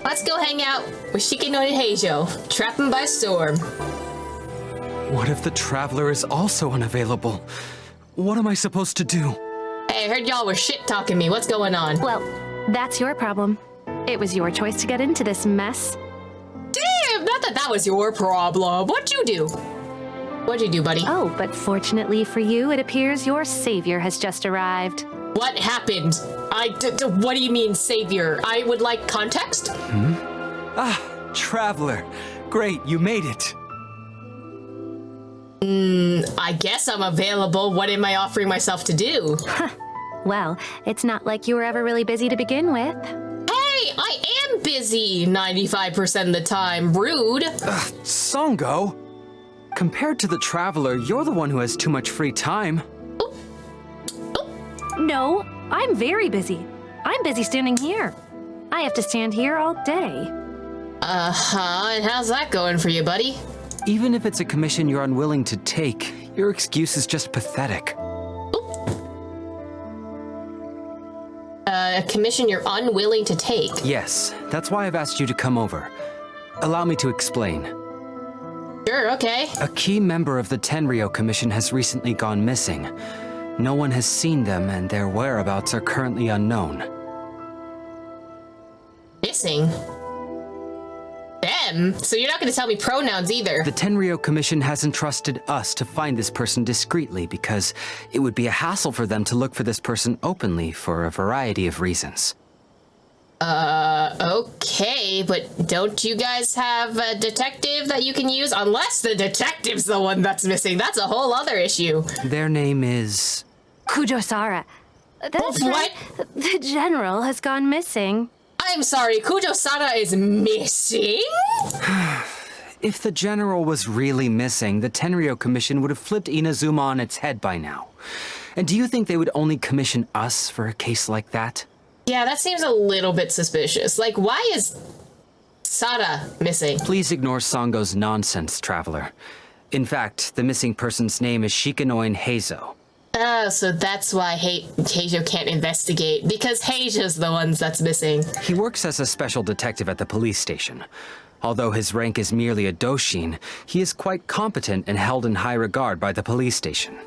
Let's go hang out with Shikinori Heizou. Trap him by storm. What if the Traveler is also unavailable? What am I supposed to do? Hey, I heard y'all were shit-talking me. What's going on? Well, that's your problem. It was your choice to get into this mess. Damn, not that was your problem. What'd you do? What'd you do, buddy? Oh, but fortunately for you, it appears your savior has just arrived. What happened? What do you mean, savior? I would like context? Traveler. Great, you made it. I guess I'm available. What am I offering myself to do? Well, it's not like you were ever really busy to begin with. Hey, I am busy 95% of the time. Rude. Sango. Compared to the Traveler, you're the one who has too much free time. No, I'm very busy. I'm busy standing here. I have to stand here all day. And how's that going for you, buddy? Even if it's a commission you're unwilling to take, your excuse is just pathetic. A commission you're unwilling to take? Yes, that's why I've asked you to come over. Allow me to explain. Sure, okay. A key member of the Tenryou Commission has recently gone missing. No one has seen them, and their whereabouts are currently unknown. Missing? Them? So you're not going to tell me pronouns either. The Tenryou Commission has entrusted us to find this person discreetly because it would be a hassle for them to look for this person openly for a variety of reasons. Okay, but don't you guys have a detective that you can use? Unless the detective's the one that's missing. That's a whole other issue. Their name is... Kujo-sara. That's What? right. The general has gone missing. I'm sorry, Kujo-sana is missing? If the general was really missing, the Tenryou Commission would have flipped Inazuma on its head by now. And do you think they would only commission us for a case like that? Yeah, that seems a little bit suspicious. Like, why is Sada missing? Please ignore Sango's nonsense, Traveler. In fact, the missing person's name is Shikinori Heizou. Oh, so that's why Heizou can't investigate, because Heizou's the ones that's missing. He works as a special detective at the police station. Although his rank is merely a doshin, he is quite competent and held in high regard by the police station.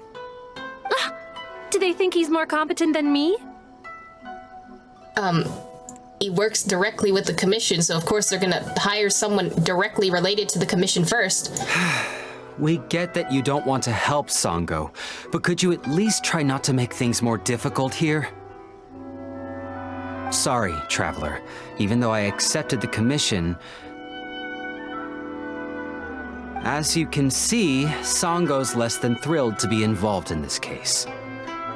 Do they think he's more competent than me? He works directly with the commission, so of course they're gonna hire someone directly related to the commission first. We get that you don't want to help Sango, but could you at least try not to make things more difficult here? Sorry, Traveler. Even though I accepted the commission, as you can see, Sango's less than thrilled to be involved in this case.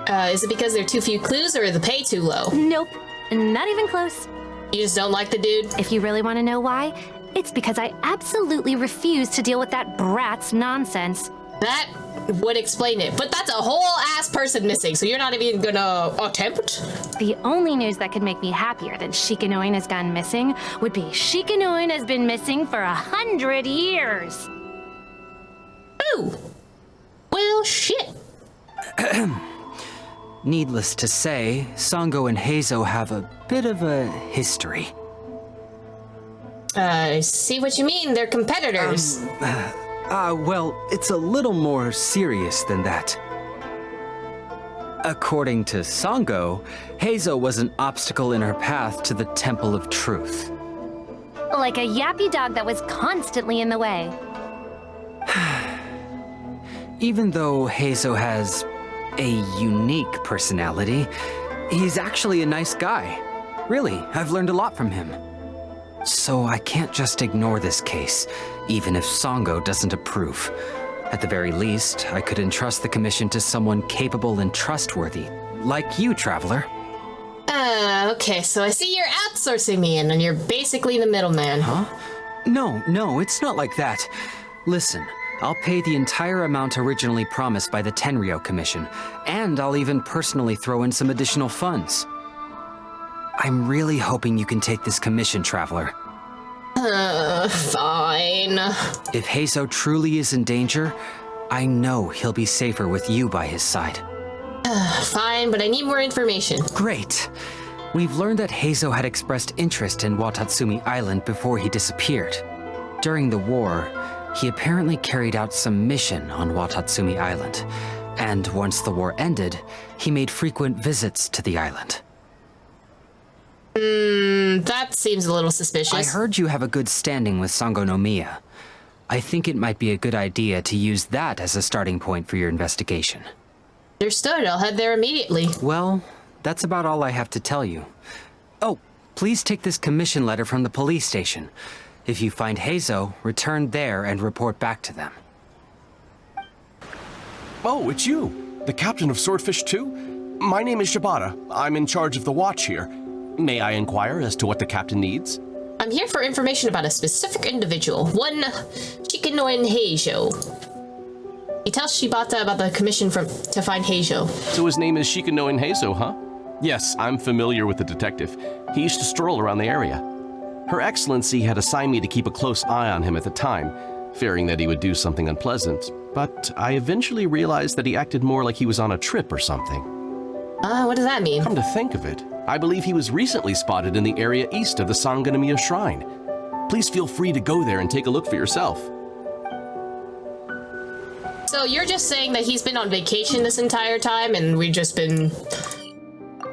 Is it because there are too few clues, or the pay too low? Nope, not even close. You just don't like the dude? If you really want to know why, it's because I absolutely refuse to deal with that brat's nonsense. That would explain it, but that's a whole ass person missing, so you're not even gonna attempt? The only news that could make me happier than Shikinori has gone missing would be Shikinori has been missing for 100 years. Ooh. Well, shit. Needless to say, Sango and Heizou have a bit of a history. I see what you mean. They're competitors. Well, it's a little more serious than that. According to Sango, Heizou was an obstacle in her path to the Temple of Truth. Like a yappy dog that was constantly in the way. Even though Heizou has a unique personality, he's actually a nice guy. Really, I've learned a lot from him. So I can't just ignore this case, even if Sango doesn't approve. At the very least, I could entrust the commission to someone capable and trustworthy, like you, Traveler. Okay, so I see you're outsourcing me and you're basically the middleman. Huh? No, it's not like that. Listen, I'll pay the entire amount originally promised by the Tenryou Commission, and I'll even personally throw in some additional funds. I'm really hoping you can take this commission, Traveler. Fine. If Heizou truly is in danger, I know he'll be safer with you by his side. Fine, but I need more information. Great. We've learned that Heizou had expressed interest in Watatsumi Island before he disappeared. During the war, he apparently carried out some mission on Watatsumi Island, and once the war ended, he made frequent visits to the island. That seems a little suspicious. I heard you have a good standing with Sango no Miya. I think it might be a good idea to use that as a starting point for your investigation. Understood, I'll head there immediately. Well, that's about all I have to tell you. Oh, please take this commission letter from the police station. If you find Heizou, return there and report back to them. Oh, it's you. The captain of Swordfish 2? My name is Shibata. I'm in charge of the watch here. May I inquire as to what the captain needs? I'm here for information about a specific individual, one Shikanoen Heizou. He tells Shibata about the commission to find Heizou. So his name is Shikanoen Heizou, huh? Yes, I'm familiar with the detective. He used to stroll around the area. Her Excellency had assigned me to keep a close eye on him at the time, fearing that he would do something unpleasant, but I eventually realized that he acted more like he was on a trip or something. What does that mean? Come to think of it, I believe he was recently spotted in the area east of the Sangonomiya Shrine. Please feel free to go there and take a look for yourself. So you're just saying that he's been on vacation this entire time and we've just been...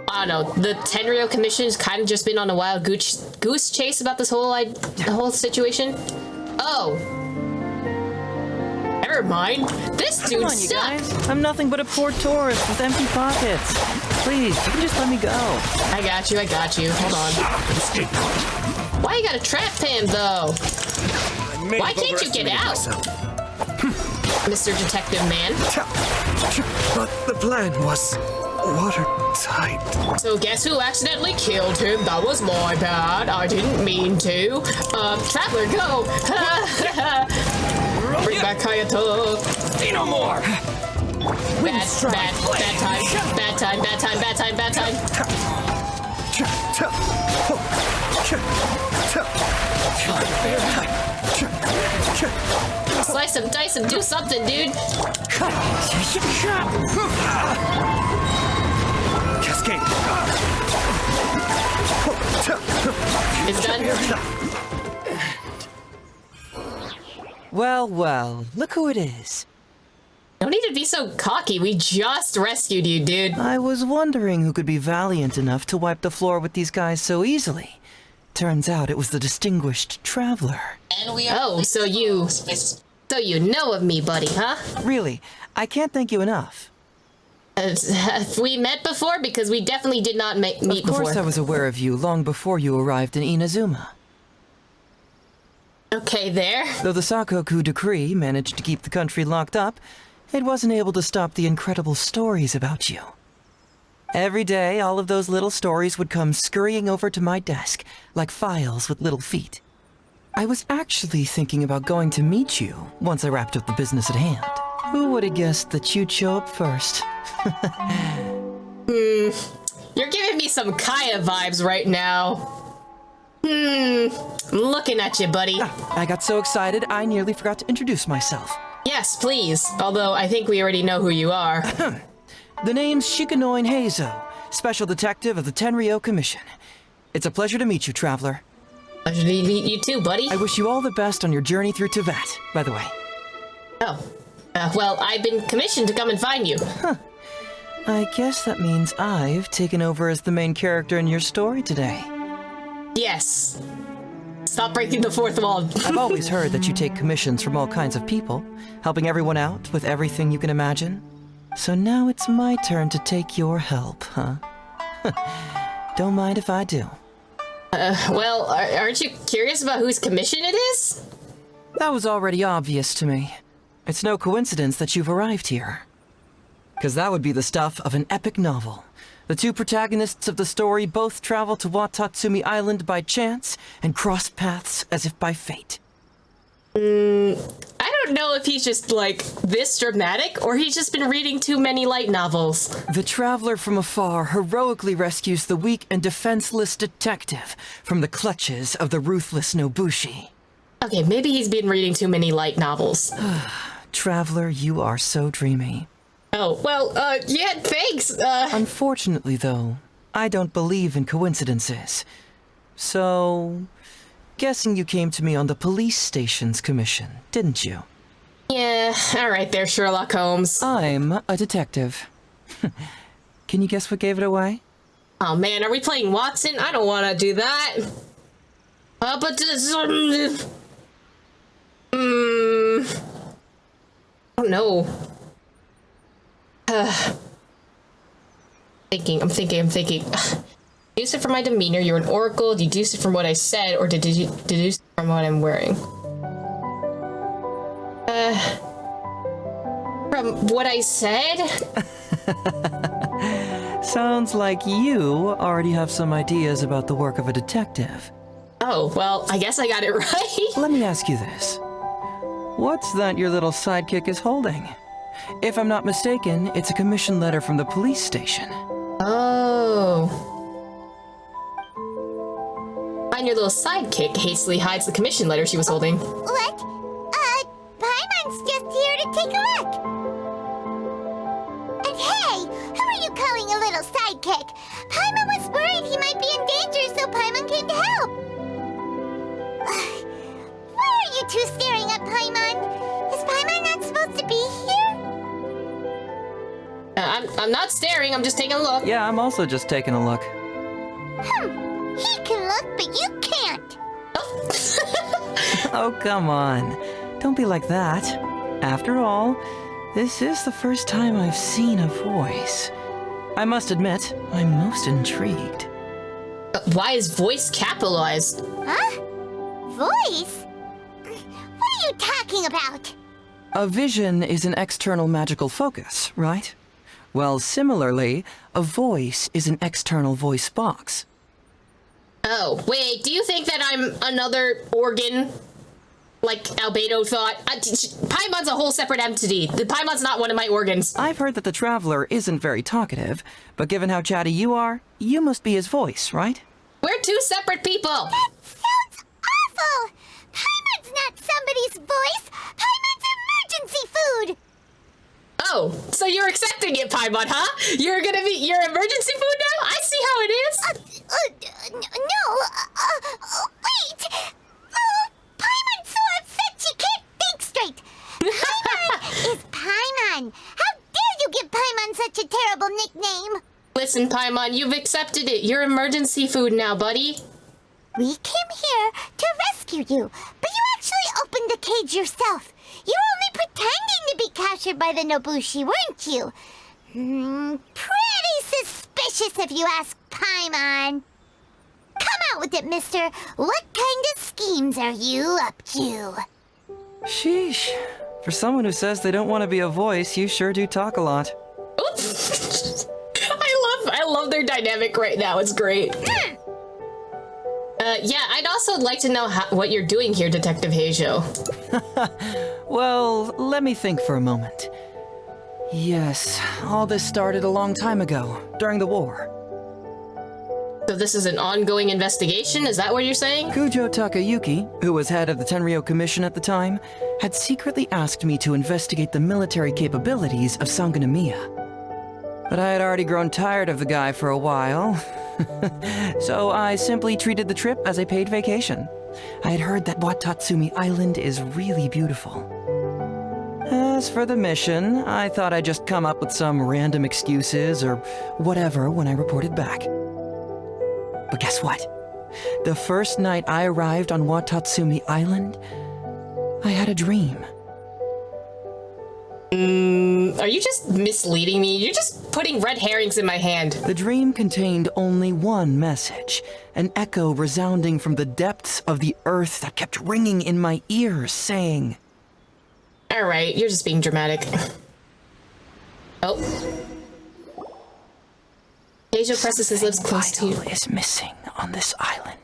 I don't know, the Tenryou Commission's kind of just been on a wild goose chase about this whole situation? Oh. Never mind. This dude Come on, you sucks. guys. I'm nothing but a poor tourist with empty pockets. Please, you can just let me go. I got you. Hold on. Why you gotta trap him, though? Why can't you get out? Mr. Detective Man. But the plan was watertight. So guess who accidentally killed him? That was my bad. I didn't mean to. Traveler, go! Bring back Hayato. Say no more. Bad time. Slice him, dice him, do something, dude. Cascade. It's done. Well, look who it is. Don't need to be so cocky. We just rescued you, dude. I was wondering who could be valiant enough to wipe the floor with these guys so easily. Turns out it was the distinguished traveler. Oh, so you know of me, buddy, huh? Really, I can't thank you enough. Have we met before? Because we definitely did not meet before. Of course I was aware of you long before you arrived in Inazuma. Okay, there. Though the Sakoku decree managed to keep the country locked up, it wasn't able to stop the incredible stories about you. Every day, all of those little stories would come scurrying over to my desk, like files with little feet. I was actually thinking about going to meet you once I wrapped up the business at hand. Who would have guessed that you'd show up first? You're giving me some Kaya vibes right now. I'm looking at you, buddy. I got so excited, I nearly forgot to introduce myself. Yes, please. Although I think we already know who you are. The name's Shikanoen Heizou, Special Detective of the Tenryou Commission. It's a pleasure to meet you, Traveler. Pleasure to meet you too, buddy. I wish you all the best on your journey through Teyvat, by the way. Oh. Well, I've been commissioned to come and find you. I guess that means I've taken over as the main character in your story today. Yes. Stop breaking the fourth wall. I've always heard that you take commissions from all kinds of people, helping everyone out with everything you can imagine. So now it's my turn to take your help, huh? Don't mind if I do. Well, aren't you curious about whose commission it is? That was already obvious to me. It's no coincidence that you've arrived here. Because that would be the stuff of an epic novel. The two protagonists of the story both travel to Watatsumi Island by chance and cross paths as if by fate. I don't know if he's just, like, this dramatic, or he's just been reading too many light novels. The traveler from afar heroically rescues the weak and defenseless detective from the clutches of the ruthless Nobushi. Okay, maybe he's been reading too many light novels. Traveler, you are so dreamy. Oh, well, yeah, thanks. Unfortunately, though, I don't believe in coincidences. So, guessing you came to me on the police station's commission, didn't you? Yeah, alright there, Sherlock Holmes. I'm a detective. Can you guess what gave it away? Oh man, are we playing Watson? I don't want to do that. But this... I don't know. I'm thinking. Deduce it from my demeanor, you're an oracle. Deduce it from what I said, or did you deduce it from what I'm wearing? From what I said? Sounds like you already have some ideas about the work of a detective. Oh, well, I guess I got it right. Let me ask you this. What's that your little sidekick is holding? If I'm not mistaken, it's a commission letter from the police station. Oh. And your little sidekick hastily hides the commission letter she was holding. What? Paimon's just here to take a look. And hey, who are you calling a little sidekick? Paimon was worried he might be in danger, so Paimon came to help. Why are you two staring at Paimon? Is Paimon not supposed to be here? I'm not staring, I'm just taking a look. Yeah, I'm also just taking a look. He can look, but you can't. Oh, come on. Don't be like that. After all, this is the first time I've seen a voice. I must admit, I'm most intrigued. Why is voice capitalized? Huh? Voice? What are you talking about? A vision is an external magical focus, right? Well, similarly, a voice is an external voice box. Oh, wait, do you think that I'm another organ? Like Albedo thought? Paimon's a whole separate entity. The Paimon's not one of my organs. I've heard that the Traveler isn't very talkative, but given how chatty you are, you must be his voice, right? We're two separate people. That sounds awful! Paimon's not somebody's voice! Paimon's emergency food! Oh, so you're accepting it, Paimon, huh? You're gonna be your emergency food now? I see how it is. Wait! Paimon's so upset she can't think straight! Paimon is Paimon! How dare you give Paimon such a terrible nickname? Listen, Paimon, you've accepted it. You're emergency food now, buddy. We came here to rescue you, but you actually opened the cage yourself. You were only pretending to be captured by the Nobushi, weren't you? Pretty suspicious if you ask Paimon. Come out with it, mister. What kind of schemes are you up to? Sheesh. For someone who says they don't want to be a voice, you sure do talk a lot. Oops. I love their dynamic right now. It's great. Yeah, I'd also like to know what you're doing here, Detective Heizou. Well, let me think for a moment. Yes, all this started a long time ago, during the war. So this is an ongoing investigation? Is that what you're saying? Kujo Takayuki, who was head of the Tenryou Commission at the time, had secretly asked me to investigate the military capabilities of Sangonomiya. But I had already grown tired of the guy for a while, so I simply treated the trip as a paid vacation. I had heard that Watatsumi Island is really beautiful. As for the mission, I thought I'd just come up with some random excuses or whatever when I reported back. But guess what? The first night I arrived on Watatsumi Island, I had a dream. Are you just misleading me? You're just putting red herrings in my hand. The dream contained only one message, an echo resounding from the depths of the earth that kept ringing in my ears, saying... Alright, you're just being dramatic. Oh. Heizou presses his lips close to you. Something vital is missing on this island.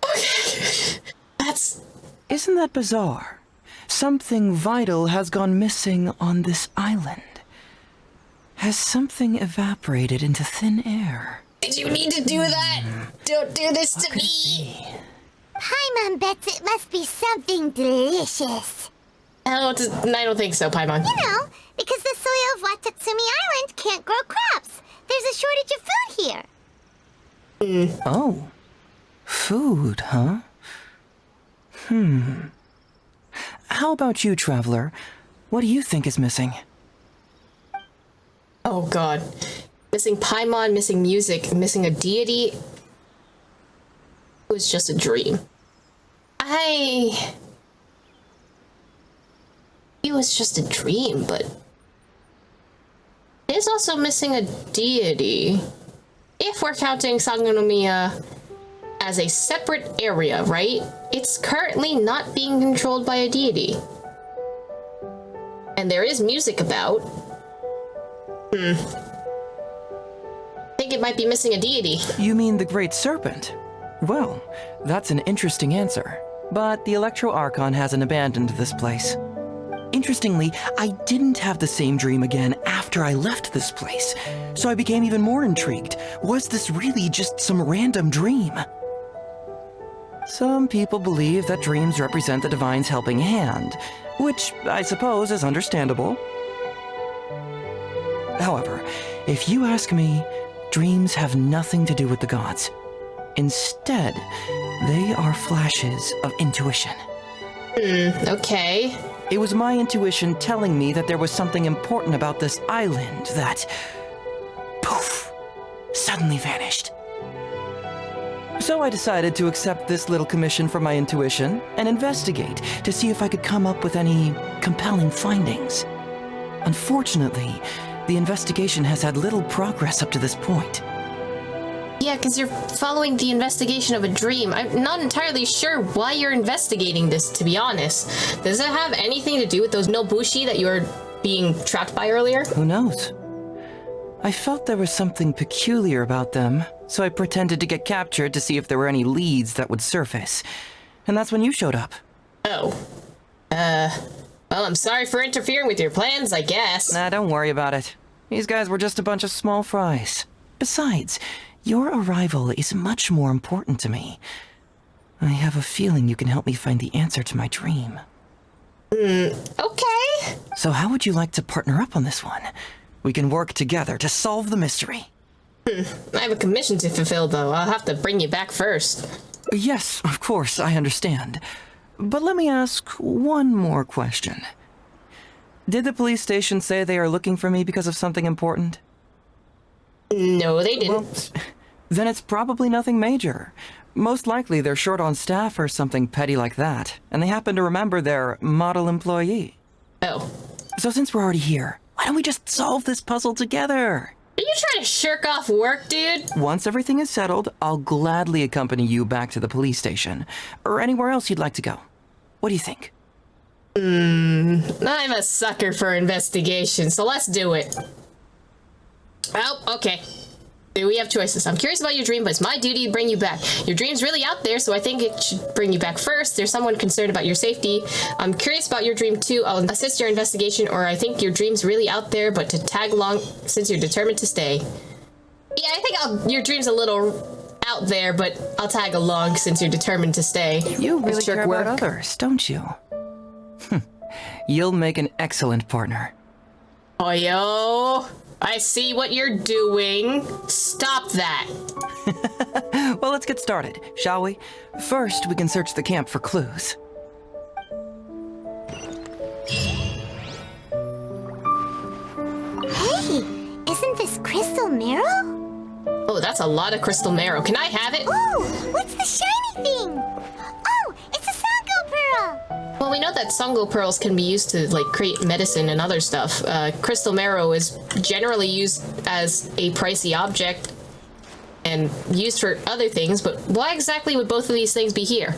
Okay. That's... Isn't that bizarre? Something vital has gone missing on this island. Has something evaporated into thin air? Did you need to do that? Don't do this to me. Paimon bets it must be something delicious. I don't think so, Paimon. You know, because the soil of Watatsumi Island can't grow crops. There's a shortage of food here. Oh. Food, huh? How about you, Traveler? What do you think is missing? Oh god. Missing Paimon, missing music, missing a deity. It was just a dream. It was just a dream, but it is also missing a deity. If we're counting Sangonomiya as a separate area, right? It's currently not being controlled by a deity. And there is music about. I think it might be missing a deity. You mean the Great Serpent? Well, that's an interesting answer. But the Electro Archon hasn't abandoned this place. Interestingly, I didn't have the same dream again after I left this place, so I became even more intrigued. Was this really just some random dream? Some people believe that dreams represent the Divine's helping hand, which I suppose is understandable. However, if you ask me, dreams have nothing to do with the gods. Instead, they are flashes of intuition. Okay. It was my intuition telling me that there was something important about this island that, poof, suddenly vanished. So I decided to accept this little commission from my intuition and investigate to see if I could come up with any compelling findings. Unfortunately, the investigation has had little progress up to this point. Yeah, because you're following the investigation of a dream. I'm not entirely sure why you're investigating this, to be honest. Does it have anything to do with those Nobushi that you were being trapped by earlier? Who knows? I felt there was something peculiar about them, so I pretended to get captured to see if there were any leads that would surface. And that's when you showed up. Oh. Well, I'm sorry for interfering with your plans, I guess. Nah, don't worry about it. These guys were just a bunch of small fries. Besides, your arrival is much more important to me. I have a feeling you can help me find the answer to my dream. Okay. So how would you like to partner up on this one? We can work together to solve the mystery. I have a commission to fulfill, though. I'll have to bring you back first. Yes, of course, I understand. But let me ask one more question. Did the police station say they are looking for me because of something important? No, they didn't. Well, then it's probably nothing major. Most likely they're short on staff or something petty like that, and they happen to remember their model employee. Oh. So since we're already here, why don't we just solve this puzzle together? Are you trying to shirk off work, dude? Once everything is settled, I'll gladly accompany you back to the police station, or anywhere else you'd like to go. What do you think? I'm a sucker for investigation, so let's do it. Oh, okay. We have choices. I'm curious about your dream, but it's my duty to bring you back. Your dream's really out there, so I think it should bring you back first. There's someone concerned about your safety. I'm curious about your dream too. I'll assist your investigation, or I think your dream's really out there, but to tag along since you're determined to stay. Yeah, I think your dream's a little out there, but I'll tag along since you're determined to stay. You really care about others, don't you? You'll make an excellent partner. Oh, yo. I see what you're doing. Stop that. Well, let's get started, shall we? First, we can search the camp for clues. Hey, isn't this crystal marrow? Oh, that's a lot of crystal marrow. Can I have it? Oh, what's the shiny thing? Oh, it's a Sango pearl. Well, we know that Sango pearls can be used to, like, create medicine and other stuff. Crystal marrow is generally used as a pricey object and used for other things, but why exactly would both of these things be here?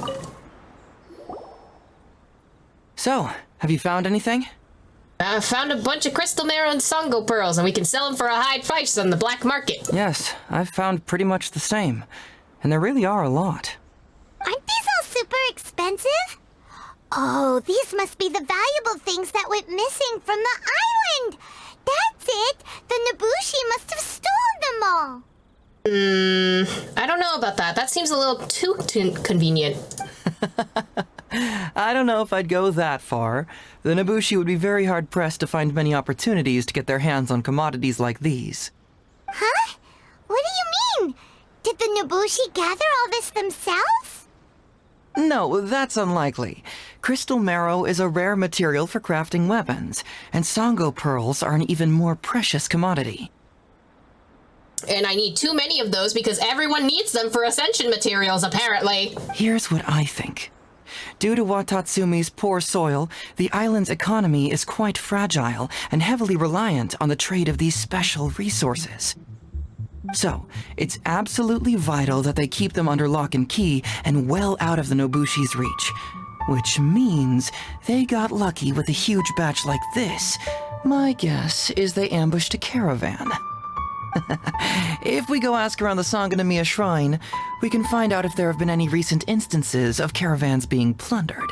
So, have you found anything? I found a bunch of crystal marrow and Sango pearls, and we can sell them for a high price on the black market. Yes, I've found pretty much the same. And there really are a lot. Aren't these all super expensive? Oh, these must be the valuable things that went missing from the island. That's it. The Nobushi must have stolen them all. I don't know about that. That seems a little too convenient. I don't know if I'd go that far. The Nobushi would be very hard-pressed to find many opportunities to get their hands on commodities like these. Huh? What do you mean? Did the Nobushi gather all this themselves? No, that's unlikely. Crystal marrow is a rare material for crafting weapons, and Sango pearls are an even more precious commodity. And I need too many of those because everyone needs them for ascension materials, apparently. Here's what I think. Due to Watatsumi's poor soil, the island's economy is quite fragile and heavily reliant on the trade of these special resources. So, it's absolutely vital that they keep them under lock and key and well out of the Nobushi's reach. Which means they got lucky with a huge batch like this. My guess is they ambushed a caravan. If we go ask around the Sangonomiya Shrine, we can find out if there have been any recent instances of caravans being plundered.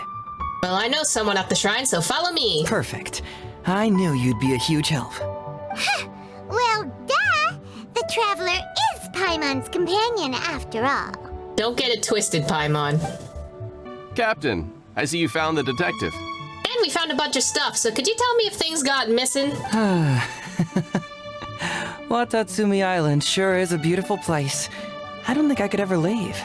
Well, I know someone at the shrine, so follow me. Perfect. I knew you'd be a huge help. Well, duh! The Traveler is Paimon's companion after all. Don't get it twisted, Paimon. Captain, I see you found the detective. And we found a bunch of stuff, so could you tell me if things got missing? Watatsumi Island sure is a beautiful place. I don't think I could ever leave.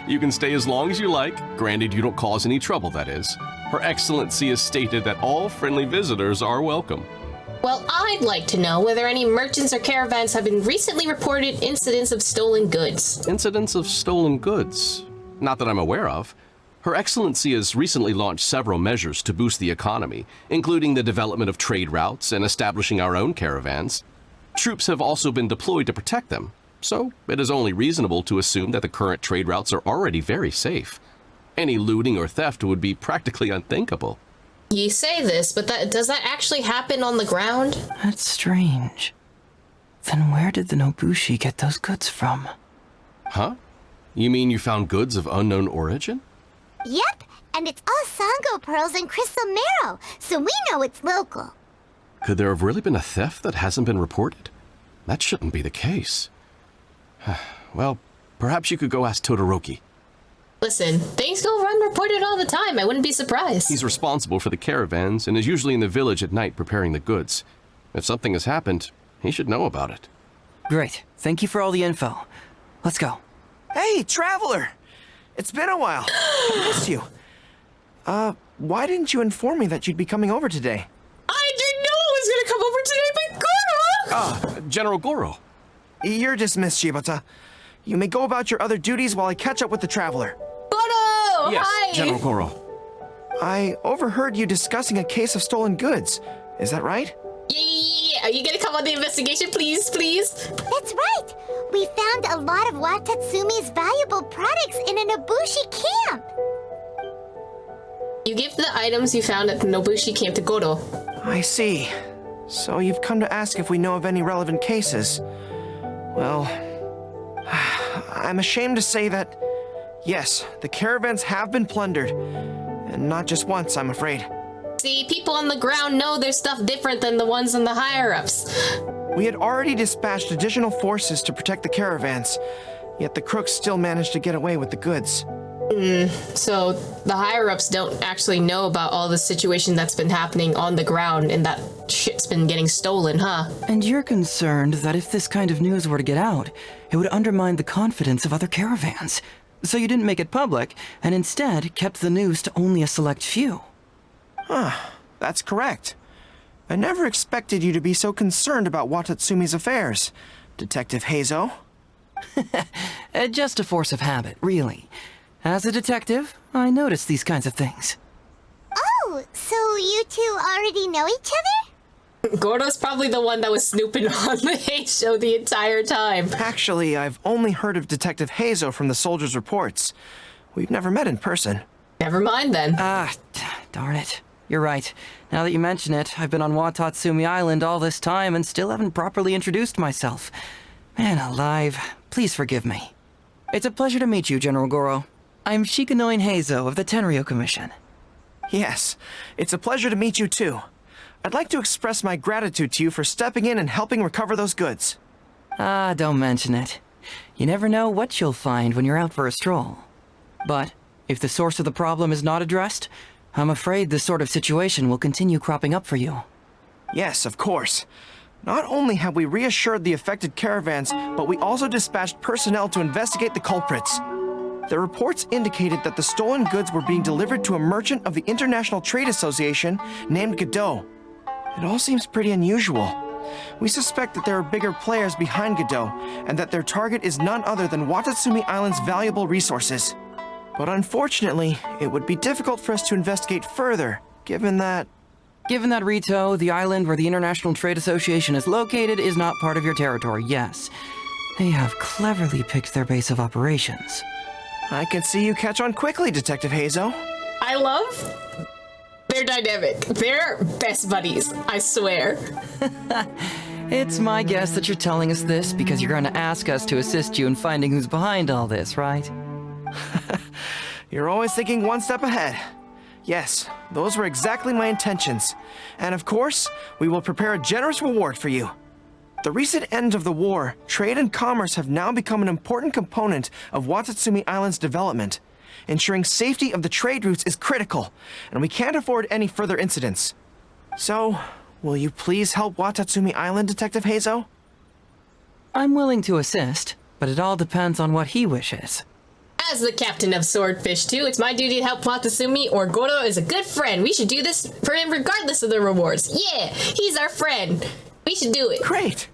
You can stay as long as you like, granted you don't cause any trouble, that is. Her Excellency has stated that all friendly visitors are welcome. Well, I'd like to know whether any merchants or caravans have been recently reported incidents of stolen goods. Incidents of stolen goods? Not that I'm aware of. Her Excellency has recently launched several measures to boost the economy, including the development of trade routes and establishing our own caravans. Troops have also been deployed to protect them, so it is only reasonable to assume that the current trade routes are already very safe. Any looting or theft would be practically unthinkable. You say this, but does that actually happen on the ground? That's strange. Then where did the Nobushi get those goods from? Huh? You mean you found goods of unknown origin? Yep, and it's all Sango pearls and crystal marrow, so we know it's local. Could there have really been a theft that hasn't been reported? That shouldn't be the case. Well, perhaps you could go ask Todoroki. Listen, things go unreported all the time. I wouldn't be surprised. He's responsible for the caravans and is usually in the village at night preparing the goods. If something has happened, he should know about it. Great. Thank you for all the info. Let's go. Hey, Traveler! It's been a while. I missed you. Why didn't you inform me that you'd be coming over today? I didn't know I was gonna come over today, but Goro! General Goro. You're dismissed, Shibata. You may go about your other duties while I catch up with the Traveler. Goro! Yes, Hi! General Goro. I overheard you discussing a case of stolen goods. Is that right? Yeah. Are you gonna come on the investigation, please? That's right! We found a lot of Watatsumi's valuable products in a Nobushi camp! You give the items you found at the Nobushi camp to Goro. I see. So you've come to ask if we know of any relevant cases. Well, I'm ashamed to say that, yes, the caravans have been plundered. And not just once, I'm afraid. See, people on the ground know their stuff different than the ones in the higher-ups. We had already dispatched additional forces to protect the caravans, yet the crooks still managed to get away with the goods. So the higher-ups don't actually know about all the situation that's been happening on the ground and that shit's been getting stolen, huh? And you're concerned that if this kind of news were to get out, it would undermine the confidence of other caravans. So you didn't make it public, and instead kept the news to only a select few. That's correct. I never expected you to be so concerned about Watatsumi's affairs, Detective Heizou. Just a force of habit, really. As a detective, I notice these kinds of things. Oh, so you two already know each other? Goro's probably the one that was snooping on the hate show the entire time. Actually, I've only heard of Detective Heizou from the soldiers' reports. We've never met in person. Never mind then. Darn it. You're right. Now that you mention it, I've been on Watatsumi Island all this time and still haven't properly introduced myself. Man alive, please forgive me. It's a pleasure to meet you, General Goro. I'm Shikanoin Heizou of the Tenryo Commission. Yes, it's a pleasure to meet you too. I'd like to express my gratitude to you for stepping in and helping recover those goods. Don't mention it. You never know what you'll find when you're out for a stroll. But if the source of the problem is not addressed, I'm afraid this sort of situation will continue cropping up for you. Yes, of course. Not only have we reassured the affected caravans, but we also dispatched personnel to investigate the culprits. The reports indicated that the stolen goods were being delivered to a merchant of the International Trade Association named Godot. It all seems pretty unusual. We suspect that there are bigger players behind Godot, and that their target is none other than Watatsumi Island's valuable resources. But unfortunately, it would be difficult for us to investigate further, given that Rito, the island where the International Trade Association is located, is not part of your territory, yes. They have cleverly picked their base of operations. I can see you catch on quickly, Detective Heizou. I love their dynamic. They're best buddies, I swear. It's my guess that you're telling us this because you're going to ask us to assist you in finding who's behind all this, right? You're always thinking one step ahead. Yes, those were exactly my intentions. And of course, we will prepare a generous reward for you. The recent end of the war, trade and commerce have now become an important component of Watatsumi Island's development. Ensuring safety of the trade routes is critical, and we can't afford any further incidents. So, will you please help Watatsumi Island, Detective Heizou? I'm willing to assist, but it all depends on what he wishes. As the captain of Swordfish 2, it's my duty to help Watatsumi, or Goro is a good friend. We should do this for him regardless of the rewards. Yeah, he's our friend. We should do it. Great!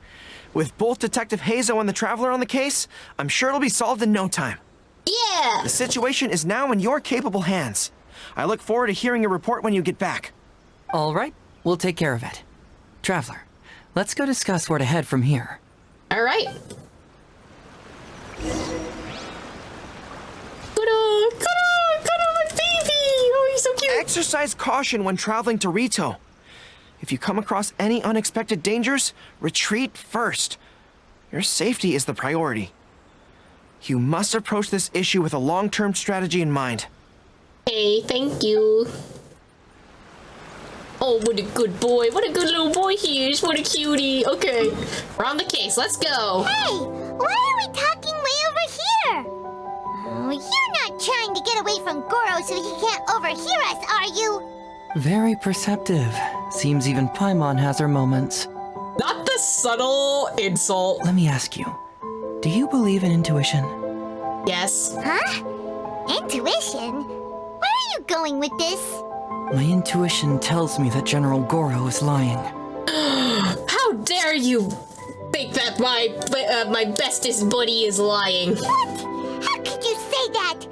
With both Detective Heizou and the Traveler on the case, I'm sure it'll be solved in no time. Yeah! The situation is now in your capable hands. I look forward to hearing your report when you get back. All right, we'll take care of it. Traveler, let's go discuss where to head from here. All right. Goro, my baby! Oh, he's so cute. Exercise caution when traveling to Rito. If you come across any unexpected dangers, retreat first. Your safety is the priority. You must approach this issue with a long-term strategy in mind. Hey, thank you. Oh, what a good boy. What a good little boy he is. What a cutie. Okay, we're on the case. Let's go. Hey, why are we talking way over here? Oh, you're not trying to get away from Goro so he can't overhear us, are you? Very perceptive. Seems even Paimon has her moments. Not the subtle insult. Let me ask you, do you believe in intuition? Yes. Huh? Intuition? Where are you going with this? My intuition tells me that General Goro is lying. How dare you think that my bestest buddy is lying? What? How could you say that?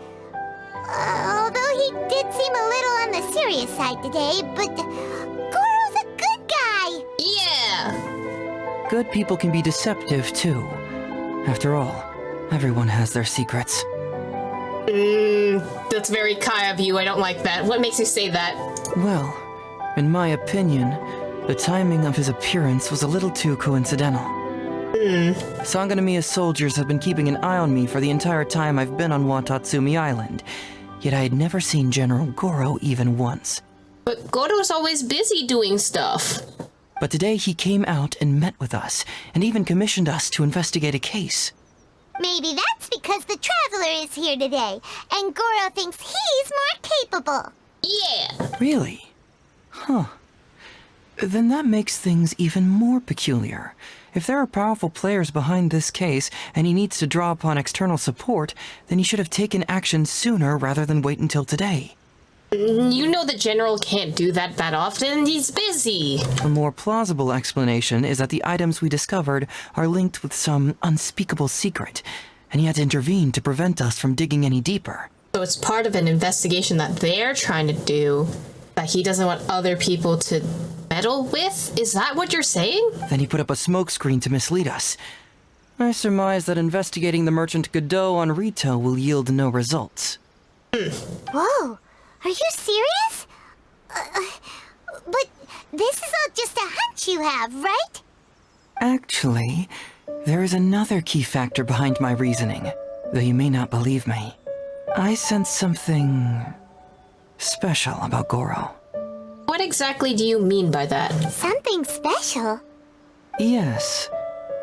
Although he did seem a little on the serious side today, but Goro's a good guy. Yeah. Good people can be deceptive, too. After all, everyone has their secrets. That's very Kai of you. I don't like that. What makes you say that? Well, in my opinion, the timing of his appearance was a little too coincidental. Sanganamiya's soldiers have been keeping an eye on me for the entire time I've been on Watatsumi Island, yet I had never seen General Goro even once. But Goro's always busy doing stuff. But today he came out and met with us, and even commissioned us to investigate a case. Maybe that's because the Traveler is here today, and Goro thinks he's more capable. Yeah. Really? Huh. Then that makes things even more peculiar. If there are powerful players behind this case, and he needs to draw upon external support, then he should have taken action sooner rather than wait until today. You know the General can't do that often. He's busy. A more plausible explanation is that the items we discovered are linked with some unspeakable secret, and he had to intervene to prevent us from digging any deeper. So it's part of an investigation that they're trying to do that he doesn't want other people to meddle with? Is that what you're saying? Then he put up a smokescreen to mislead us. I surmise that investigating the merchant Godot on Rito will yield no results. Whoa, are you serious? But this is all just a hunch you have, right? Actually, there is another key factor behind my reasoning, though you may not believe me. I sense something special about Goro. What exactly do you mean by that? Something special? Yes.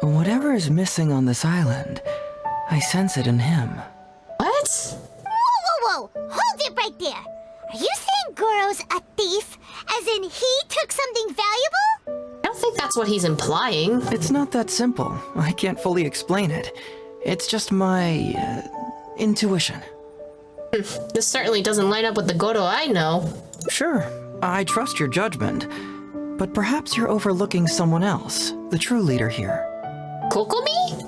Whatever is missing on this island, I sense it in him. What? Whoa! Hold it right there! Are you saying Goro's a thief? As in he took something valuable? I don't think think that's what he's implying. It's not that simple. I can't fully explain it. It's just my intuition. This certainly doesn't line up with the Goro I know. Sure, I trust your judgment, but perhaps you're overlooking someone else, the true leader here. Kokomi?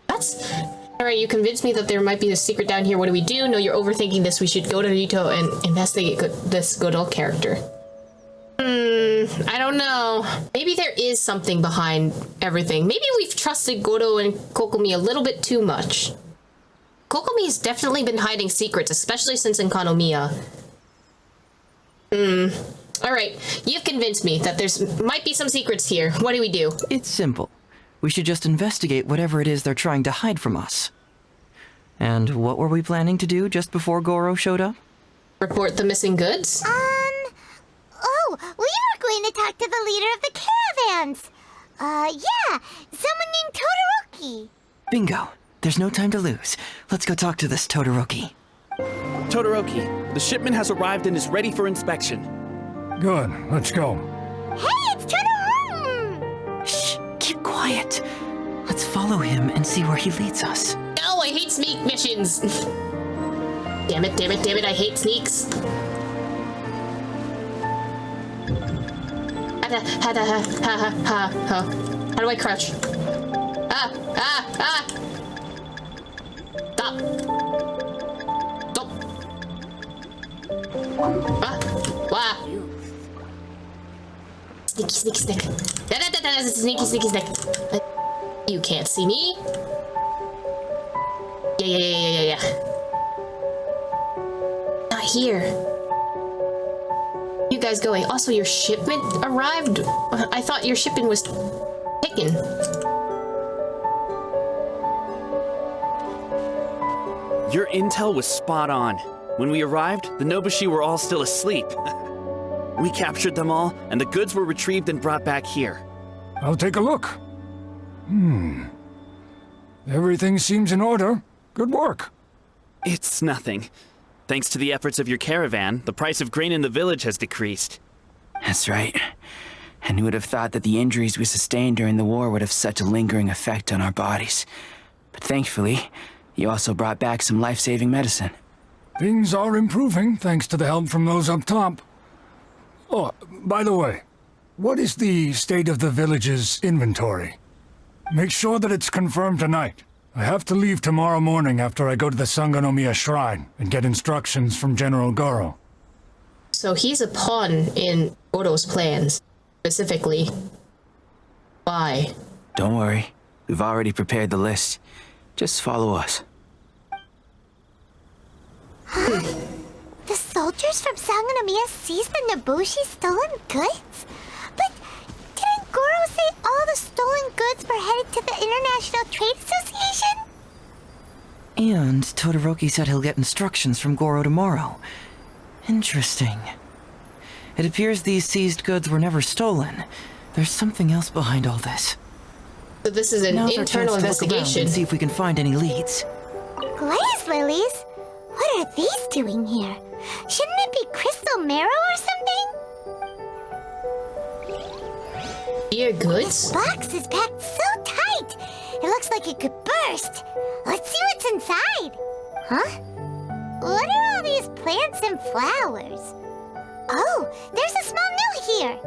That's... Alright, you convinced me that there might be a secret down here. What do we do? No, you're overthinking this. We should go to Rito and investigate this Godot character. I don't know. Maybe there is something behind everything. Maybe we've trusted Godot and Kokomi a little bit too much. Kokomi's definitely been hiding secrets, especially since in Kanomiya. Alright, you've convinced me that might be some secrets here. What do we do? It's simple. We should just investigate whatever it is they're trying to hide from us. And what were we planning to do just before Goro showed up? Report the missing goods? Oh, we were going to talk to the leader of the caravans. Yeah, someone named Todoroki. Bingo. There's no time to lose. Let's go talk to this Todoroki. Todoroki, the shipment has arrived and is ready for inspection. Good, let's go. Hey, it's Todoroki! Shh, keep quiet. Let's follow him and see where he leads us. No, I hate sneak missions. Damn it, I hate sneaks. How do I crouch? Stop. Stop. Wow. Sneaky stick. Sneaky stick. You can't see me. Yeah. Not here. You guys going? Also, your shipment arrived? I thought your shipment was taken. Your intel was spot on. When we arrived, the Nobushi were all still asleep. We captured them all, and the goods were retrieved and brought back here. I'll take a look. Everything seems in order. Good work. It's nothing. Thanks to the efforts of your caravan, the price of grain in the village has decreased. That's right. And who would have thought that the injuries we sustained during the war would have such a lingering effect on our bodies? But thankfully, you also brought back some life-saving medicine. Things are improving thanks to the help from those up top. Oh, by the way, what is the state of the village's inventory? Make sure that it's confirmed tonight. I have to leave tomorrow morning after I go to the Sangonomiya Shrine and get instructions from General Goro. So he's a pawn in Goro's plans, specifically. Why? Don't worry. We've already prepared the list. Just follow us. The soldiers from Sangonomiya seized the Nobushi stolen goods? But didn't Goro say all the stolen goods were headed to the International Trade Association? And Todoroki said he'll get instructions from Goro tomorrow. Interesting. It appears these seized goods were never stolen. There's something else behind all this. So this is an Now's our internal chance to look around investigation. and see if we can find any leads. Glaze lilies? What are these doing here? Shouldn't it be crystal marrow or something? Dear goods? Box is packed so tight. It looks like it could burst. Let's see what's inside. Huh? What are all these plants and flowers? Oh, there's a small note here.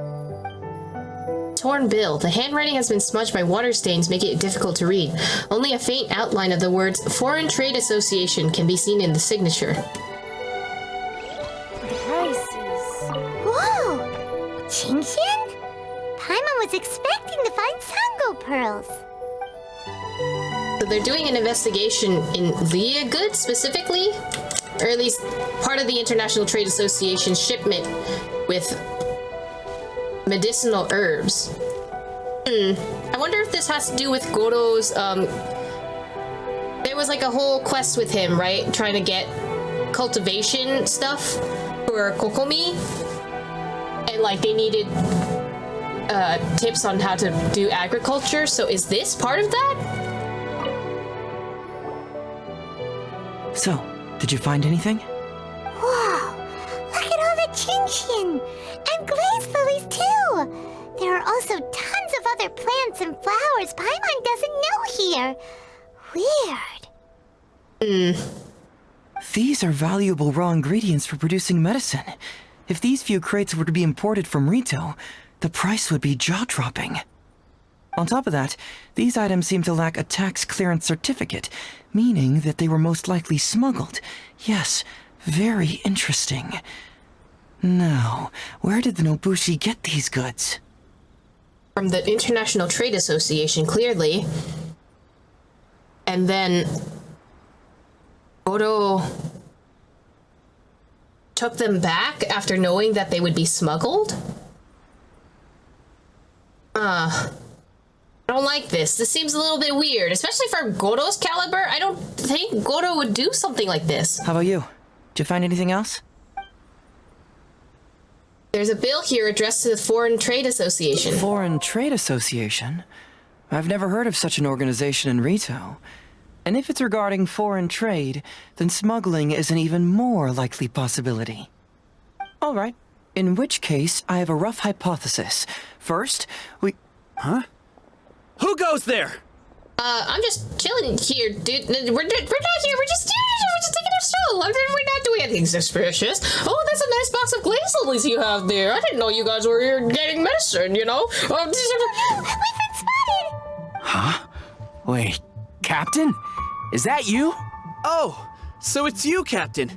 Torn bill. The handwriting has been smudged by water stains, making it difficult to read. Only a faint outline of the words Foreign Trade Association can be seen in the signature. Whoa! Genshin? Paimon was expecting to find Sango pearls. So they're doing an investigation in Lia goods specifically? Or at least part of the International Trade Association shipment with medicinal herbs. I wonder if this has to do with Goro's, there was like a whole quest with him, right? Trying to get cultivation stuff for Kokomi. And like they needed tips on how to do agriculture. So is this part of that? So, did you find anything? Whoa! Look at all the Genshin! And glaze lilies too! There are also tons of other plants and flowers Paimon doesn't know here. Weird. These are valuable raw ingredients for producing medicine. If these few crates were to be imported from Rito, the price would be jaw-dropping. On top of that, these items seem to lack a tax clearance certificate, meaning that they were most likely smuggled. Yes, very interesting. Now, where did the Nobushi get these goods? From the International Trade Association, clearly. And then Odo took them back after knowing that they would be smuggled? I don't like this. This seems a little bit weird, especially for Goro's caliber. I don't think Goro would do something like this. How about you? Did you find anything else? There's a bill here addressed to the Foreign Trade Association. Foreign Trade Association? I've never heard of such an organization in Rito. And if it's regarding foreign trade, then smuggling is an even more likely possibility. All right. In which case, I have a rough hypothesis. First, Huh? Who goes there? I'm just chilling here, dude. We're not here. We're just taking our stroll. We're not doing anything suspicious. Oh, that's a nice box of glaze lilies you have there. I didn't know you guys were here getting medicine, you know? We've been spotted! Huh? Wait, Captain? Is that you? Oh, so it's you, Captain.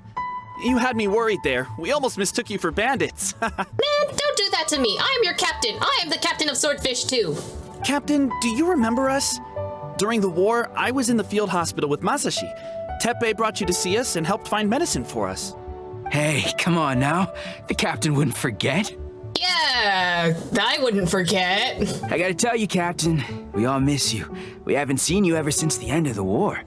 You had me worried there. We almost mistook you for bandits. Man, don't do that to me. I am your captain. I am the captain of Swordfish, too. Captain, do you remember us? During the war, I was in the field hospital with Masashi. Teppei brought you to see us and helped find medicine for us. Hey, come on now. The captain wouldn't forget. Yeah, I wouldn't forget. I gotta tell you, Captain, we all miss you. We haven't seen you ever since the end of the war.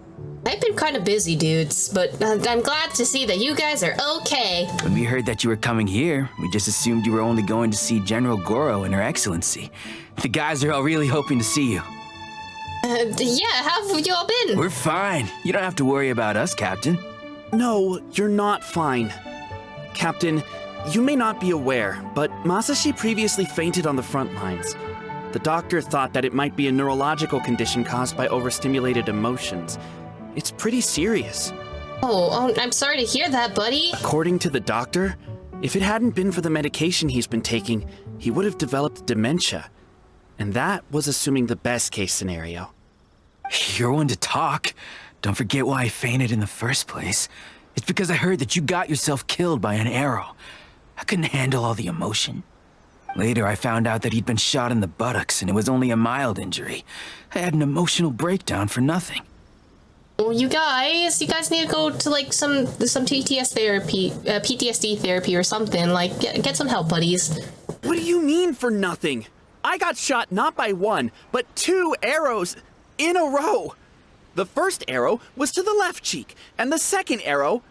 I've been kind of busy, dudes, but I'm glad to see that you guys are okay. When we heard that you were coming here, we just assumed you were only going to see General Goro and Her Excellency. The guys are all really hoping to see you. Yeah, how have you all been? We're fine. You don't have to worry about us, Captain. No, you're not fine. Captain, you may not be aware, but Masashi previously fainted on the front lines. The doctor thought that it might be a neurological condition caused by overstimulated emotions. It's pretty serious. Oh, I'm sorry to hear that, buddy. According to the doctor, if it hadn't been for the medication he's been taking, he would have developed dementia. And that was assuming the best case scenario. You're one to talk. Don't forget why I fainted in the first place. It's because I heard that you got yourself killed by an arrow. I couldn't handle all the emotion. Later, I found out that he'd been shot in the buttocks and it was only a mild injury. I had an emotional breakdown for nothing. Well, you guys need to go to like some PTSD therapy or something. Like, get some help, buddies. What do you mean for nothing? I got shot not by one, but 2 arrows in a row. The first arrow was to the left cheek, and the second arrow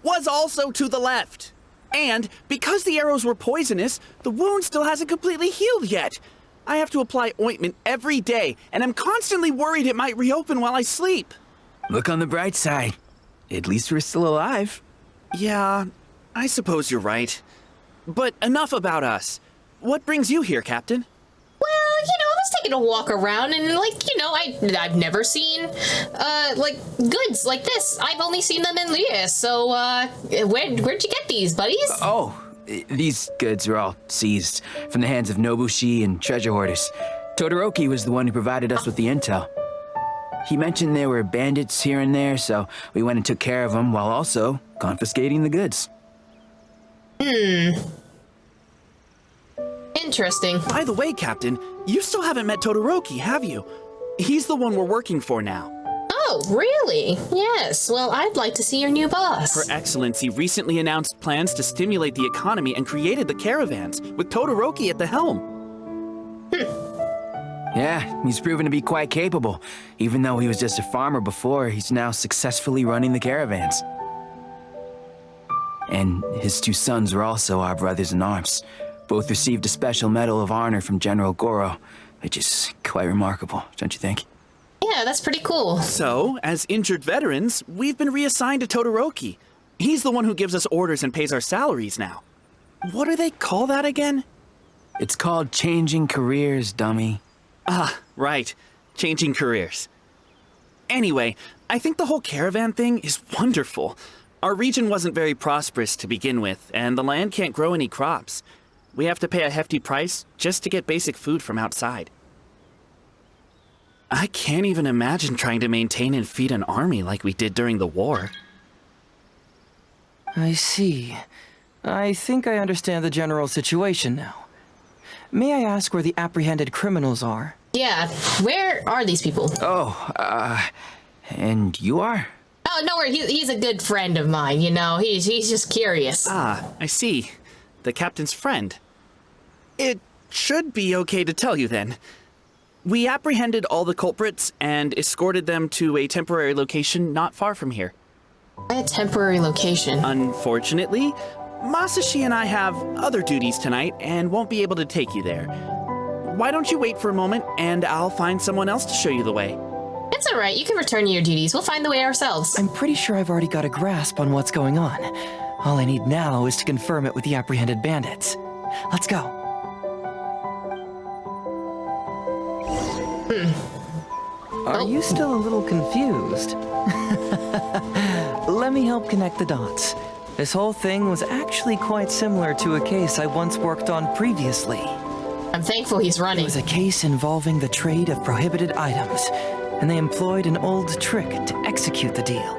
was also to the left. And because the arrows were poisonous, the wound still hasn't completely healed yet. I have to apply ointment every day, and I'm constantly worried it might reopen while I sleep. Look on the bright side. At least we're still alive. Yeah, I suppose you're right. But enough about us. What brings you here, Captain? Well, I was taking a walk around and, I've never seen, goods like this. I've only seen them in Lias, so, where'd you get these, buddies? These goods were all seized from the hands of Nobushi and treasure hoarders. Todoroki was the one who provided us with the intel. He mentioned there were bandits here and there, so we went and took care of them while also confiscating the goods. Interesting. By the way, Captain, you still haven't met Todoroki, have you? He's the one we're working for now. Oh, really? Yes. Well, I'd like to see your new boss. Her Excellency recently announced plans to stimulate the economy and created the caravans, with Todoroki at the helm. Yeah, he's proven to be quite capable. Even though he was just a farmer before, he's now successfully running the caravans. And his 2 sons were also our brothers in arms. Both received a special medal of honor from General Goro, which is quite remarkable, don't you think? Yeah, that's pretty cool. So, as injured veterans, we've been reassigned to Todoroki. He's the one who gives us orders and pays our salaries now. What do they call that again? It's called changing careers, dummy. Ah, right. Changing careers. Anyway, I think the whole caravan thing is wonderful. Our region wasn't very prosperous to begin with, and the land can't grow any crops. We have to pay a hefty price just to get basic food from outside. I can't even imagine trying to maintain and feed an army like we did during the war. I see. I think I understand the general situation now. May I ask where the apprehended criminals are? Yeah, where are these people? And you are? Oh, no, he's a good friend of mine, you know. He's just curious. Ah, I see. The captain's friend. It should be okay to tell you then. We apprehended all the culprits and escorted them to a temporary location not far from here. A temporary location? Unfortunately, Masashi and I have other duties tonight and won't be able to take you there. Why don't you wait for a moment and I'll find someone else to show you the way. It's alright, you can return to your duties. We'll find the way ourselves. I'm pretty sure I've already got a grasp on what's going on. All I need now is to confirm it with the apprehended bandits. Let's go. Are you still a little confused? Let me help connect the dots. This whole thing was actually quite similar to a case I once worked on previously. I'm thankful he's running. It was a case involving the trade of prohibited items, and they employed an old trick to execute the deal.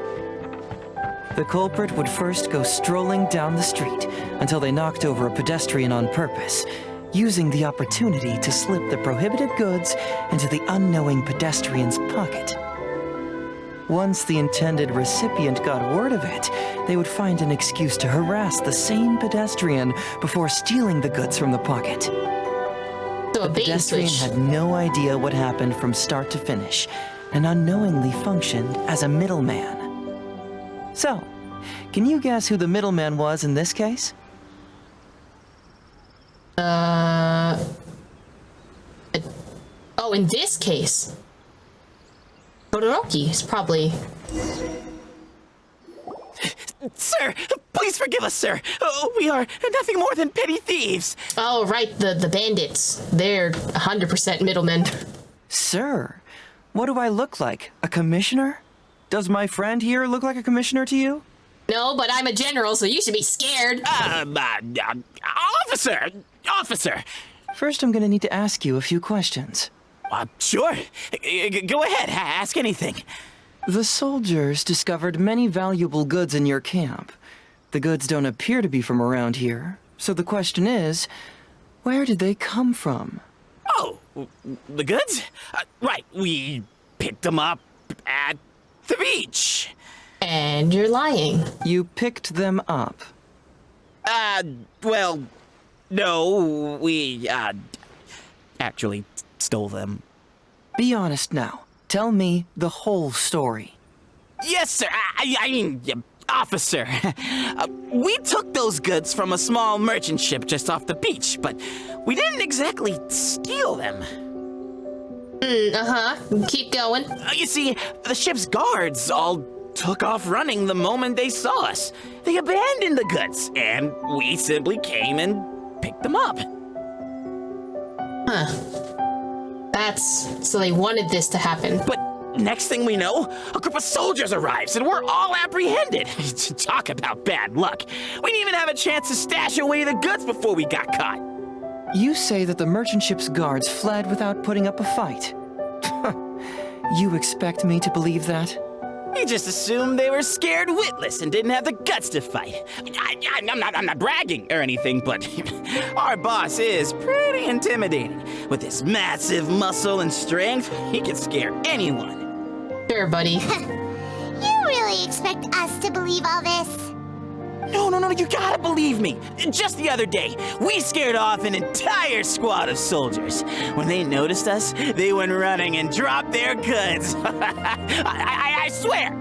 The culprit would first go strolling down the street until they knocked over a pedestrian on purpose, using the opportunity to slip the prohibited goods into the unknowing pedestrian's pocket. Once the intended recipient got word of it, they would find an excuse to harass the same pedestrian before stealing the goods from the pocket. So The pedestrian had no idea what happened from start to finish, and unknowingly functioned as a middleman. So, can you guess who the middleman was in this case? Oh, in this case, Todoroki is probably... Sir, please forgive us, sir. We are nothing more than petty thieves. Oh, right, the bandits. They're 100% middlemen. Sir, what do I look like? A commissioner? Does my friend here look like a commissioner to you? No, but I'm a general, so you should be scared. Officer! First, I'm gonna need to ask you a few questions. Sure. Go ahead, ask anything. The soldiers discovered many valuable goods in your camp. The goods don't appear to be from around here, so the question is, where did they come from? Oh, the goods? Right, we picked them up at the beach. And you're lying. You picked them up. Well, no, we, actually stole them. Be honest now. Tell me the whole story. Yes, sir. I mean, officer. We took those goods from a small merchant ship just off the beach, but we didn't exactly steal them. Keep going. You see, the ship's guards all took off running the moment they saw us. They abandoned the goods, and we simply came and picked them up. So they wanted this to happen. But next thing we know, a group of soldiers arrives, and we're all apprehended. Talk about bad luck. We didn't even have a chance to stash away the goods before we got caught. You say that the merchant ship's guards fled without putting up a fight. You expect me to believe that? You just assumed they were scared witless and didn't have the guts to fight. I'm not bragging or anything, but our boss is pretty intimidating. With his massive muscle and strength, he can scare anyone. Sure, buddy. You really expect us to believe all this? No, you gotta believe me. Just the other day, we scared off an entire squad of soldiers. When they noticed us, they went running and dropped their goods. I swear.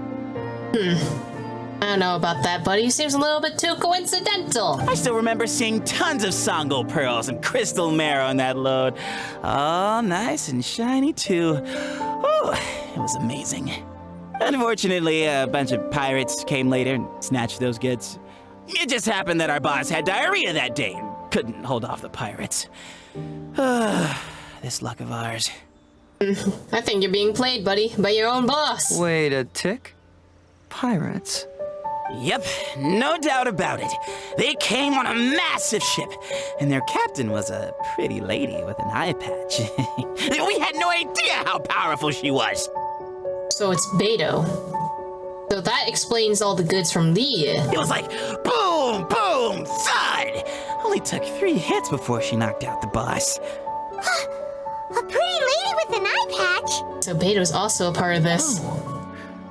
I don't know about that, buddy. He seems a little bit too coincidental. I still remember seeing tons of Sango pearls and crystal marrow in that load. All nice and shiny, too. Oh, it was amazing. Unfortunately, a bunch of pirates came later and snatched those goods. It just happened that our boss had diarrhea that day. couldn't hold off the pirates. This luck of ours. I think you're being played, buddy, by your own boss. Wait a tick. Pirates? Yep, no doubt about it. They came on a massive ship, and their captain was a pretty lady with an eye patch. We had no idea how powerful she was. So it's Beto. So that explains all the goods from Lee. It was like boom, boom, thud. Only took 3 hits before she knocked out the boss. A pretty lady with an eye patch? So Beto's also a part of this.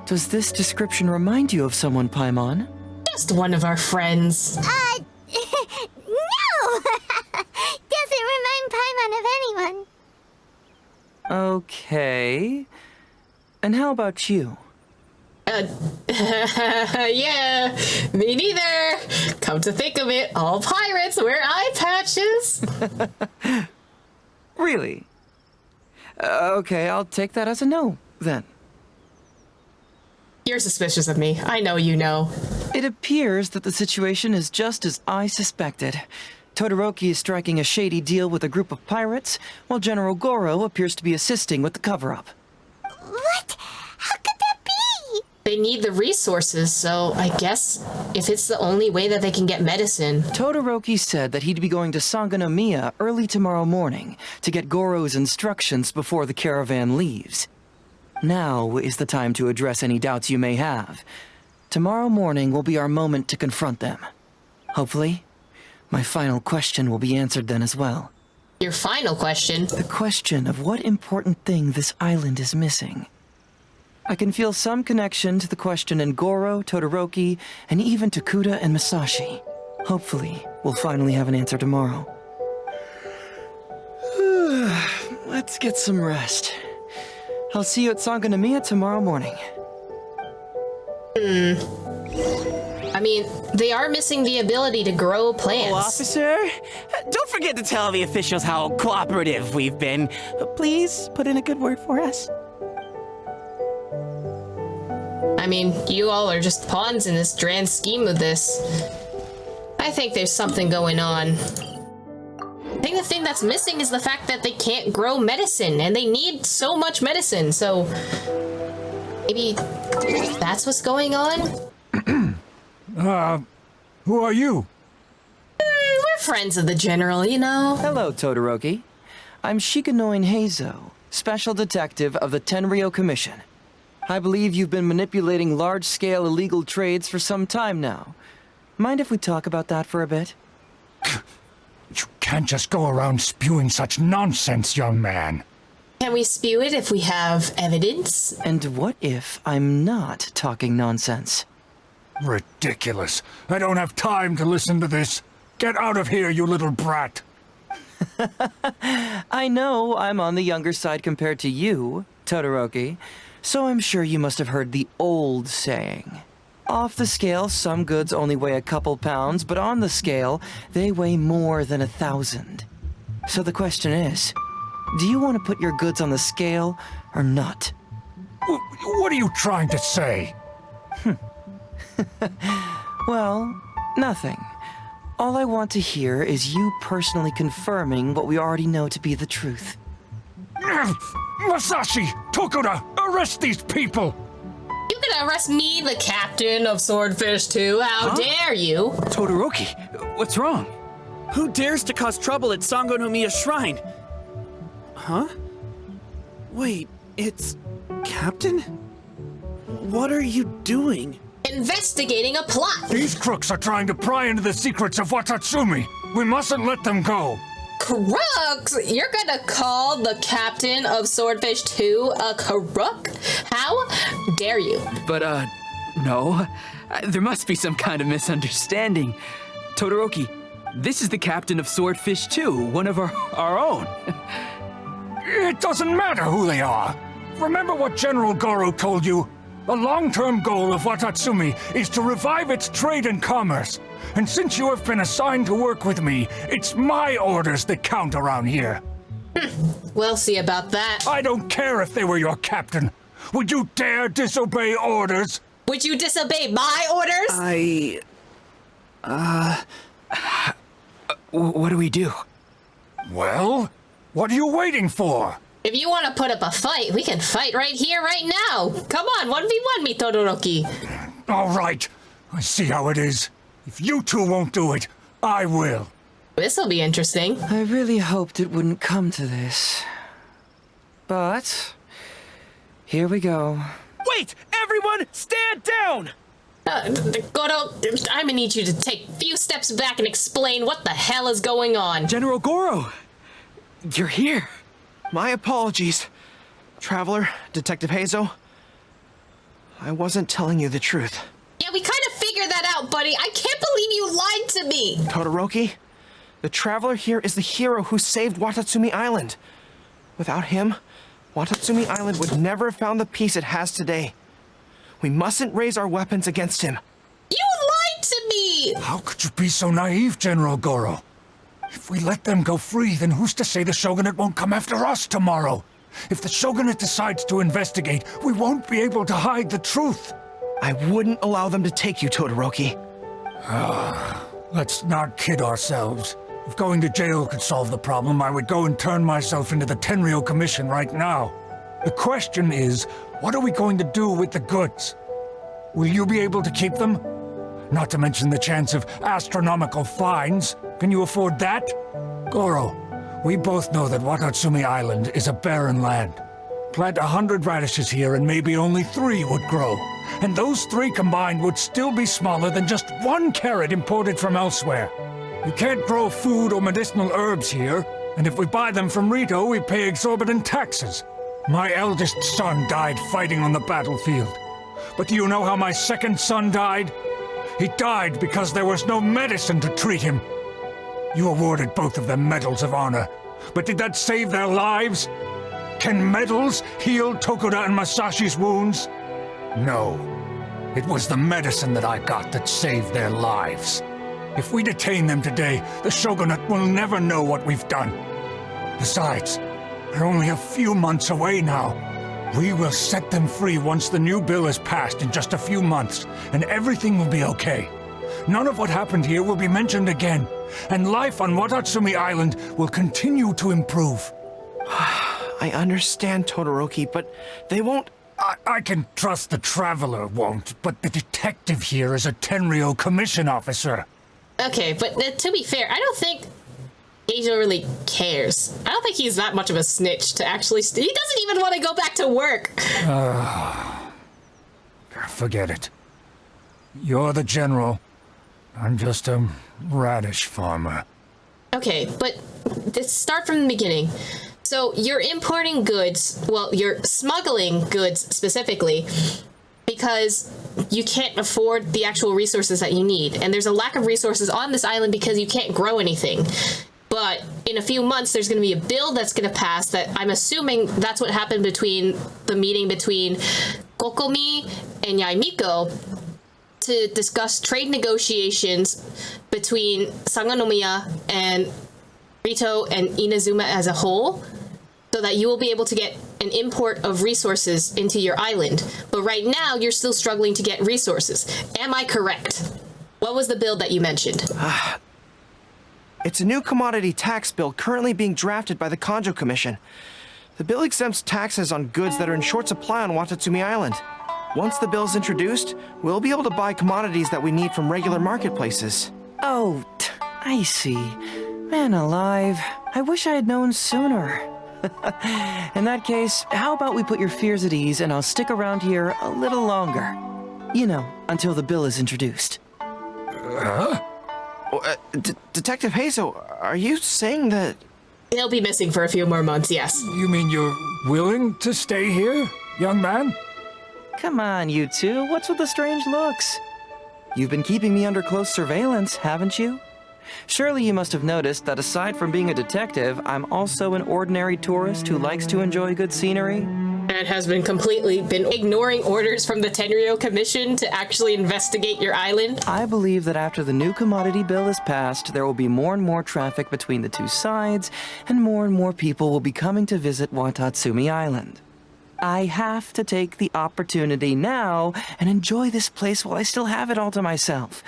Does this description remind you of someone, Paimon? Just one of our friends. No! Doesn't remind Paimon of anyone. Okay. And how about you? Yeah, me neither. Come to think of it, all pirates wear eye patches. Really? Okay, I'll take that as a no, then. You're suspicious of me. I know you know. It appears that the situation is just as I suspected. Todoroki is striking a shady deal with a group of pirates, while General Goro appears to be assisting with the cover-up. What? How could that be? They need the resources, so I guess if it's the only way that they can get medicine. Todoroki said that he'd be going to Sangonomiya early tomorrow morning to get Goro's instructions before the caravan leaves. Now is the time to address any doubts you may have. Tomorrow morning will be our moment to confront them. Hopefully, my final question will be answered then as well. Your final question? The question of what important thing this island is missing. I can feel some connection to the question in Goro, Todoroki, and even to Kuda and Masashi. Hopefully, we'll finally have an answer tomorrow. Let's get some rest. I'll see you at Sangonomiya tomorrow morning. I mean, they are missing the ability to grow plants. Oh, officer, don't forget to tell the officials how cooperative we've been. Please put in a good word for us. I mean, you all are just pawns in this grand scheme of this. I think there's something going on. I think the thing that's missing is the fact that they can't grow medicine, and they need so much medicine, so maybe that's what's going on? Who are you? We're friends of the General, you know. Hello, Todoroki. I'm Shikanoin Heizou, Special Detective of the Tenryou Commission. I believe you've been manipulating large-scale illegal trades for some time now. Mind if we talk about that for a bit? You can't just go around spewing such nonsense, young man. Can we spew it if we have evidence? And what if I'm not talking nonsense? Ridiculous. I don't have time to listen to this. Get out of here, you little brat. I know I'm on the younger side compared to you, Todoroki, so I'm sure you must have heard the old saying. Off the scale, some goods only weigh a couple pounds, but on the scale, they weigh more than 1,000. So the question is, do you want to put your goods on the scale or not? What are you trying to say? Well, nothing. All I want to hear is you personally confirming what we already know to be the truth. Masashi! Tokuda! Arrest these people! You can arrest me, the captain of Swordfish 2. How dare you? Todoroki, what's wrong? Who dares to cause trouble at Sangonomiya Shrine? Huh? Wait, it's... Captain? What are you doing? Investigating a plot. These crooks are trying to pry into the secrets of Watatsumi. We mustn't let them go. Crooks? You're gonna call the captain of Swordfish 2 a crook? How dare you? But, no. There must be some kind of misunderstanding. Todoroki, this is the captain of Swordfish 2, one of our own. It doesn't matter who they are. Remember what General Goro told you? The long-term goal of Watatsumi is to revive its trade and commerce. And since you have been assigned to work with me, it's my orders that count around here. We'll see about that. I don't care if they were your captain. Would you dare disobey orders? Would you disobey my orders? what do we do? Well, what are you waiting for? If you want to put up a fight, we can fight right here, right now. Come on, 1v1 me, Todoroki. All right, I see how it is. If you two won't do it, I will. This'll be interesting. I really hoped it wouldn't come to this. But here we go. Wait! Everyone, stand down! Goro, I'm gonna need you to take a few steps back and explain what the hell is going on. General Goro! You're here. My apologies. Traveler, Detective Heizou. I wasn't telling you the truth. Yeah, we kind of figured that out, buddy. I can't believe you lied to me. Todoroki, the Traveler here is the hero who saved Watatsumi Island. Without him, Watatsumi Island would never have found the peace it has today. We mustn't raise our weapons against him. You lied to me! How could you be so naive, General Goro? If we let them go free, then who's to say the Shogunate won't come after us tomorrow? If the Shogunate decides to investigate, we won't be able to hide the truth. I wouldn't allow them to take you, Todoroki. Let's not kid ourselves. If going to jail could solve the problem, I would go and turn myself into the Tenryou Commission right now. The question is, what are we going to do with the goods? Will you be able to keep them? Not to mention the chance of astronomical fines. Can you afford that? Goro, we both know that Watatsumi Island is a barren land. Plant 100 radishes here and maybe only 3 would grow. And those 3 combined would still be smaller than just 1 carrot imported from elsewhere. You can't grow food or medicinal herbs here, and if we buy them from Rito, we pay exorbitant taxes. My eldest son died fighting on the battlefield. But do you know how my second son died? He died because there was no medicine to treat him. You awarded both of them medals of honor, but did that save their lives? Can medals heal Tokuda and Masashi's wounds? No. It was the medicine that I got that saved their lives. If we detain them today, the Shogunate will never know what we've done. Besides, they're only a few months away now. We will set them free once the new bill is passed in just a few months, and everything will be okay. None of what happened here will be mentioned again, and life on Watatsumi Island will continue to improve. I understand, Todoroki, but they won't... I can trust the Traveler won't, but the detective here is a Tenryou Commission officer. Okay, but to be fair, I don't think Heizou really cares. I don't think he's that much of a snitch to actually... he doesn't even want to go back to work. Forget it. You're the general. I'm just a radish farmer. Okay, but let's start from the beginning. So you're importing goods, well, you're smuggling goods specifically, because you can't afford the actual resources that you need. And there's a lack of resources on this island because you can't grow anything. But in a few months, there's going to be a bill that's going to pass that I'm assuming that's what happened between the meeting between Kokomi and Yaimiko to discuss trade negotiations between Sangonomiya and Rito and Inazuma as a whole, so that you will be able to get an import of resources into your island. But right now, you're still struggling to get resources. Am I correct? What was the bill that you mentioned? It's a new commodity tax bill currently being drafted by the Kanjo Commission. The bill exempts taxes on goods that are in short supply on Watatsumi Island. Once the bill is introduced, we'll be able to buy commodities that we need from regular marketplaces. Oh, I see. Man alive, I wish I had known sooner. In that case, how about we put your fears at ease and I'll stick around here a little longer. You know, until the bill is introduced. Detective Heizou, are you saying that... He'll be missing for a few more months, yes. You mean you're willing to stay here, young man? Come on, you two, what's with the strange looks? You've been keeping me under close surveillance, haven't you? Surely you must have noticed that aside from being a detective, I'm also an ordinary tourist who likes to enjoy good scenery. And has been ignoring orders from the Tenryou Commission to actually investigate your island. I believe that after the new commodity bill is passed, there will be more and more traffic between the two sides, and more people will be coming to visit Watatsumi Island. I have to take the opportunity now and enjoy this place while I still have it all to myself.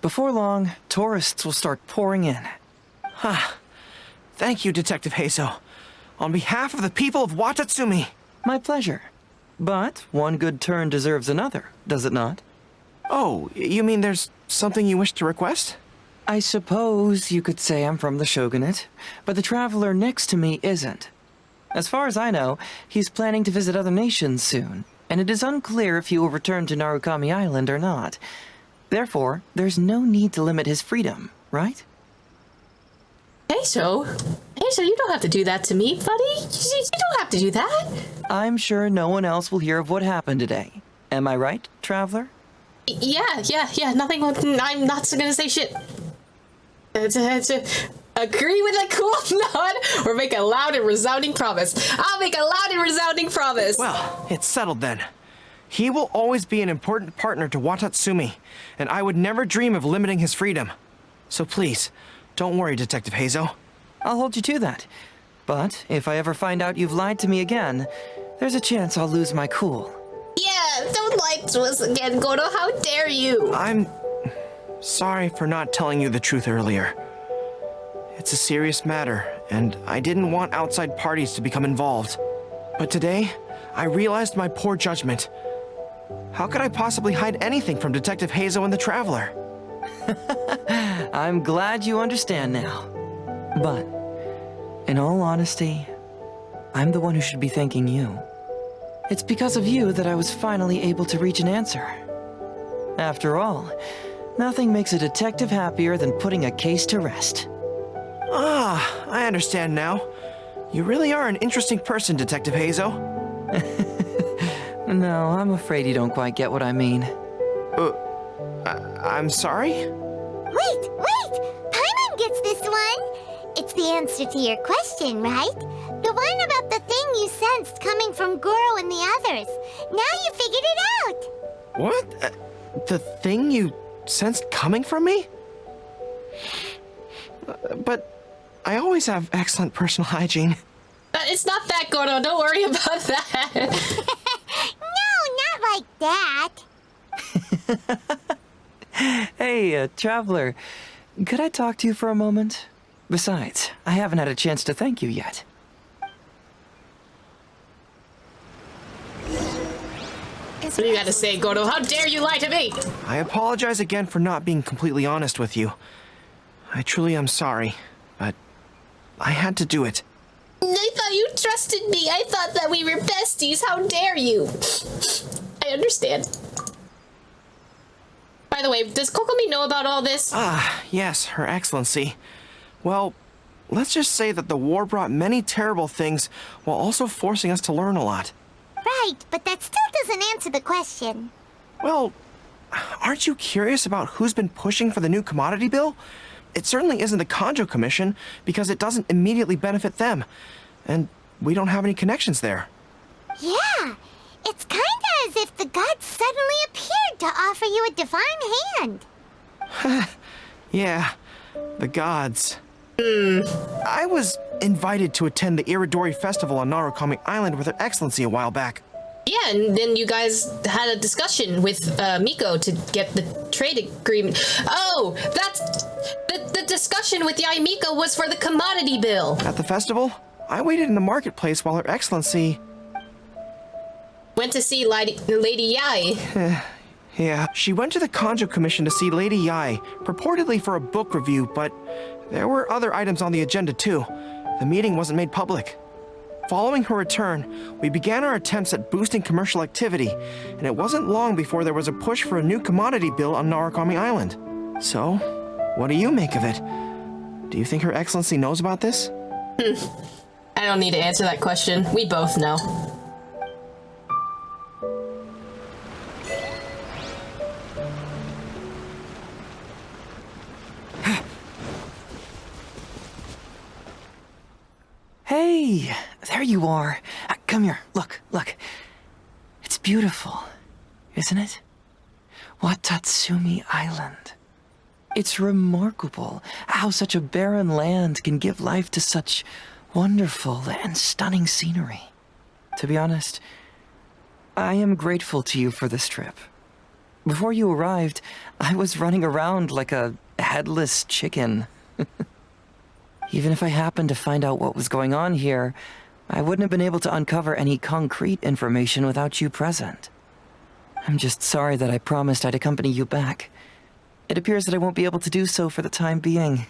Before long, tourists will start pouring in. Thank you, Detective Heizou. On behalf of the people of Watatsumi. My pleasure. But one good turn deserves another, does it not? Oh, you mean there's something you wish to request? I suppose you could say I'm from the Shogunate, but the traveler next to me isn't. As far as I know, he's planning to visit other nations soon, and it is unclear if he will return to Narukami Island or not. Therefore, there's no need to limit his freedom, right? Heizou, you don't have to do that to me, buddy. You don't have to do that. I'm sure no one else will hear of what happened today. Am I right, traveler? Yeah, nothing. I'm not gonna say shit. Agree with a cool nod or make a loud and resounding promise. I'll make a loud and resounding promise. Well, it's settled then. He will always be an important partner to Watatsumi, and I would never dream of limiting his freedom. So please, don't worry, Detective Heizou. I'll hold you to that. But if I ever find out you've lied to me again, there's a chance I'll lose my cool. Yeah, don't lie to us again, Goto. How dare you? I'm sorry for not telling you the truth earlier. It's a serious matter, and I didn't want outside parties to become involved. But today, I realized my poor judgment. How could I possibly hide anything from Detective Heizou and the Traveler? I'm glad you understand now. But, in all honesty, I'm the one who should be thanking you. It's because of you that I was finally able to reach an answer. After all, nothing makes a detective happier than putting a case to rest. Ah, I understand now. You really are an interesting person, Detective Heizou. No, I'm afraid you don't quite get what I mean. I'm sorry? Wait! Paimon gets this one! It's the answer to your question, right? The one about the thing you sensed coming from Goro and the others. Now you figured it out! What? The thing you sensed coming from me? But I always have excellent personal hygiene. It's not that, Goto. Don't worry about that. No, not like that. Hey, traveler, could I talk to you for a moment? Besides, I haven't had a chance to thank you yet. What do you gotta say, Goto? How dare you lie to me? I apologize again for not being completely honest with you. I truly am sorry, but I had to do it. I thought you trusted me. I thought that we were besties. How dare you? I understand. By the way, does Kokomi know about all this? Ah, yes, Her Excellency. Well, let's just say that the war brought many terrible things while also forcing us to learn a lot. Right, but that still doesn't answer the question. Well, aren't you curious about who's been pushing for the new commodity bill? It certainly isn't the Kanjo Commission, because it doesn't immediately benefit them. And we don't have any connections there. Yeah, it's kinda as if the gods suddenly appeared to offer you a divine hand. Yeah, the gods. I was invited to attend the Iridori Festival on Narukami Island with Her Excellency a while back. Yeah, and then you guys had a discussion with Miko to get the trade agreement. Oh, that's... The discussion with Yai Miko was for the commodity bill. At the festival, I waited in the marketplace while Her Excellency... Went to see Lady Yai. Yeah, she went to the Kanjo Commission to see Lady Yai, purportedly for a book review, but there were other items on the agenda too. The meeting wasn't made public. Following her return, we began our attempts at boosting commercial activity, and it wasn't long before there was a push for a new commodity bill on Narukami Island. So, what do you make of it? Do you think Her Excellency knows about this? I don't need to answer that question. We both know. Hey, there you are. Come here, look. It's beautiful, isn't it? Watatsumi Island. It's remarkable how such a barren land can give life to such wonderful and stunning scenery. To be honest, I am grateful to you for this trip. Before you arrived, I was running around like a headless chicken. Even if I happened to find out what was going on here, I wouldn't have been able to uncover any concrete information without you present. I'm just sorry that I promised I'd accompany you back. It appears that I won't be able to do so for the time being.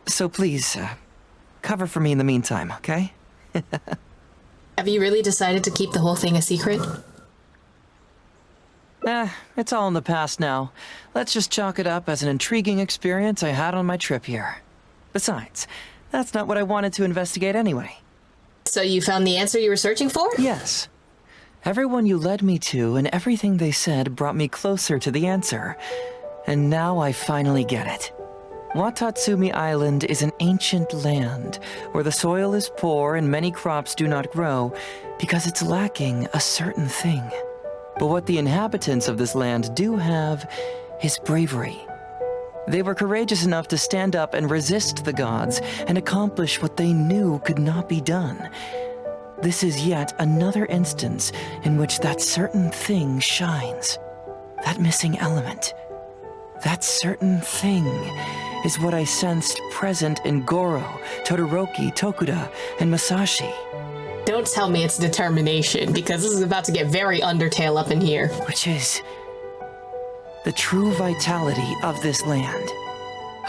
So please, cover for me in the meantime, okay? Have you really decided to keep the whole thing a secret? It's all in the past now. Let's just chalk it up as an intriguing experience I had on my trip here. Besides, that's not what I wanted to investigate anyway. So you found the answer you were searching for? Yes. Everyone you led me to and everything they said brought me closer to the answer. And now I finally get it. Watatsumi Island is an ancient land where the soil is poor and many crops do not grow because it's lacking a certain thing. But what the inhabitants of this land do have is bravery. They were courageous enough to stand up and resist the gods and accomplish what they knew could not be done. This is yet another instance in which that certain thing shines. That missing element. That certain thing is what I sensed present in Goro, Todoroki, Tokuda, and Masashi. Don't tell me it's determination, because this is about to get very Undertale up in here. Which is the true vitality of this land.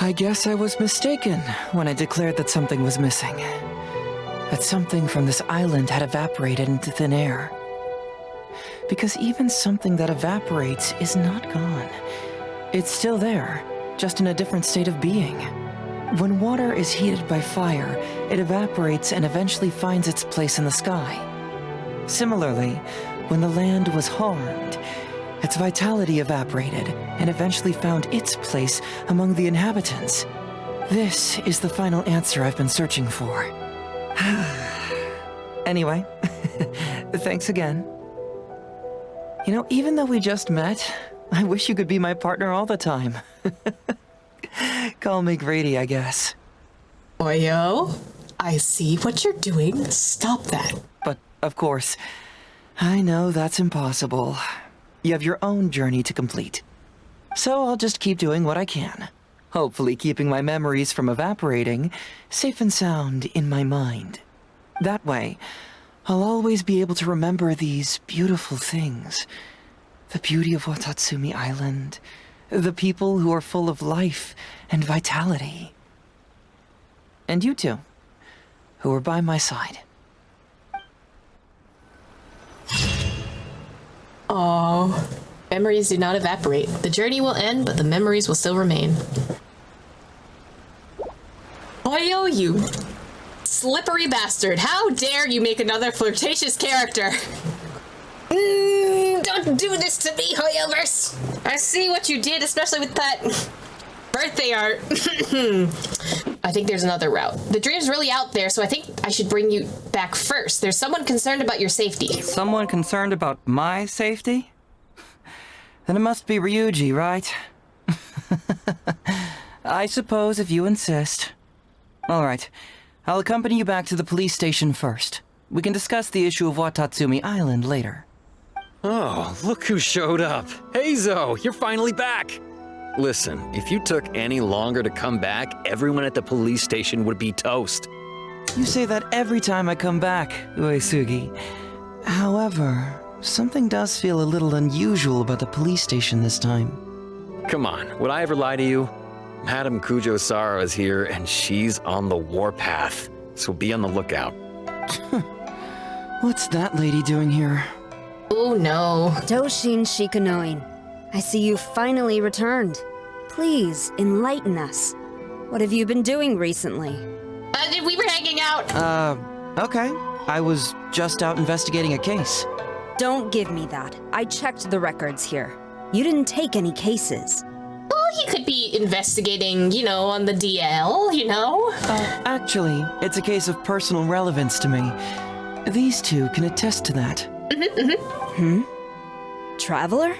I guess I was mistaken when I declared that something was missing. That something from this island had evaporated into thin air. Because even something that evaporates is not gone. It's still there, just in a different state of being. When water is heated by fire, it evaporates and eventually finds its place in the sky. Similarly, when the land was harmed, its vitality evaporated and eventually found its place among the inhabitants. This is the final answer I've been searching for. Anyway, thanks again. You know, even though we just met, I wish you could be my partner all the time. Call me Grady, I guess. Oyo, I see what you're doing. Stop that. But, of course, I know that's impossible. You have your own journey to complete. So I'll just keep doing what I can. Hopefully keeping my memories from evaporating safe and sound in my mind. That way, I'll always be able to remember these beautiful things. The beauty of Watatsumi Island. The people who are full of life and vitality. And you two, who are by my side. Oh, memories do not evaporate. The journey will end, but the memories will still remain. Oyo, you slippery bastard. How dare you make another flirtatious character? Don't do this to me, Hoyoverse. I see what you did, especially with that birthday art. I think there's another route. The dream's really out there, so I think I should bring you back first. There's someone concerned about your safety. Someone concerned about my safety? Then it must be Ryuji, right? I suppose if you insist. All right, I'll accompany you back to the police station first. We can discuss the issue of Watatsumi Island later. Oh, look who showed up. Heizou, you're finally back. Listen, if you took any longer to come back, everyone at the police station would be toast. You say that every time I come back, Uesugi. However, something does feel a little unusual about the police station this time. Come on, would I ever lie to you? Madame Kujo-Sara is here, and she's on the warpath, so be on the lookout. What's that lady doing here? Oh no. Doshin Shikanoin, I see you finally returned. Please, enlighten us. What have you been doing recently? We were hanging out. Okay. I was just out investigating a case. Don't give me that. I checked the records here. You didn't take any cases. Well, you could be investigating, you know, on the DL, you know? Actually, it's a case of personal relevance to me. These two can attest to that. Traveler?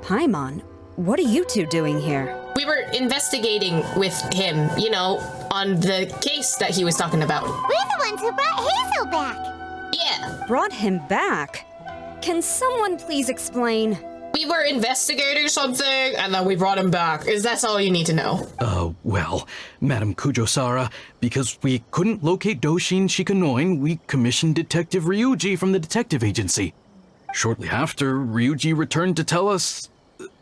Paimon, what are you two doing here? We were investigating with him, you know, on the case that he was talking about. We're the ones who brought Heizou back. Yeah. Brought him back? Can someone please explain? We were investigating something, and then we brought him back. That's all you need to know. Well, Madam Kujo-Sara, because we couldn't locate Doshin Shikanoin, we commissioned Detective Ryuji from the detective agency. Shortly after, Ryuji returned to tell us,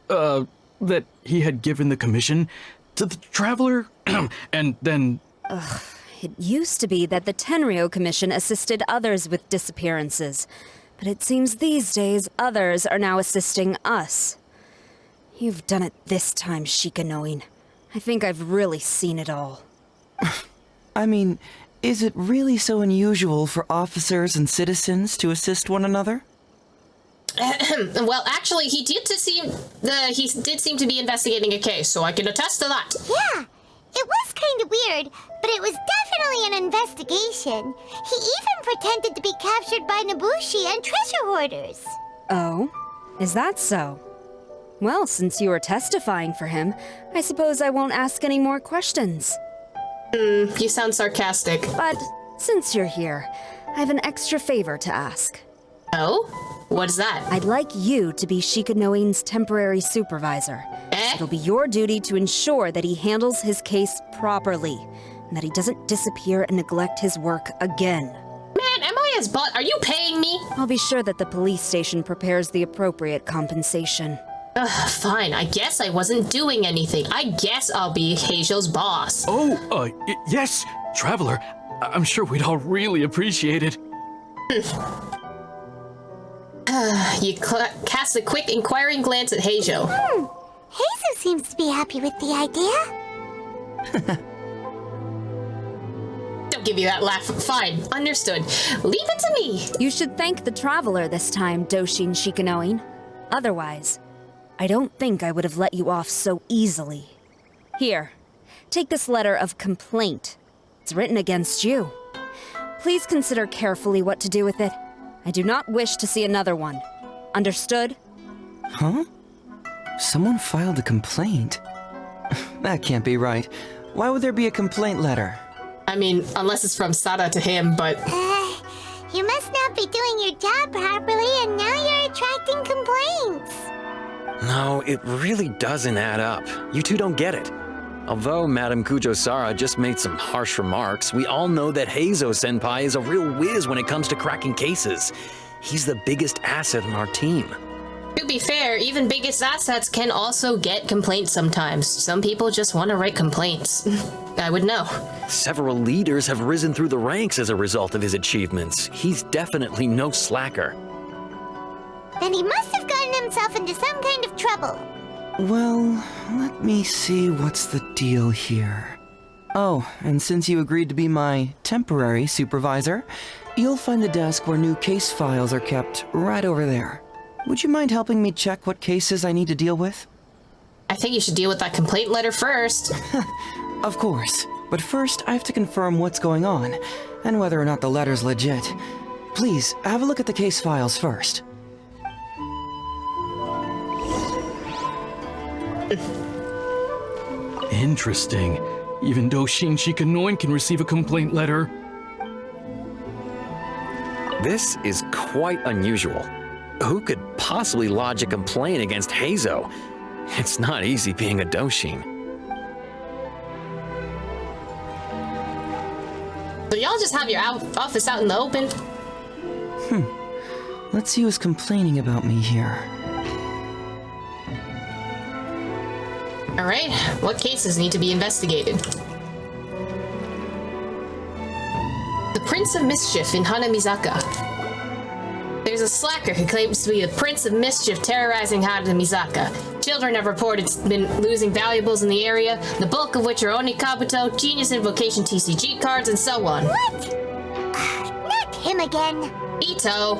that he had given the commission to the Traveler, and then... It used to be that the Tenryo Commission assisted others with disappearances, but it seems these days others are now assisting us. You've done it this time, Shikanoin. I think I've really seen it all. I mean, is it really so unusual for officers and citizens to assist one another? Well, actually, he did seem to be investigating a case, so I can attest to that. Yeah, it was kind of weird, but it was definitely an investigation. He even pretended to be captured by Nobushi and treasure hoarders. Oh? Is that so? Well, since you are testifying for him, I suppose I won't ask any more questions. You sound sarcastic. But since you're here, I have an extra favor to ask. Oh? What's that? I'd like you to be Shikanoin's temporary supervisor. It'll be your duty to ensure that he handles his case properly, and that he doesn't disappear and neglect his work again. Man, am I as butt? Are you paying me? I'll be sure that the police station prepares the appropriate compensation. Fine. I guess I wasn't doing anything. I guess I'll be Heizou's boss. Yes, Traveler. I'm sure we'd all really appreciate it. You cast a quick, inquiring glance at Heizou. Heizou seems to be happy with the idea. Don't give me that laugh. Fine. Understood. Leave it to me. You should thank the Traveler this time, Doshin Shikanoin. Otherwise, I don't think I would have let you off so easily. Here, take this letter of complaint. It's written against you. Please consider carefully what to do with it. I do not wish to see another one. Understood? Huh? Someone filed a complaint? That can't be right. Why would there be a complaint letter? I mean, unless it's from Sada to him, but... You must not be doing your job properly, and now you're attracting complaints. No, it really doesn't add up. You two don't get it. Although Madam Kujo-Sara just made some harsh remarks, we all know that Heizou-senpai is a real whiz when it comes to cracking cases. He's the biggest asset in our team. To be fair, even biggest assets can also get complaints sometimes. Some people just want to write complaints. I would know. Several leaders have risen through the ranks as a result of his achievements. He's definitely no slacker. Then he must have gotten himself into some kind of trouble. Well, let me see what's the deal here. Oh, and since you agreed to be my temporary supervisor, you'll find the desk where new case files are kept right over there. Would you mind helping me check what cases I need to deal with? I think you should deal with that complaint letter first. Of course. But first, I have to confirm what's going on, and whether or not the letter's legit. Please, have a look at the case files first. Interesting. Even Doshin Shikanoin can receive a complaint letter. This is quite unusual. Who could possibly lodge a complaint against Heizou? It's not easy being a Doshin. So y'all just have your office out in the open? Let's see who's complaining about me here. Alright, what cases need to be investigated? The Prince of Mischief in Hanamizaka. There's a slacker who claims to be the Prince of Mischief terrorizing Hanamizaka. Children have reported been losing valuables in the area, the bulk of which are Onikabuto, Genius Invocation TCG cards, and so on. What? Not him again. Ito.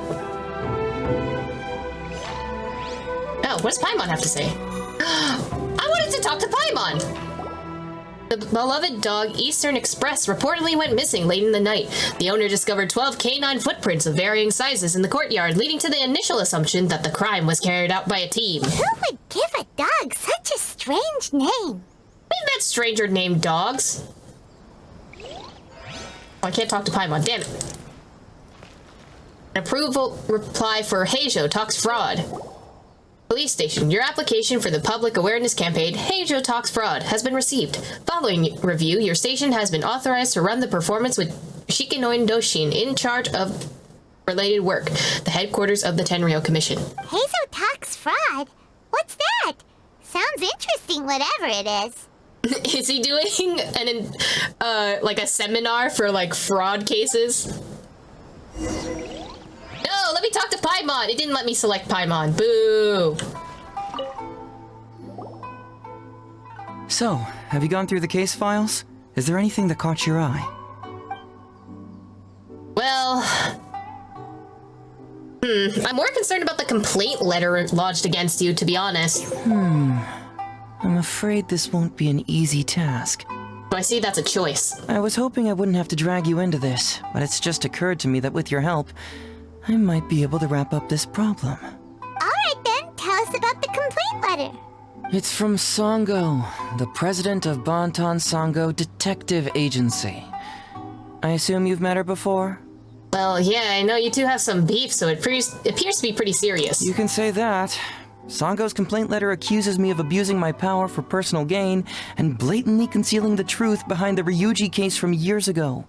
Oh, what does Paimon have to say? I wanted to talk to Paimon! The beloved dog Eastern Express reportedly went missing late in the night. The owner discovered 12 canine footprints of varying sizes in the courtyard, leading to the initial assumption that the crime was carried out by a team. Who would give a dog such a strange name? We've met stranger named dogs. Oh, I can't talk to Paimon, damn it. An approval reply for Heizou talks fraud. Police station. Your application for the public awareness campaign, Heizou Talks Fraud, has been received. Following review, your station has been authorized to run the performance with Shikanoin Doshin in charge of related work, the headquarters of the Tenryou Commission. Heizou Talks Fraud? What's that? Sounds interesting, whatever it is. Is he doing like a seminar for like fraud cases? No, let me talk to Paimon. It didn't let me select Paimon. Boo. So, have you gone through the case files? Is there anything that caught your eye? Well, I'm more concerned about the complaint letter lodged against you, to be honest. I'm afraid this won't be an easy task. I see that's a choice. I was hoping I wouldn't have to drag you into this, but it's just occurred to me that with your help, I might be able to wrap up this problem. Alright then, tell us about the complaint letter. It's from Sango, the president of Bantan Sango Detective Agency. I assume you've met her before? Well, yeah, I know you two have some beef, so it appears to be pretty serious. You can say that. Sango's complaint letter accuses me of abusing my power for personal gain and blatantly concealing the truth behind the Ryuji case from years ago.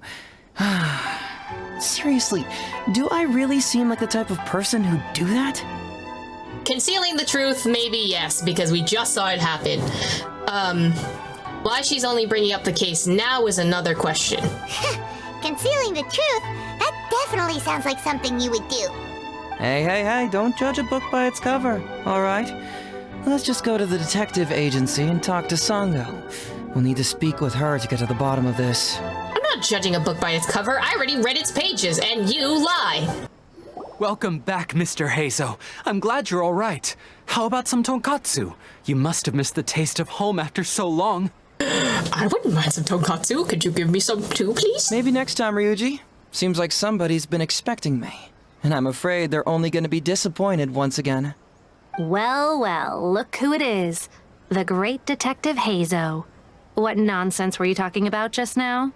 Seriously, do I really seem like the type of person who'd do that? Concealing the truth, maybe yes, because we just saw it happen. Why she's only bringing up the case now is another question. Concealing the truth? That definitely sounds like something you would do. Hey, don't judge a book by its cover, alright? Let's just go to the detective agency and talk to Sango. We'll need to speak with her to get to the bottom of this. I'm not judging a book by its cover. I already read its pages, and you lie. Welcome back, Mr. Heizou. I'm glad you're all right. How about some tonkatsu? You must have missed the taste of home after so long. I wouldn't mind some tonkatsu. Could you give me some too, please? Maybe next time, Ryuji. Seems like somebody's been expecting me. And I'm afraid they're only going to be disappointed once again. Well, look who it is. The great Detective Heizou. What nonsense were you talking about just now?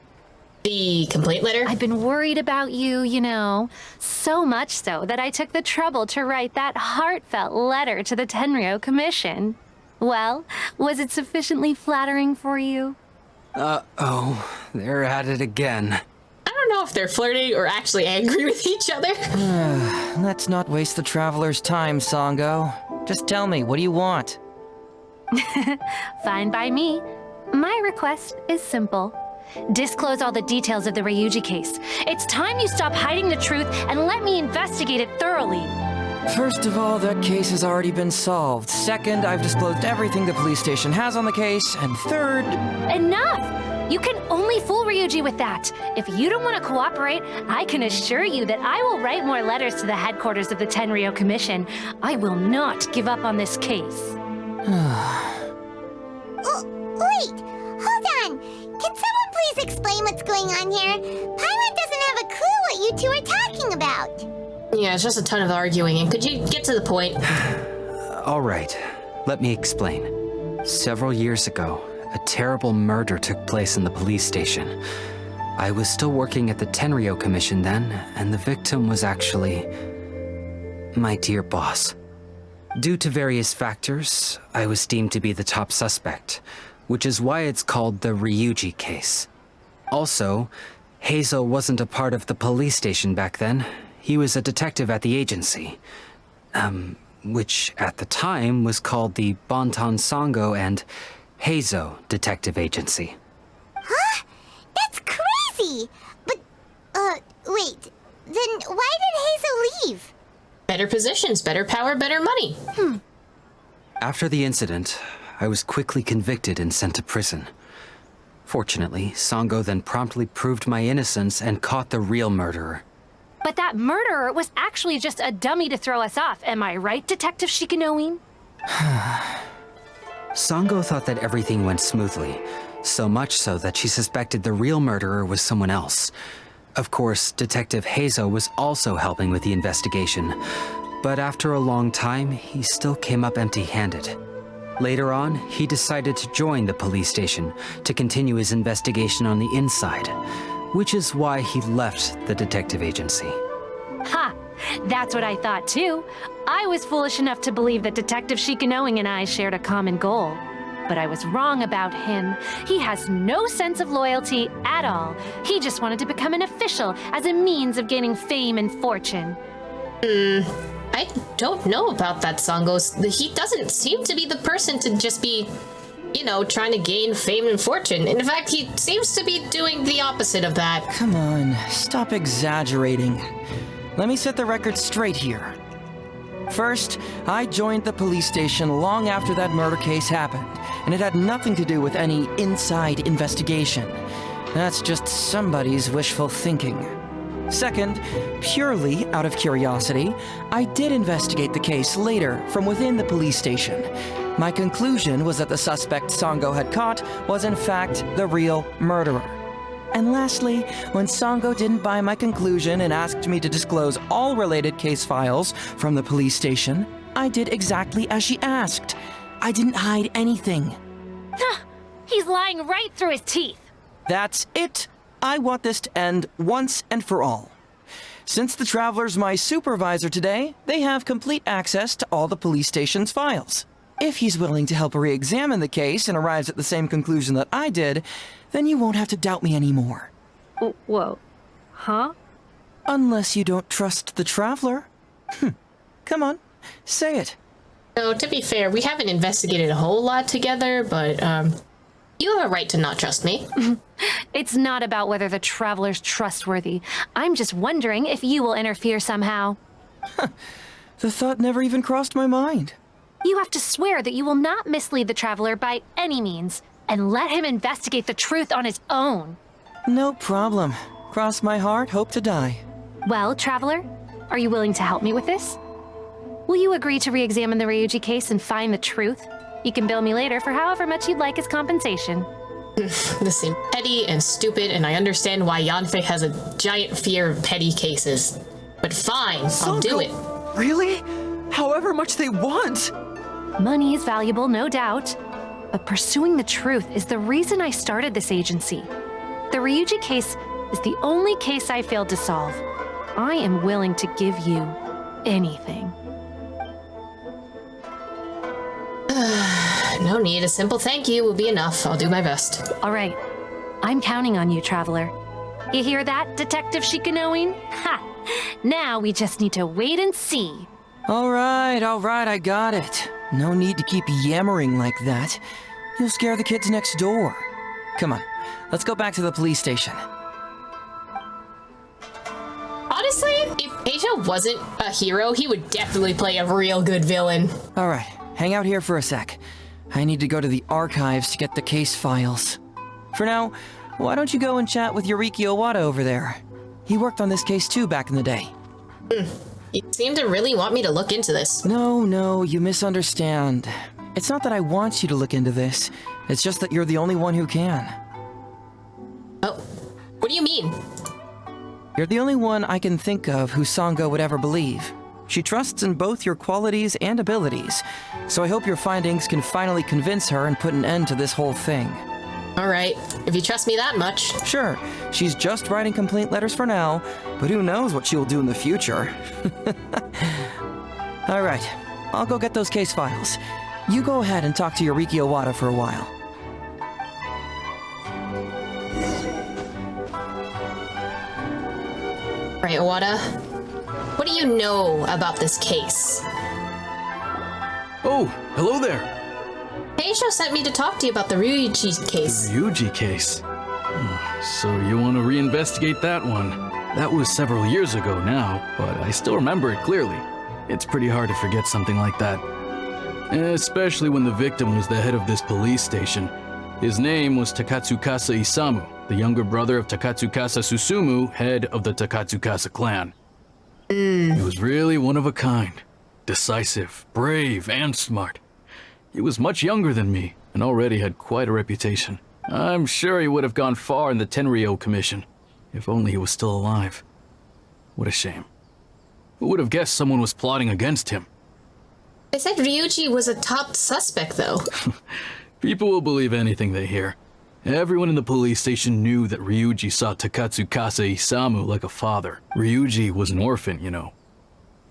The complaint letter? I've been worried about you, you know. So much so that I took the trouble to write that heartfelt letter to the Tenryou Commission. Well, was it sufficiently flattering for you? Uh-oh, they're at it again. I don't know if they're flirting or actually angry with each other. Let's not waste the traveler's time, Sango. Just tell me, what do you want? Fine by me. My request is simple. Disclose all the details of the Ryuji case. It's time you stop hiding the truth and let me investigate it thoroughly. First of all, that case has already been solved. Second, I've disclosed everything the police station has on the case. And third... Enough! You can only fool Ryuji with that. If you don't want to cooperate, I can assure you that I will write more letters to the headquarters of the Tenryou Commission. I will not give up on this case. Wait! Hold on! Can someone please explain what's going on here? Paimon doesn't have a clue what you two are talking about. Yeah, it's just a ton of arguing, and could you get to the point? All right, let me explain. Several years ago, a terrible murder took place in the police station. I was still working at the Tenryou Commission then, and the victim was actually my dear boss. Due to various factors, I was deemed to be the top suspect, which is why it's called the Ryuji case. Also, Heizou wasn't a part of the police station back then. He was a detective at the agency, which at the time was called the Bantan Sango and Heizou Detective Agency. Huh? That's crazy! But, wait. Then why did Heizou leave? Better positions, better power, better money. After the incident, I was quickly convicted and sent to prison. Fortunately, Sango then promptly proved my innocence and caught the real murderer. But that murderer was actually just a dummy to throw us off, am I right, Detective Shikanoin? Sango thought that everything went smoothly, so much so that she suspected the real murderer was someone else. Of course, Detective Heizou was also helping with the investigation, but after a long time, he still came up empty-handed. Later on, he decided to join the police station to continue his investigation on the inside, which is why he left the detective agency. Ha! That's what I thought too. I was foolish enough to believe that Detective Shikanoing and I shared a common goal. But I was wrong about him. He has no sense of loyalty at all. He just wanted to become an official as a means of gaining fame and fortune. I don't know about that, Sangos. He doesn't seem to be the person to just be, you know, trying to gain fame and fortune. In fact, he seems to be doing the opposite of that. Come on, stop exaggerating. Let me set the record straight here. First, I joined the police station long after that murder case happened, and it had nothing to do with any inside investigation. That's just somebody's wishful thinking. Second, purely out of curiosity, I did investigate the case later from within the police station. My conclusion was that the suspect Sango had caught was in fact the real murderer. And lastly, when Sango didn't buy my conclusion and asked me to disclose all related case files from the police station, I did exactly as she asked. I didn't hide anything. He's lying right through his teeth. That's it. I want this to end once and for all. Since the Traveler's my supervisor today, they have complete access to all the police station's files. If he's willing to help re-examine the case and arrives at the same conclusion that I did, then you won't have to doubt me anymore. Whoa. Huh? Unless you don't trust the Traveler. Come on, say it. No, to be fair, we haven't investigated a whole lot together, but, you have a right to not trust me. It's not about whether the Traveler's trustworthy. I'm just wondering if you will interfere somehow. The thought never even crossed my mind. You have to swear that you will not mislead the Traveler by any means, and let him investigate the truth on his own. No problem. Cross my heart, hope to die. Well, Traveler, are you willing to help me with this? Will you agree to re-examine the Ryuji case and find the truth? You can bill me later for however much you'd like as compensation. This seems petty and stupid, and I understand why Yanfei has a giant fear of petty cases. But fine, I'll do it. Really? However much they want? Money is valuable, no doubt. But pursuing the truth is the reason I started this agency. The Ryuji case is the only case I failed to solve. I am willing to give you anything. No need. A simple thank you will be enough. I'll do my best. All right. I'm counting on you, Traveler. You hear that, Detective Shikanoing? Ha! Now we just need to wait and see. All right, I got it. No need to keep yammering like that. You'll scare the kids next door. Come on, let's go back to the police station. Honestly, if Heizou wasn't a hero, he would definitely play a real good villain. All right, hang out here for a sec. I need to go to the archives to get the case files. For now, why don't you go and chat with Yoriki Owada over there? He worked on this case too back in the day. You seem to really want me to look into this. No, you misunderstand. It's not that I want you to look into this. It's just that you're the only one who can. Oh, what do you mean? You're the only one I can think of who Sango would ever believe. She trusts in both your qualities and abilities, so I hope your findings can finally convince her and put an end to this whole thing. All right, if you trust me that much. Sure, she's just writing complaint letters for now, but who knows what she will do in the future. All right, I'll go get those case files. You go ahead and talk to Yoriki Owada for a while. All right, Owada, what do you know about this case? Oh, hello there. Heizou sent me to talk to you about the Ryuji case. Ryuji case? So you want to reinvestigate that one? That was several years ago now, but I still remember it clearly. It's pretty hard to forget something like that. Especially when the victim was the head of this police station. His name was Takatsukasa Isamu, the younger brother of Takatsukasa Susumu, head of the Takatsukasa clan. He was really one of a kind. Decisive, brave, and smart. He was much younger than me, and already had quite a reputation. I'm sure he would have gone far in the Tenryou Commission, if only he was still alive. What a shame. Who would have guessed someone was plotting against him? They said Ryuji was a top suspect, though. People will believe anything they hear. Everyone in the police station knew that Ryuji saw Takatsukasa Isamu like a father. Ryuji was an orphan, you know.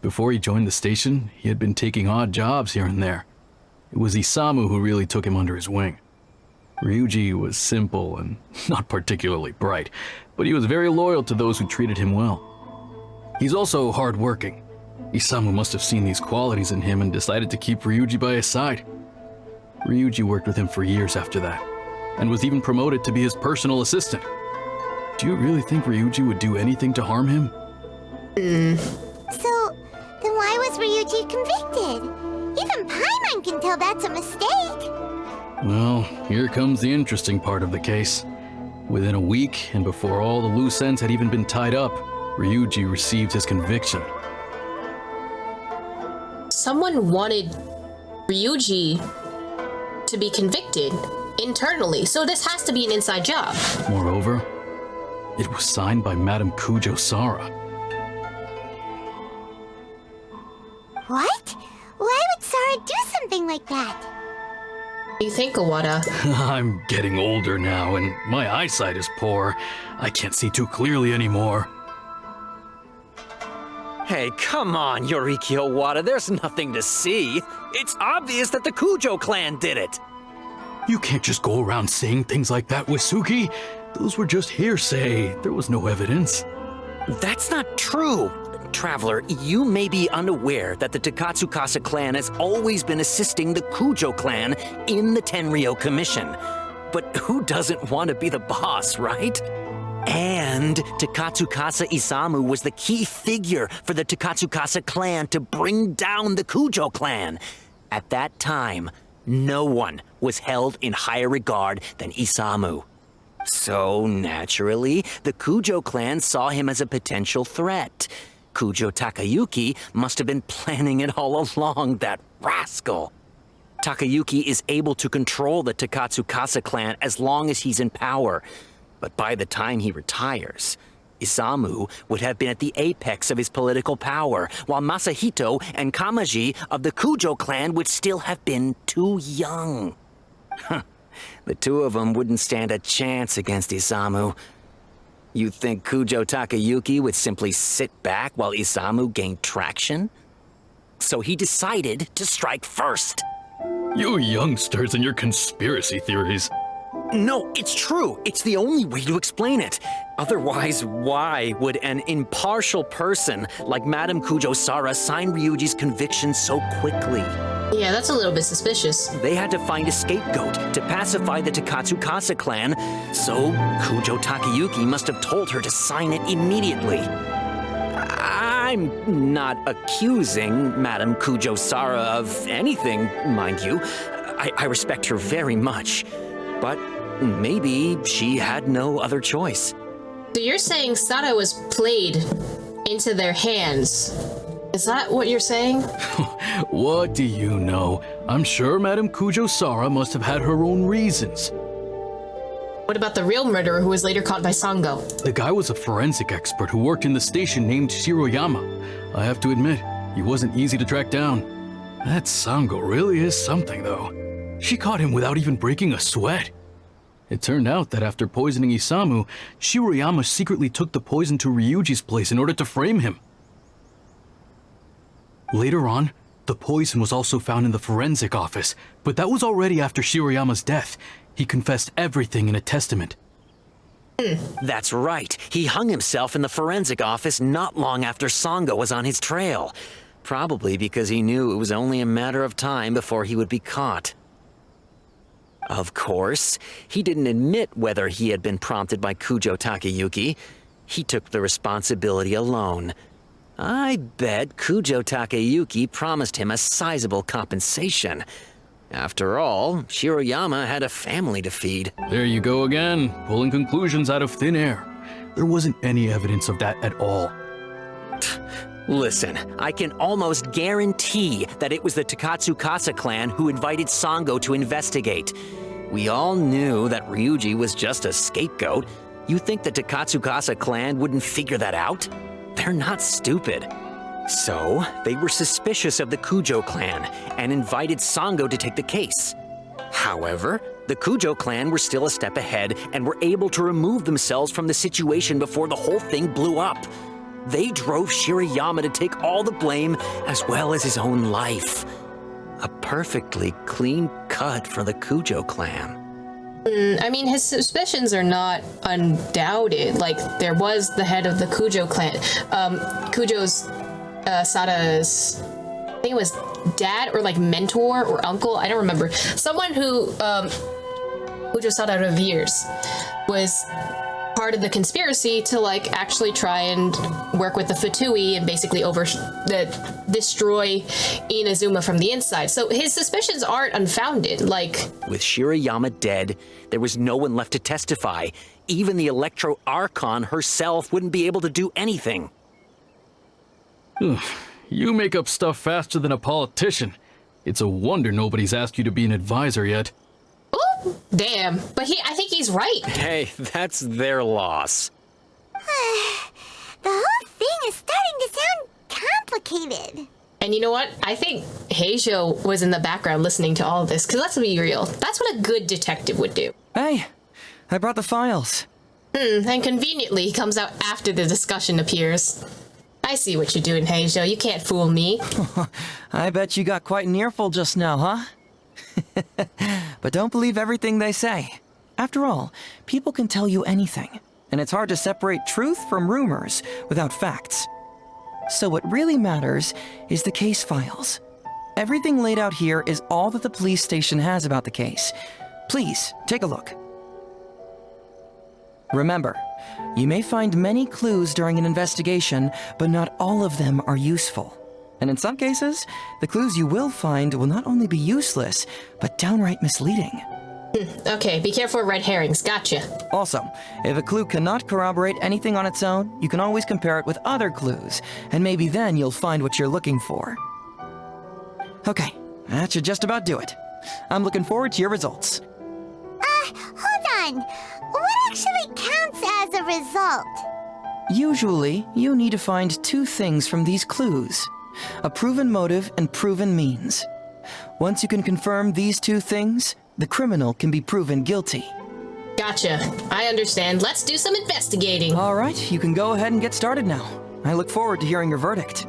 Before he joined the station, he had been taking odd jobs here and there. It was Isamu who really took him under his wing. Ryuji was simple and not particularly bright, but he was very loyal to those who treated him well. He's also hardworking. Isamu must have seen these qualities in him and decided to keep Ryuji by his side. Ryuji worked with him for years after that, and was even promoted to be his personal assistant. Do you really think Ryuji would do anything to harm him? So, then why was Ryuji convicted? Even Paimon can tell that's a mistake. Well, here comes the interesting part of the case. Within a week, and before all the loose ends had even been tied up, Ryuji received his conviction. Someone wanted Ryuji to be convicted internally, so this has to be an inside job. Moreover, it was signed by Madame Kujo Sara. What? Why would Sara do something like that? What do you think, Owada? I'm getting older now, and my eyesight is poor. I can't see too clearly anymore. Hey, come on, Yoriki Owada, there's nothing to see. It's obvious that the Kujo clan did it. You can't just go around saying things like that, Wisuki. Those were just hearsay. There was no evidence. That's not true. Traveler, you may be unaware that the Takatsukasa clan has always been assisting the Kujo clan in the Tenryou Commission. But who doesn't want to be the boss, right? And Takatsukasa Isamu was the key figure for the Takatsukasa clan to bring down the Kujo clan. At that time, no one was held in higher regard than Isamu. So, naturally, the Kujo clan saw him as a potential threat. Kujo Takayuki must have been planning it all along, that rascal. Takayuki is able to control the Takatsukasa clan as long as he's in power. But by the time he retires, Isamu would have been at the apex of his political power, while Masahito and Kamaji of the Kujo clan would still have been too young. The two of them wouldn't stand a chance against Isamu. You think Kujo Takayuki would simply sit back while Isamu gained traction? So he decided to strike first. You youngsters and your conspiracy theories. No, it's true. It's the only way to explain it. Otherwise, why would an impartial person like Madame Kujo Sara sign Ryuji's conviction so quickly? Yeah, that's a little bit suspicious. They had to find a scapegoat to pacify the Takatsukasa clan, so Kujo Takayuki must have told her to sign it immediately. I'm not accusing Madame Kujo Sara of anything, mind you. I respect her very much. But maybe she had no other choice. So you're saying Sara was played into their hands. Is that what you're saying? What do you know? I'm sure Madame Kujo Sara must have had her own reasons. What about the real murderer who was later caught by Sango? The guy was a forensic expert who worked in the station named Shiroyama. I have to admit, he wasn't easy to track down. That Sango really is something, though. She caught him without even breaking a sweat. It turned out that after poisoning Isamu, Shiroyama secretly took the poison to Ryuji's place in order to frame him. Later on, the poison was also found in the forensic office, but that was already after Shiroyama's death. He confessed everything in a testament. That's right. He hung himself in the forensic office not long after Sango was on his trail. Probably because he knew it was only a matter of time before he would be caught. Of course, he didn't admit whether he had been prompted by Kujo Takayuki. He took the responsibility alone. I bet Kujo Takayuki promised him a sizable compensation. After all, Shiroyama had a family to feed. There you go again, pulling conclusions out of thin air. There wasn't any evidence of that at all. Listen, I can almost guarantee that it was the Takatsukasa clan who invited Sango to investigate. We all knew that Ryuji was just a scapegoat. You think the Takatsukasa clan wouldn't figure that out? They're not stupid. So, they were suspicious of the Kujo clan and invited Sango to take the case. However, the Kujo clan were still a step ahead and were able to remove themselves from the situation before the whole thing blew up. They drove Shirayama to take all the blame as well as his own life. A perfectly clean cut for the Kujo clan. I mean, his suspicions are not undoubted. Like, there was the head of the Kujo clan. Kujo's, Sada's, I think it was dad or like mentor or uncle, I don't remember. Someone who Kujo Sada reveres was part of the conspiracy to like actually try and work with the Fatui and basically destroy Inazuma from the inside. So his suspicions aren't unfounded. Like, with Shirayama dead, there was no one left to testify. Even the Electro Archon herself wouldn't be able to do anything. You make up stuff faster than a politician. It's a wonder nobody's asked you to be an advisor yet. Oh, damn. But I think he's right. Hey, that's their loss. The whole thing is starting to sound complicated. And you know what? I think Heizou was in the background listening to all of this, because let's be real. That's what a good detective would do. Hey, I brought the files. And conveniently, he comes out after the discussion appears. I see what you're doing, Heizou. You can't fool me. I bet you got quite an earful just now, huh? But don't believe everything they say. After all, people can tell you anything, and it's hard to separate truth from rumors without facts. So what really matters is the case files. Everything laid out here is all that the police station has about the case. Please, take a look. Remember, you may find many clues during an investigation, but not all of them are useful. And in some cases, the clues you will find will not only be useless, but downright misleading. Okay, be careful of red herrings. Gotcha. Also, if a clue cannot corroborate anything on its own, you can always compare it with other clues, and maybe then you'll find what you're looking for. Okay, that should just about do it. I'm looking forward to your results. Hold on. What actually counts as a result? Usually, you need to find two things from these clues: a proven motive and proven means. Once you can confirm these two things, the criminal can be proven guilty. Gotcha. I understand. Let's do some investigating. All right, you can go ahead and get started now. I look forward to hearing your verdict.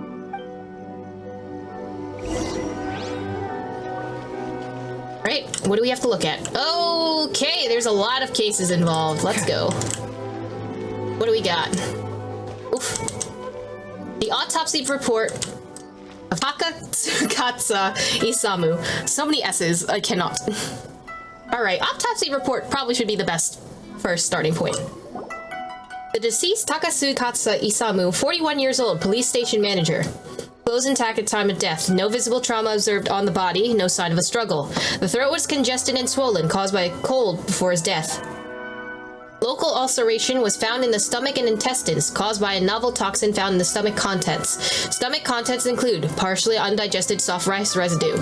Right, what do we have to look at? Okay, there's a lot of cases involved. Let's go. What do we got? Oof. The autopsy report of Takatsukasa Isamu. So many S's, I cannot. Alright, autopsy report probably should be the best first starting point. The deceased Takatsukasa Isamu, 41 years old, police station manager. Clothes intact at time of death. No visible trauma observed on the body. No sign of a struggle. The throat was congested and swollen, caused by a cold before his death. Local ulceration was found in the stomach and intestines, caused by a novel toxin found in the stomach contents. Stomach contents include partially undigested soft rice residue,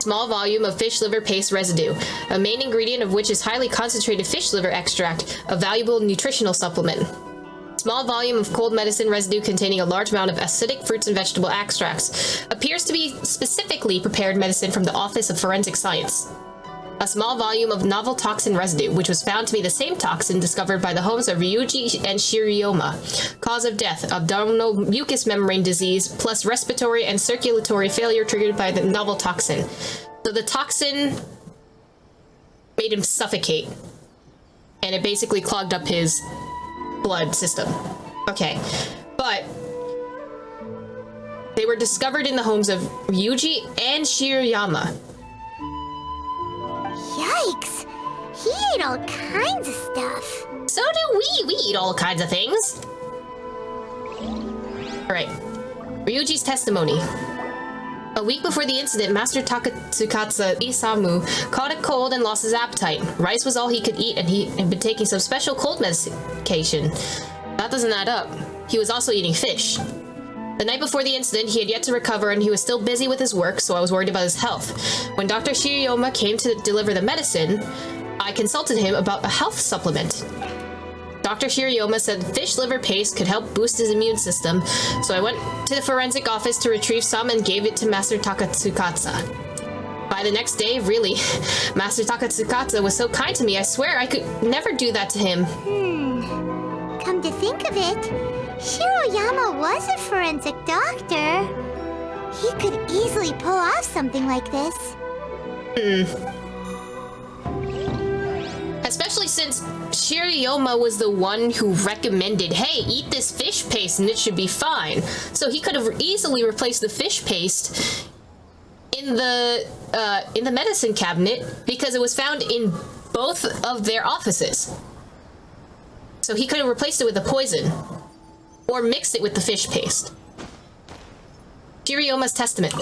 small volume of fish liver paste residue, a main ingredient of which is highly concentrated fish liver extract, a valuable nutritional supplement. Small volume of cold medicine residue containing a large amount of acidic fruits and vegetable extracts. Appears to be specifically prepared medicine from the Office of Forensic Science. A small volume of novel toxin residue, which was found to be the same toxin discovered by the homes of Ryuji and Shirayama. Cause of death, abdominal mucous membrane disease, plus respiratory and circulatory failure triggered by the novel toxin. So the toxin made him suffocate, and it basically clogged up his blood system. Okay, but they were discovered in the homes of Ryuji and Shirayama. Yikes! He ate all kinds of stuff. So do we. We eat all kinds of things. Alright. Ryuji's testimony. A week before the incident, Master Takatsukasa Isamu caught a cold and lost his appetite. Rice was all he could eat, and he had been taking some special cold medication. That doesn't add up. He was also eating fish. The night before the incident, he had yet to recover, and he was still busy with his work, so I was worried about his health. When Dr. Shirayama came to deliver the medicine, I consulted him about a health supplement. Dr. Shirayama said fish liver paste could help boost his immune system, so I went to the forensic office to retrieve some and gave it to Master Takatsukasa. By the next day, really, Master Takatsukasa was so kind to me, I swear I could never do that to him. Come to think of it, Shiroyama was a forensic doctor. He could easily pull off something like this. Especially since Shiroyama was the one who recommended, hey, eat this fish paste and it should be fine. So he could have easily replaced the fish paste in the medicine cabinet because it was found in both of their offices. So he could have replaced it with the poison or mixed it with the fish paste. Shiroyama's testament.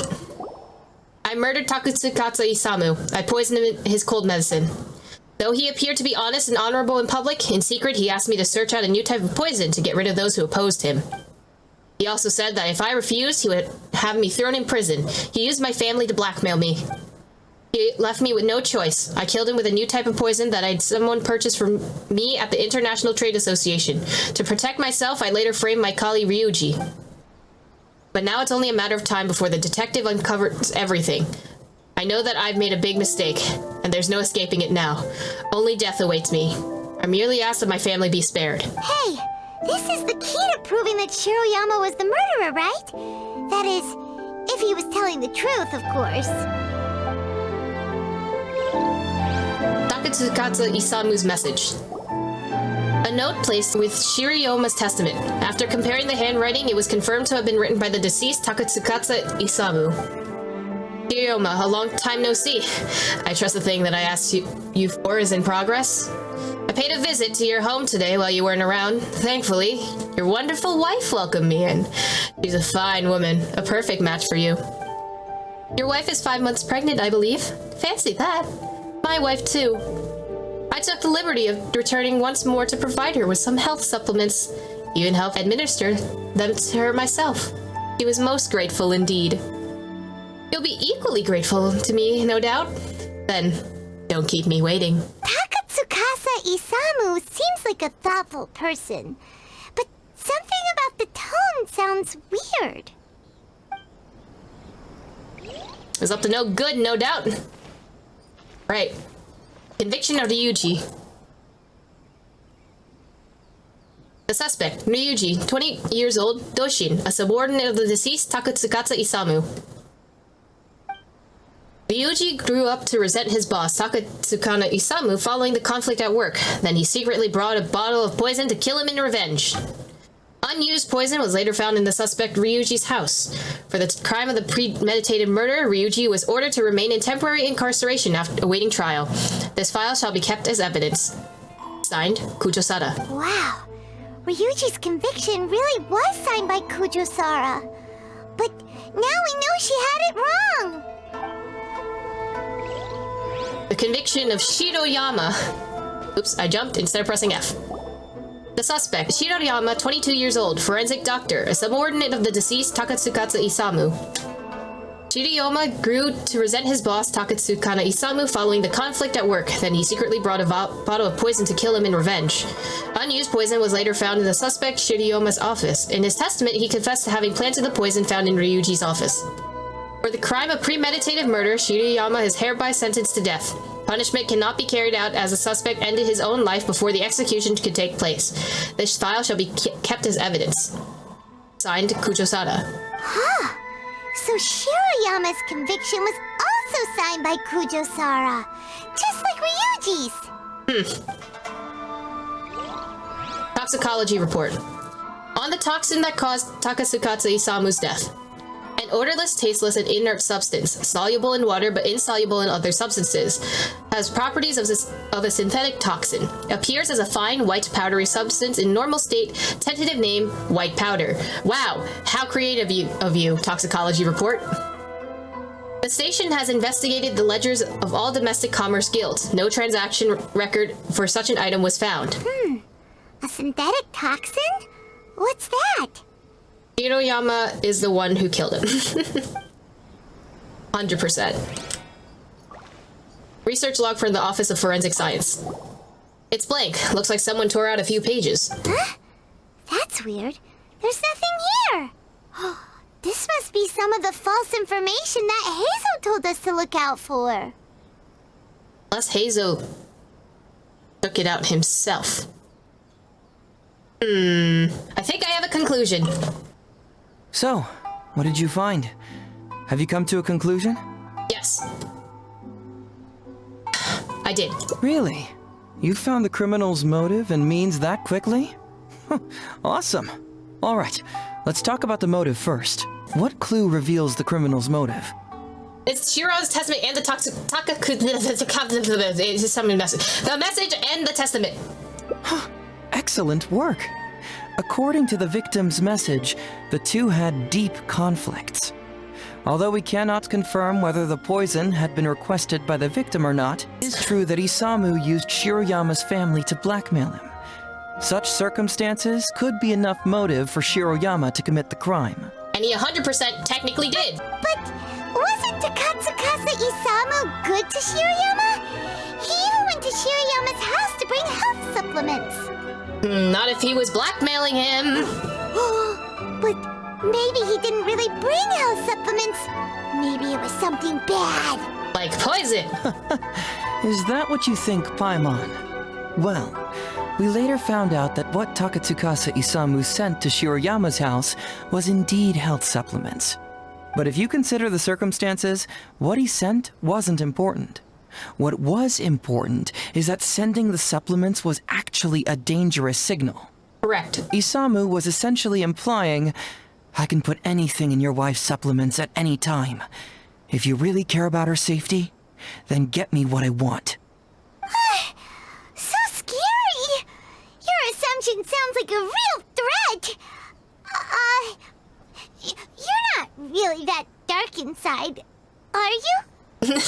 I murdered Takutsukasa Isamu. I poisoned him in his cold medicine. Though he appeared to be honest and honorable in public, in secret he asked me to search out a new type of poison to get rid of those who opposed him. He also said that if I refused, he would have me thrown in prison. He used my family to blackmail me. He left me with no choice. I killed him with a new type of poison that I'd someone purchased from me at the International Trade Association. To protect myself, I later framed my colleague Ryuji. But now it's only a matter of time before the detective uncovers everything. I know that I've made a big mistake, and there's no escaping it now. Only death awaits me. I merely ask that my family be spared. Hey, this is the key to proving that Shiroyama was the murderer, right? That is, if he was telling the truth, of course. Takutsukasa Isamu's message. A note placed with Shiroyama's testament. After comparing the handwriting, it was confirmed to have been written by the deceased Takutsukasa Isamu. Shiroyama, a long time no see. I trust the thing that I asked you for is in progress. I paid a visit to your home today while you weren't around. Thankfully, your wonderful wife welcomed me in. She's a fine woman, a perfect match for you. Your wife is 5 months pregnant, I believe. Fancy that. My wife, too. I took the liberty of returning once more to provide her with some health supplements, even helped administer them to her myself. She was most grateful indeed. You'll be equally grateful to me, no doubt. Then, don't keep me waiting. Takutsukasa Isamu seems like a thoughtful person, but something about the tone sounds weird. It's up to no good, no doubt. Right. Conviction of Ryuji. The suspect, Ryuji, 20 years old, Doshin, a subordinate of the deceased Takutsukasa Isamu. Ryuji grew up to resent his boss, Takutsukasa Isamu, following the conflict at work. Then he secretly brought a bottle of poison to kill him in revenge. Unused poison was later found in the suspect Ryuji's house. For the crime of the premeditated murder, Ryuji was ordered to remain in temporary incarceration after awaiting trial. This file shall be kept as evidence. Signed, Kujo-sara. Wow, Ryuji's conviction really was signed by Kujo-sara. But now we know she had it wrong. The conviction of Shiroyama. Oops, I jumped instead of pressing F. The suspect, Shiroyama, 22 years old, forensic doctor, a subordinate of the deceased Takutsukasa Isamu. Shiroyama grew to resent his boss, Takutsukasa Isamu, following the conflict at work. Then he secretly brought a bottle of poison to kill him in revenge. Unused poison was later found in the suspect Shiroyama's office. In his testament, he confessed to having planted the poison found in Ryuji's office. For the crime of premeditated murder, Shiroyama is hereby sentenced to death. Punishment cannot be carried out as the suspect ended his own life before the execution could take place. This file shall be kept as evidence. Signed, Kujo-sara. Huh. So Shiroyama's conviction was also signed by Kujo-sara, just like Ryuji's. Toxicology report. On the toxin that caused Takutsukasa Isamu's death. An odorless, tasteless, and inert substance, soluble in water but insoluble in other substances, has properties of a synthetic toxin, appears as a fine white powdery substance in normal state, tentative name, white powder. Wow, how creative of you, Toxicology report. The station has investigated the ledgers of all domestic commerce guilds. No transaction record for such an item was found. A synthetic toxin? What's that? Shiroyama is the one who killed him. 100%. Research log from the Office of Forensic Science. It's blank. Looks like someone tore out a few pages. Huh? That's weird. There's nothing here. This must be some of the false information that Heizou told us to look out for. Unless Heizou took it out himself. I think I have a conclusion. So, what did you find? Have you come to a conclusion? Yes. I did. Really? You found the criminal's motive and means that quickly? Awesome. All right, let's talk about the motive first. What clue reveals the criminal's motive? It's Shiro's testament and the the message and the testament. Excellent work. According to the victim's message, the two had deep conflicts. Although we cannot confirm whether the poison had been requested by the victim or not, it is true that Isamu used Shiroyama's family to blackmail him. Such circumstances could be enough motive for Shiroyama to commit the crime. And he 100% technically did. But wasn't Takatsukasa Isamu good to Shiroyama? He even went to Shiroyama's house to bring health supplements. Not if he was blackmailing him. But maybe he didn't really bring health supplements. Maybe it was something bad. Like poison. Is that what you think, Paimon? Well, we later found out that what Takatsukasa Isamu sent to Shiroyama's house was indeed health supplements. But if you consider the circumstances, what he sent wasn't important. What was important is that sending the supplements was actually a dangerous signal. Correct. Isamu was essentially implying, I can put anything in your wife's supplements at any time. If you really care about her safety, then get me what I want. So scary! Your assumption sounds like a real threat. You're not really that dark inside, are you?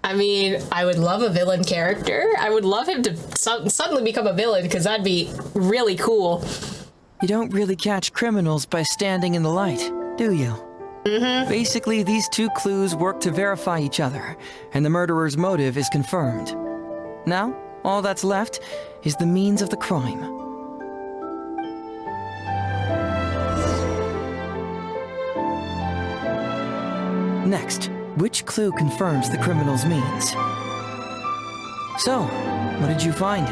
I mean, I would love a villain character. I would love him to suddenly become a villain, because that'd be really cool. You don't really catch criminals by standing in the light, do you? Mm-hmm. Basically, these two clues work to verify each other, and the murderer's motive is confirmed. Now, all that's left is the means of the crime. Next, which clue confirms the criminal's means? So, what did you find?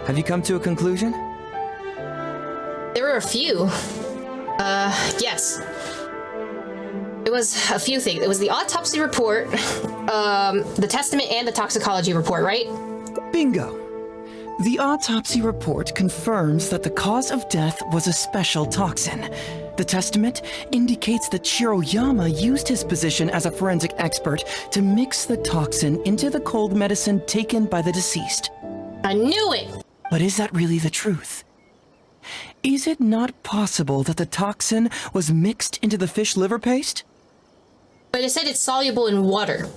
Have you come to a conclusion? There were a few. Yes. It was a few things. It was the autopsy report, the testament, and the toxicology report, right? Bingo! The autopsy report confirms that the cause of death was a special toxin. The testament indicates that Shiroyama used his position as a forensic expert to mix the toxin into the cold medicine taken by the deceased. I knew it! But is that really the truth? Is it not possible that the toxin was mixed into the fish liver paste? But it said it's soluble in water.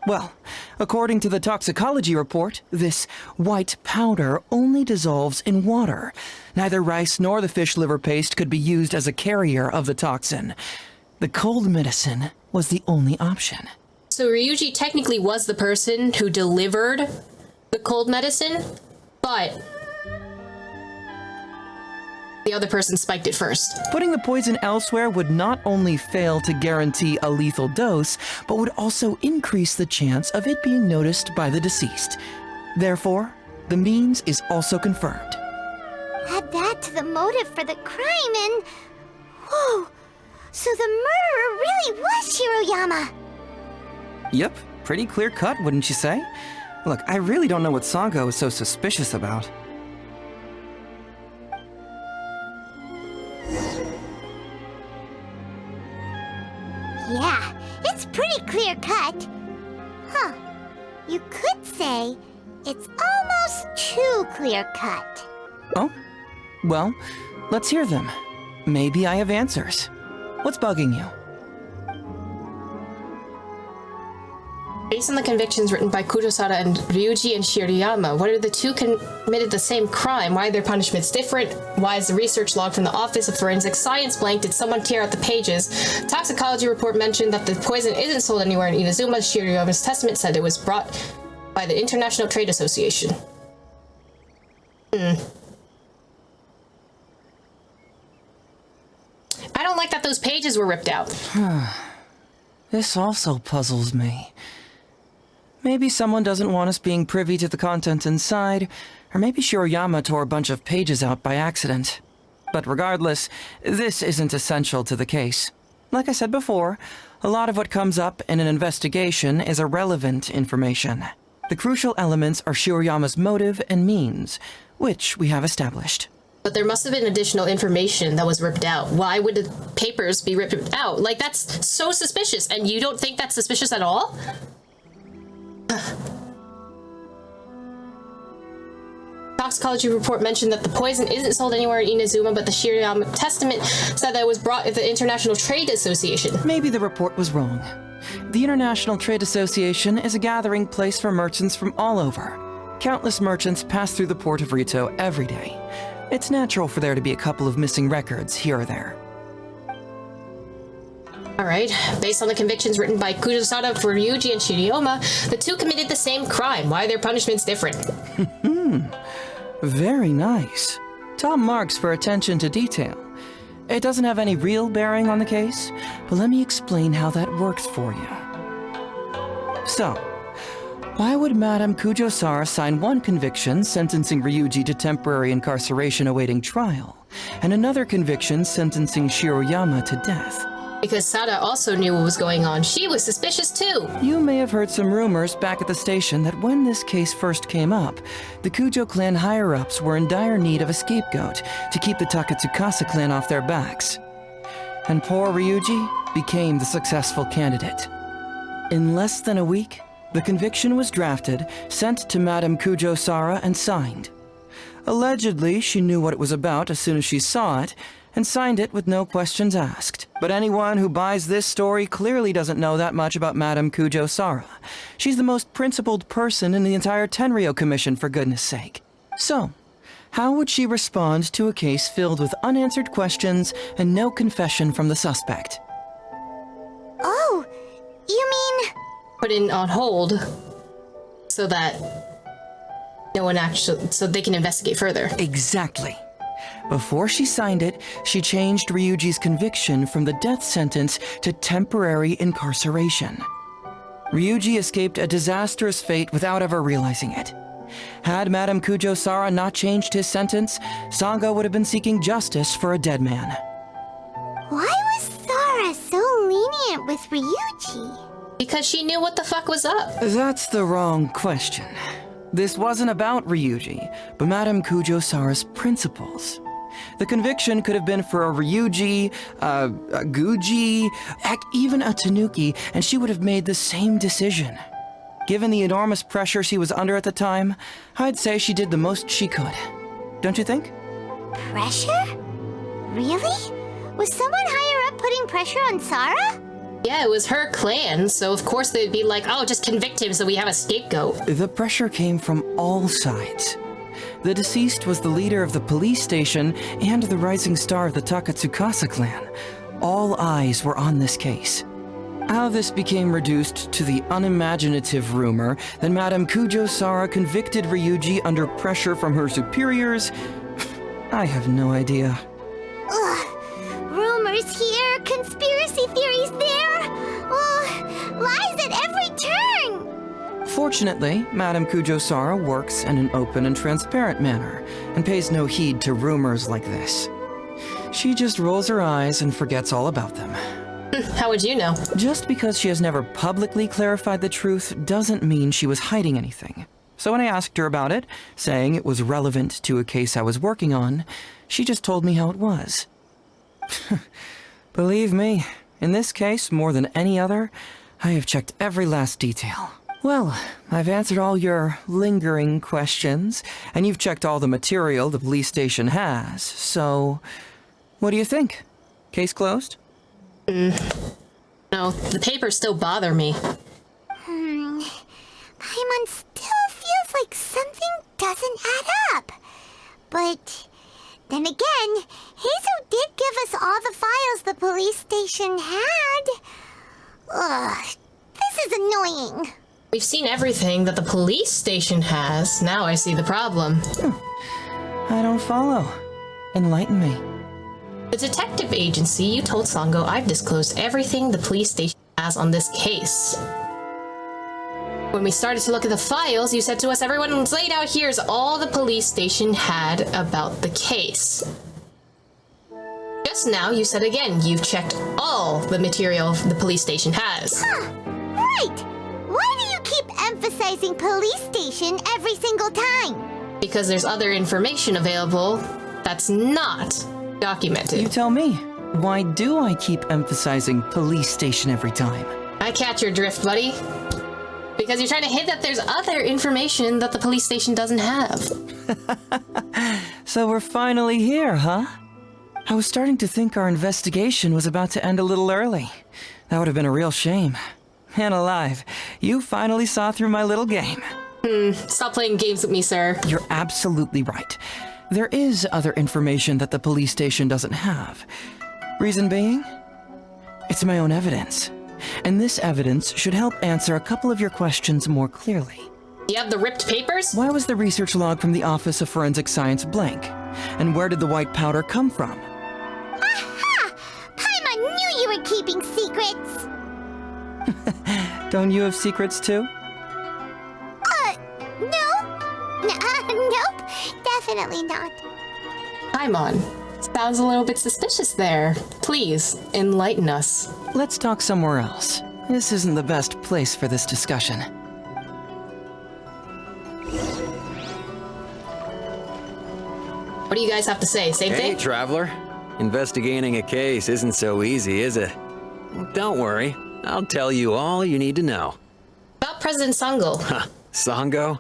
Well, according to the toxicology report, this white powder only dissolves in water. Neither rice nor the fish liver paste could be used as a carrier of the toxin. The cold medicine was the only option. So Ryuji technically was the person who delivered the cold medicine, but the other person spiked it first. Putting the poison elsewhere would not only fail to guarantee a lethal dose, but would also increase the chance of it being noticed by the deceased. Therefore, the means is also confirmed. Add that to the motive for the crime and... Whoa! So the murderer really was Shiroyama! Yep, pretty clear cut, wouldn't you say? Look, I really don't know what Sango is so suspicious about. Yeah, it's pretty clear cut. Huh. You could say it's almost too clear cut. Oh? Well, let's hear them. Maybe I have answers. What's bugging you? Based on the convictions written by Kujosara and Ryuji and Shiroyama, what are the two committed the same crime? Why are their punishments different? Why is the research log from the Office of Forensic Science blank? Did someone tear out the pages? Toxicology report mentioned that the poison isn't sold anywhere in Inazuma. Shiroyama's testament said it was brought by the International Trade Association. I don't like that those pages were ripped out. This also puzzles me. Maybe someone doesn't want us being privy to the contents inside, or maybe Shiroyama tore a bunch of pages out by accident. But regardless, this isn't essential to the case. Like I said before, a lot of what comes up in an investigation is irrelevant information. The crucial elements are Shiroyama's motive and means, which we have established. But there must have been additional information that was ripped out. Why would the papers be ripped out? Like, that's so suspicious, and you don't think that's suspicious at all? Toxicology report mentioned that the poison isn't sold anywhere in Inazuma, but the Shiroyama Testament said that it was brought at the International Trade Association. Maybe the report was wrong. The International Trade Association is a gathering place for merchants from all over. Countless merchants pass through the port of Rito every day. It's natural for there to be a couple of missing records here or there. Alright, based on the convictions written by Kujosara for Ryuji and Shiroyama, the two committed the same crime. Why are their punishments different? Very nice. Top marks for attention to detail. It doesn't have any real bearing on the case, but let me explain how that works for you. So, why would Madame Kujosara sign one conviction sentencing Ryuji to temporary incarceration awaiting trial, and another conviction sentencing Shiroyama to death? Because Sada also knew what was going on. She was suspicious too. You may have heard some rumors back at the station that when this case first came up, the Kujo clan higher-ups were in dire need of a scapegoat to keep the Takatsukasa clan off their backs. And poor Ryuji became the successful candidate. In less than a week, the conviction was drafted, sent to Madame Kujosara, and signed. Allegedly, she knew what it was about as soon as she saw it, and signed it with no questions asked. But anyone who buys this story clearly doesn't know that much about Madame Kujosara. She's the most principled person in the entire Tenryou Commission, for goodness sake. So, how would she respond to a case filled with unanswered questions and no confession from the suspect? Oh, you mean... Put it on hold so that no one actually... so they can investigate further. Exactly. Before she signed it, she changed Ryuji's conviction from the death sentence to temporary incarceration. Ryuji escaped a disastrous fate without ever realizing it. Had Madame Kujosara not changed his sentence, Sangha would have been seeking justice for a dead man. Why was Sara so lenient with Ryuji? Because she knew what the fuck was up. That's the wrong question. This wasn't about Ryuji, but Madame Kujosara's principles. The conviction could have been for a Ryuji, a Guji, heck, even a Tanuki, and she would have made the same decision. Given the enormous pressure she was under at the time, I'd say she did the most she could. Don't you think? Pressure? Really? Was someone higher up putting pressure on Sara? Yeah, it was her clan, so of course they'd be like, oh, just convict him so we have a scapegoat. The pressure came from all sides. The deceased was the leader of the police station and the rising star of the Takatsukasa clan. All eyes were on this case. How this became reduced to the unimaginative rumor that Madame Kujosara convicted Ryuji under pressure from her superiors, I have no idea. Ugh. Rumors here, conspiracy theories there. Ugh. Lies at every turn. Fortunately, Madame Kujosara works in an open and transparent manner and pays no heed to rumors like this. She just rolls her eyes and forgets all about them. How would you know? Just because she has never publicly clarified the truth doesn't mean she was hiding anything. So when I asked her about it, saying it was relevant to a case I was working on, she just told me how it was. Believe me, in this case, more than any other, I have checked every last detail. Well, I've answered all your lingering questions, and you've checked all the material the police station has, so what do you think? Case closed? No, the papers still bother me. Paimon still feels like something doesn't add up. But then again, Heizou did give us all the files the police station had. Ugh, this is annoying. We've seen everything that the police station has. Now I see the problem. I don't follow. Enlighten me. The detective agency, you told Sango I've disclosed everything the police station has on this case. When we started to look at the files, you said to us everyone's laid out here is all the police station had about the case. Just now, you said again you've checked all the material the police station has. Huh, right! Why do you keep emphasizing police station every single time? Because there's other information available that's not documented. You tell me. Why do I keep emphasizing police station every time? I catch your drift, buddy. Because you're trying to hint that there's other information that the police station doesn't have. So we're finally here, huh? I was starting to think our investigation was about to end a little early. That would have been a real shame. Man alive, you finally saw through my little game. Stop playing games with me, sir. You're absolutely right. There is other information that the police station doesn't have. Reason being? It's my own evidence. And this evidence should help answer a couple of your questions more clearly. You have the ripped papers? Why was the research log from the Office of Forensic Science blank? And where did the white powder come from? Aha! Paimon knew you were keeping secrets! Don't you have secrets too? No. Nope. Definitely not. Paimon, sounds a little bit suspicious there. Please, enlighten us. Let's talk somewhere else. This isn't the best place for this discussion. What do you guys have to say? Same thing? Hey, Traveler. Investigating a case isn't so easy, is it? Don't worry. I'll tell you all you need to know. About President Sango. Huh. Sango?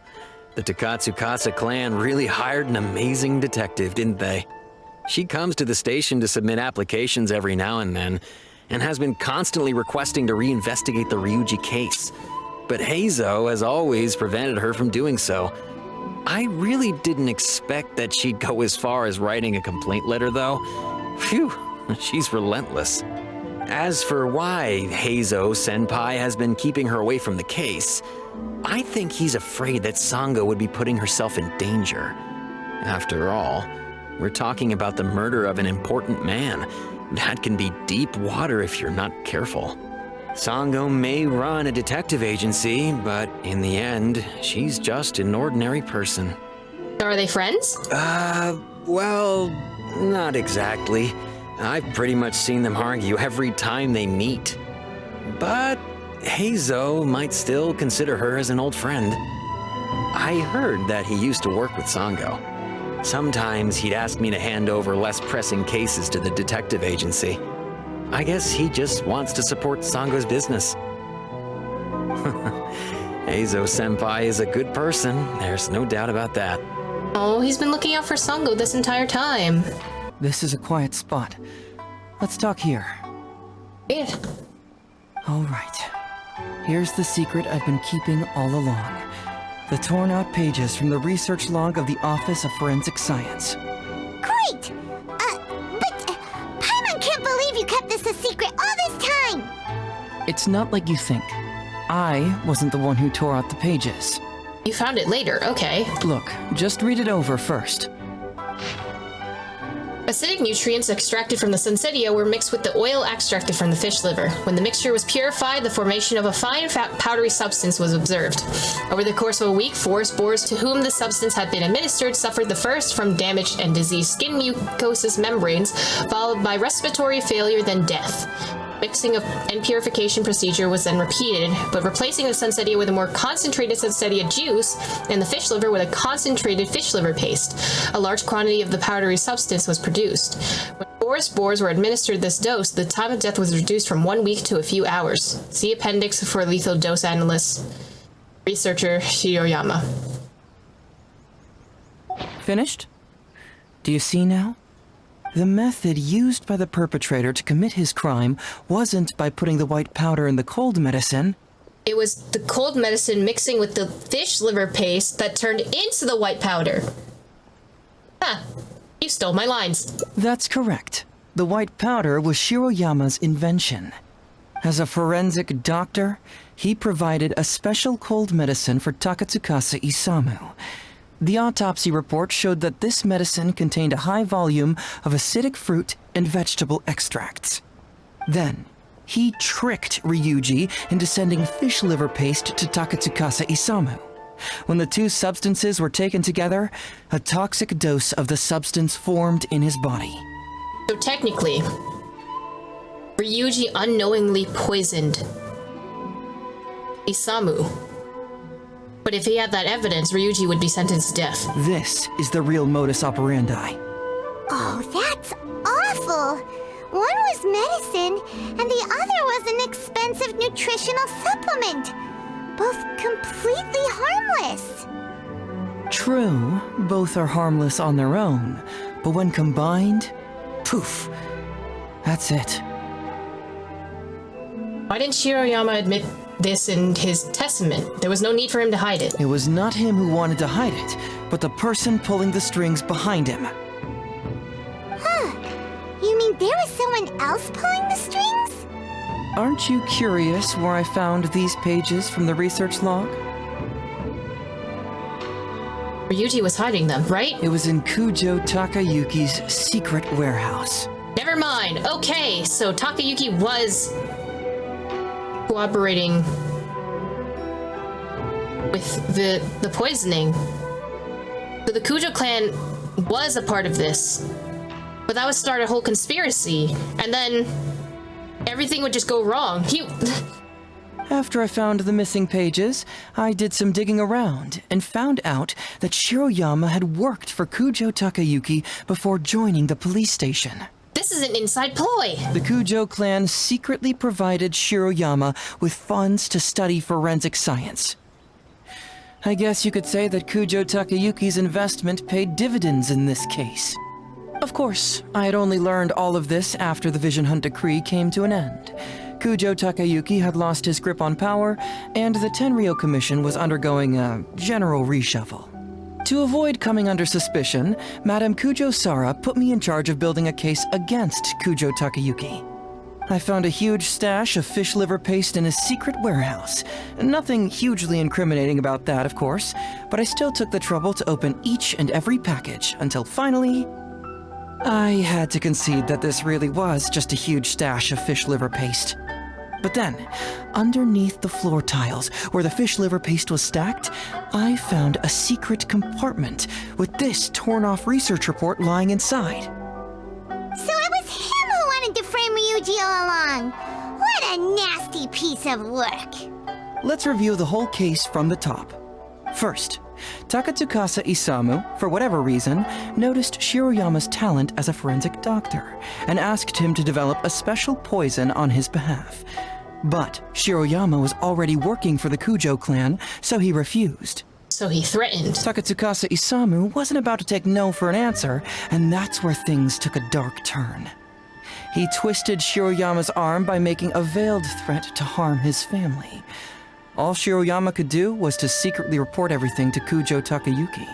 The Takatsukasa clan really hired an amazing detective, didn't they? She comes to the station to submit applications every now and then, and has been constantly requesting to reinvestigate the Ryuji case. But Heizou has always prevented her from doing so. I really didn't expect that she'd go as far as writing a complaint letter, though. Phew, she's relentless. As for why Heizou Senpai has been keeping her away from the case, I think he's afraid that Sango would be putting herself in danger. After all, we're talking about the murder of an important man. That can be deep water if you're not careful. Sango may run a detective agency, but in the end, she's just an ordinary person. Are they friends? Well, not exactly. I've pretty much seen them argue every time they meet. But Heizou might still consider her as an old friend. I heard that he used to work with Sango. Sometimes he'd ask me to hand over less pressing cases to the detective agency. I guess he just wants to support Sango's business. Heizou Senpai is a good person, there's no doubt about that. Oh, he's been looking out for Sango this entire time. This is a quiet spot. Let's talk here. Yeah. All right. Here's the secret I've been keeping all along. The torn out pages from the research log of the Office of Forensic Science. Great! But Paimon can't believe you kept this a secret all this time! It's not like you think. I wasn't the one who tore out the pages. You found it later, okay. Look, just read it over first. Acidic nutrients extracted from the Sunsetia were mixed with the oil extracted from the fish liver. When the mixture was purified, the formation of a fine, powdery substance was observed. Over the course of a week, forest boars to whom the substance had been administered suffered the first from damaged and diseased skin mucosis membranes, followed by respiratory failure, then death. Mixing and purification procedure was then repeated, but replacing the Sunsetia with a more concentrated Sunsetia juice and the fish liver with a concentrated fish liver paste. A large quantity of the powdery substance was produced. When forest boars were administered this dose, the time of death was reduced from 1 week to a few hours. See appendix for lethal dose analyst. Researcher Shiroyama. Finished? Do you see now? The method used by the perpetrator to commit his crime wasn't by putting the white powder in the cold medicine. It was the cold medicine mixing with the fish liver paste that turned into the white powder. Huh. You stole my lines. That's correct. The white powder was Shiroyama's invention. As a forensic doctor, he provided a special cold medicine for Takatsukasa Isamu. The autopsy report showed that this medicine contained a high volume of acidic fruit and vegetable extracts. Then, he tricked Ryuji into sending fish liver paste to Takatsukasa Isamu. When the two substances were taken together, a toxic dose of the substance formed in his body. So technically, Ryuji unknowingly poisoned Isamu. But if he had that evidence, Ryuji would be sentenced to death. This is the real modus operandi. Oh, that's awful. One was medicine, and the other was an expensive nutritional supplement. Both completely harmless. True, both are harmless on their own, but when combined, poof, that's it. Why didn't Shiroyama admit this in his testament? There was no need for him to hide it. It was not him who wanted to hide it, but the person pulling the strings behind him. Huh. You mean there was someone else pulling the strings? Aren't you curious where I found these pages from the research log? Ryuji was hiding them, right? It was in Kujo Takayuki's secret warehouse. Never mind. Okay, so Takayuki was cooperating with the poisoning. So the Kujo clan was a part of this. But that would start a whole conspiracy, and then everything would just go wrong. After I found the missing pages, I did some digging around and found out that Shiroyama had worked for Kujo Takayuki before joining the police station. This is an inside ploy. The Kujo clan secretly provided Shiroyama with funds to study forensic science. I guess you could say that Kujo Takayuki's investment paid dividends in this case. Of course, I had only learned all of this after the Vision Hunt decree came to an end. Kujo Takayuki had lost his grip on power, and the Tenryou Commission was undergoing a general reshuffle. To avoid coming under suspicion, Madame Kujo-Sara put me in charge of building a case against Kujo Takayuki. I found a huge stash of fish liver paste in his secret warehouse. Nothing hugely incriminating about that, of course, but I still took the trouble to open each and every package until finally, I had to concede that this really was just a huge stash of fish liver paste. But then, underneath the floor tiles where the fish liver paste was stacked, I found a secret compartment with this torn-off research report lying inside. So it was him who wanted to frame Ryuji all along. What a nasty piece of work. Let's review the whole case from the top. First, Takatsukasa Isamu, for whatever reason, noticed Shiroyama's talent as a forensic doctor and asked him to develop a special poison on his behalf. But Shiroyama was already working for the Kujo clan, so he refused. So he threatened. Takatsukasa Isamu wasn't about to take no for an answer, and that's where things took a dark turn. He twisted Shiroyama's arm by making a veiled threat to harm his family. All Shiroyama could do was to secretly report everything to Kujo Takayuki.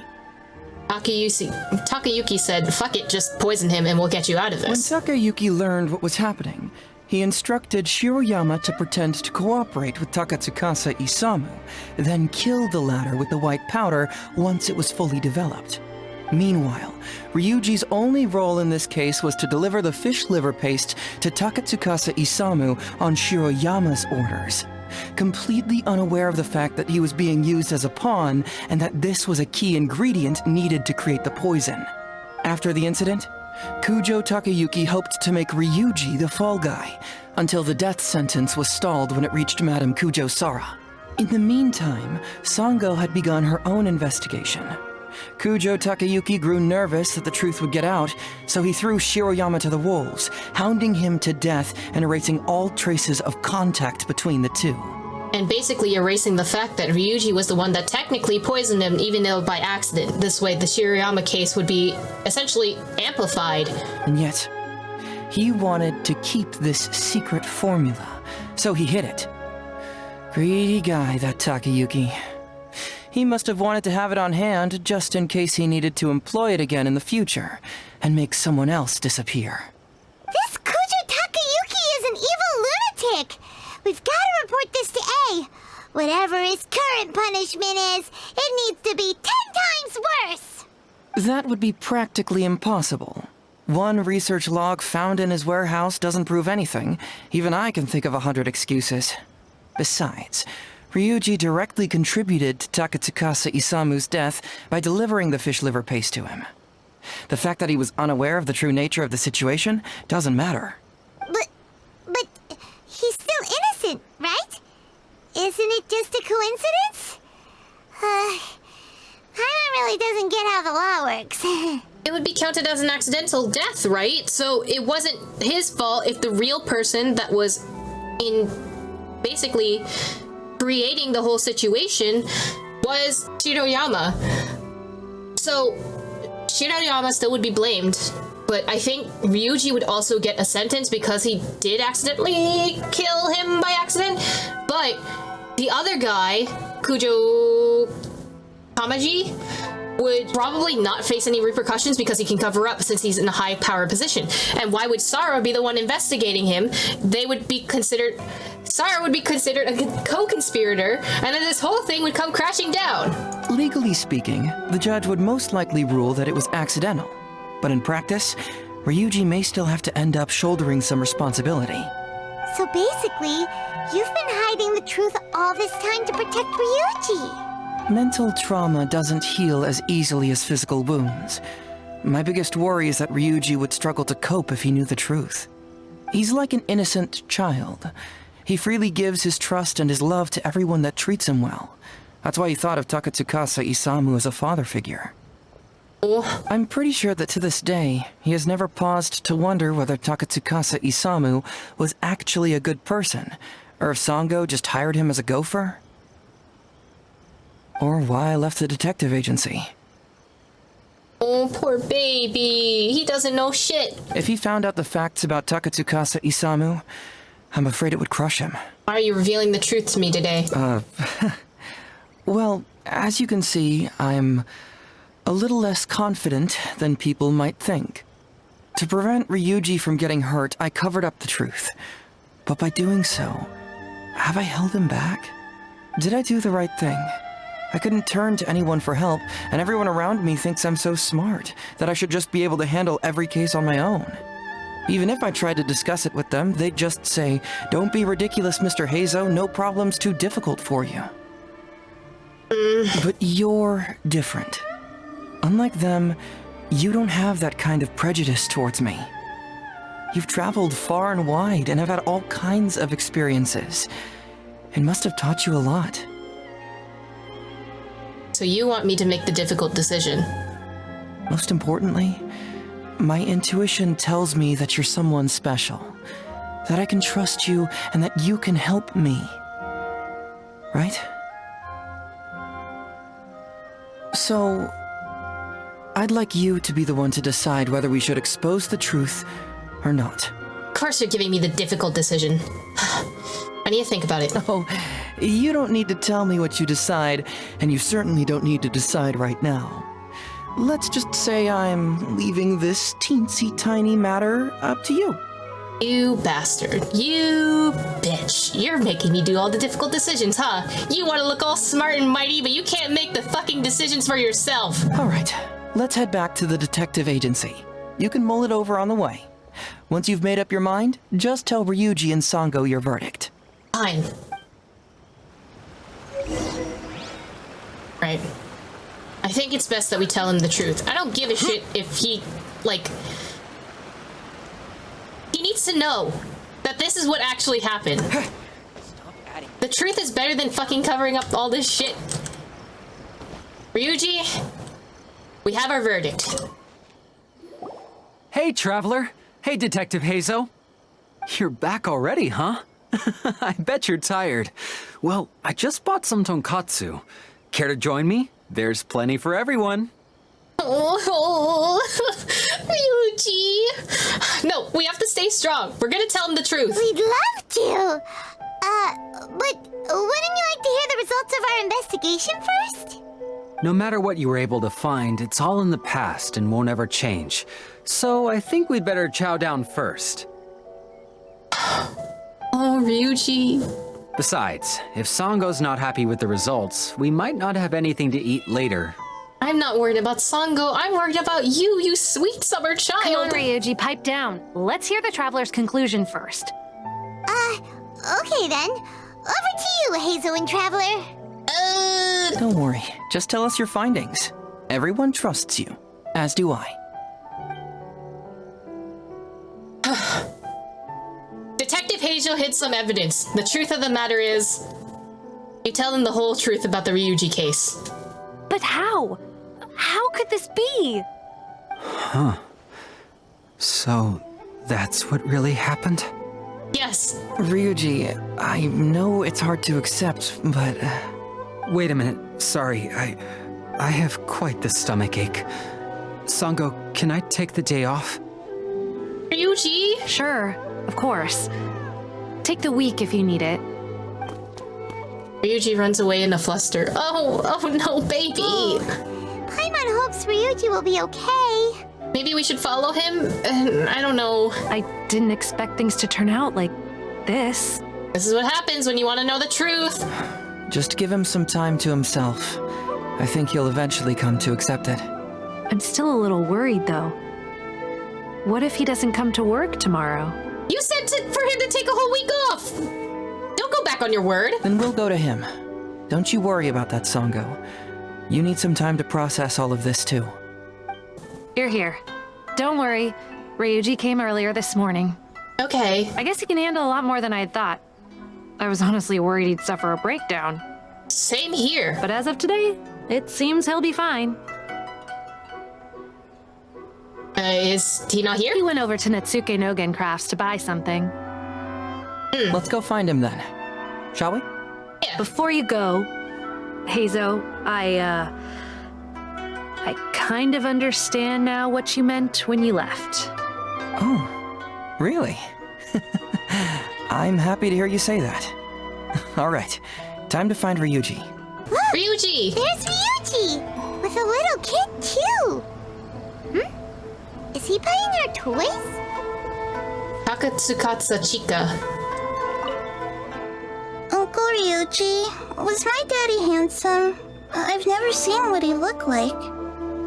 Takayuki said, fuck it, just poison him and we'll get you out of this. When Takayuki learned what was happening, he instructed Shiroyama to pretend to cooperate with Takatsukasa Isamu, then kill the latter with the white powder once it was fully developed. Meanwhile, Ryuji's only role in this case was to deliver the fish liver paste to Takatsukasa Isamu on Shiroyama's orders, completely unaware of the fact that he was being used as a pawn and that this was a key ingredient needed to create the poison. After the incident, Kujo Takayuki hoped to make Ryuji the fall guy, until the death sentence was stalled when it reached Madame Kujo-Sara. In the meantime, Sango had begun her own investigation. Kujo Takayuki grew nervous that the truth would get out, so he threw Shiroyama to the wolves, hounding him to death and erasing all traces of contact between the two. And basically erasing the fact that Ryuji was the one that technically poisoned him, even though by accident. This way, the Shiroyama case would be essentially amplified. And yet, he wanted to keep this secret formula, so he hid it. Greedy guy, that Takayuki. He must have wanted to have it on hand just in case he needed to employ it again in the future and make someone else disappear. This Kujo Takayuki is an evil lunatic. We've got to report this to A. Whatever his current punishment is, it needs to be 10 times worse. That would be practically impossible. One research log found in his warehouse doesn't prove anything. Even I can think of 100 excuses. Besides, Ryuji directly contributed to Takatsukasa Isamu's death by delivering the fish liver paste to him. The fact that he was unaware of the true nature of the situation doesn't matter. But he's still innocent, right? Isn't it just a coincidence? Paimon really doesn't get how the law works. It would be counted as an accidental death, right? So it wasn't his fault if the real person that was in basically creating the whole situation was Shiroyama. So Shiroyama still would be blamed, but I think Ryuji would also get a sentence because he did accidentally kill him by accident. But the other guy, Kujo Kamaji, would probably not face any repercussions because he can cover up since he's in a high power position. And why would Sara be the one investigating him? Sara would be considered a co-conspirator, and then this whole thing would come crashing down. Legally speaking, the judge would most likely rule that it was accidental. But in practice, Ryuji may still have to end up shouldering some responsibility. So basically, you've been hiding the truth all this time to protect Ryuji. Mental trauma doesn't heal as easily as physical wounds. My biggest worry is that Ryuji would struggle to cope if he knew the truth. He's like an innocent child. He freely gives his trust and his love to everyone that treats him well. That's why he thought of Takatsukasa Isamu as a father figure. I'm pretty sure that to this day, he has never paused to wonder whether Takatsukasa Isamu was actually a good person, or if Sango just hired him as a gopher. Or why I left the detective agency. Oh, poor baby. He doesn't know shit. If he found out the facts about Takatsukasa Isamu, I'm afraid it would crush him. Why are you revealing the truth to me today? Well, as you can see, I'm a little less confident than people might think. To prevent Ryuji from getting hurt, I covered up the truth. But by doing so, have I held him back? Did I do the right thing? I couldn't turn to anyone for help, and everyone around me thinks I'm so smart that I should just be able to handle every case on my own. Even if I tried to discuss it with them, they'd just say, "Don't be ridiculous, Mr. Heizou, no problem's too difficult for you." But you're different. Unlike them, you don't have that kind of prejudice towards me. You've traveled far and wide and have had all kinds of experiences. It must have taught you a lot. So you want me to make the difficult decision? Most importantly, my intuition tells me that you're someone special, that I can trust you and that you can help me. Right? So, I'd like you to be the one to decide whether we should expose the truth or not. Of course you're giving me the difficult decision. I need to think about it. Oh, you don't need to tell me what you decide, and you certainly don't need to decide right now. Let's just say I'm leaving this teensy-tiny matter up to you. You bastard. You bitch. You're making me do all the difficult decisions, huh? You want to look all smart and mighty, but you can't make the fucking decisions for yourself. All right, let's head back to the detective agency. You can mull it over on the way. Once you've made up your mind, just tell Ryuji and Sango your verdict. Fine. Right. I think it's best that we tell him the truth. I don't give a shit if he, like... He needs to know that this is what actually happened. The truth is better than fucking covering up all this shit. Ryuji, we have our verdict. Hey, Traveler. Hey, Detective Heizou. You're back already, huh? I bet you're tired. Well, I just bought some tonkatsu. Care to join me? There's plenty for everyone. Oh, Ryuji. No, we have to stay strong. We're gonna tell him the truth. We'd love to. But wouldn't you like to hear the results of our investigation first? No matter what you were able to find, it's all in the past and won't ever change. So I think we'd better chow down first. Oh, Ryuji. Besides, if Sango's not happy with the results, we might not have anything to eat later. I'm not worried about Sango. I'm worried about you, you sweet summer child. Come on, Ryuji, pipe down. Let's hear the traveler's conclusion first. Okay then. Over to you, Heizou and Traveler. Don't worry. Just tell us your findings. Everyone trusts you, as do I. Detective Heizou hid some evidence. The truth of the matter is, you tell them the whole truth about the Ryuji case. But how? How could this be? Huh. So, that's what really happened? Yes. Ryuji, I know it's hard to accept, but... Wait a minute. Sorry, I have quite the stomachache. Sango, can I take the day off? Ryuji? Sure, of course. Take the week if you need it. Ryuji runs away in a fluster. Oh no, baby! Paimon hopes Ryuji will be okay. Maybe we should follow him? I don't know. I didn't expect things to turn out like this. This is what happens when you want to know the truth. Just give him some time to himself. I think he'll eventually come to accept it. I'm still a little worried, though. What if he doesn't come to work tomorrow? You said for him to take a whole week off! Don't go back on your word. Then we'll go to him. Don't you worry about that, Sango. You need some time to process all of this, too. You're here. Don't worry. Ryuji came earlier this morning. Okay. I guess he can handle a lot more than I had thought. I was honestly worried he'd suffer a breakdown. Same here. But as of today, it seems he'll be fine. Is he not here? He went over to Natsuke Nogen Crafts to buy something. Let's go find him then. Shall we? Yeah. Before you go, Heizou, I kind of understand now what you meant when you left. Oh, really? I'm happy to hear you say that. All right, time to find Ryuji. Look! Ryuji! There's Ryuji! With a little kid, too! Is he buying our toys? Takatsukasa Chika. Uncle Ryuji, was my daddy handsome? I've never seen what he looked like.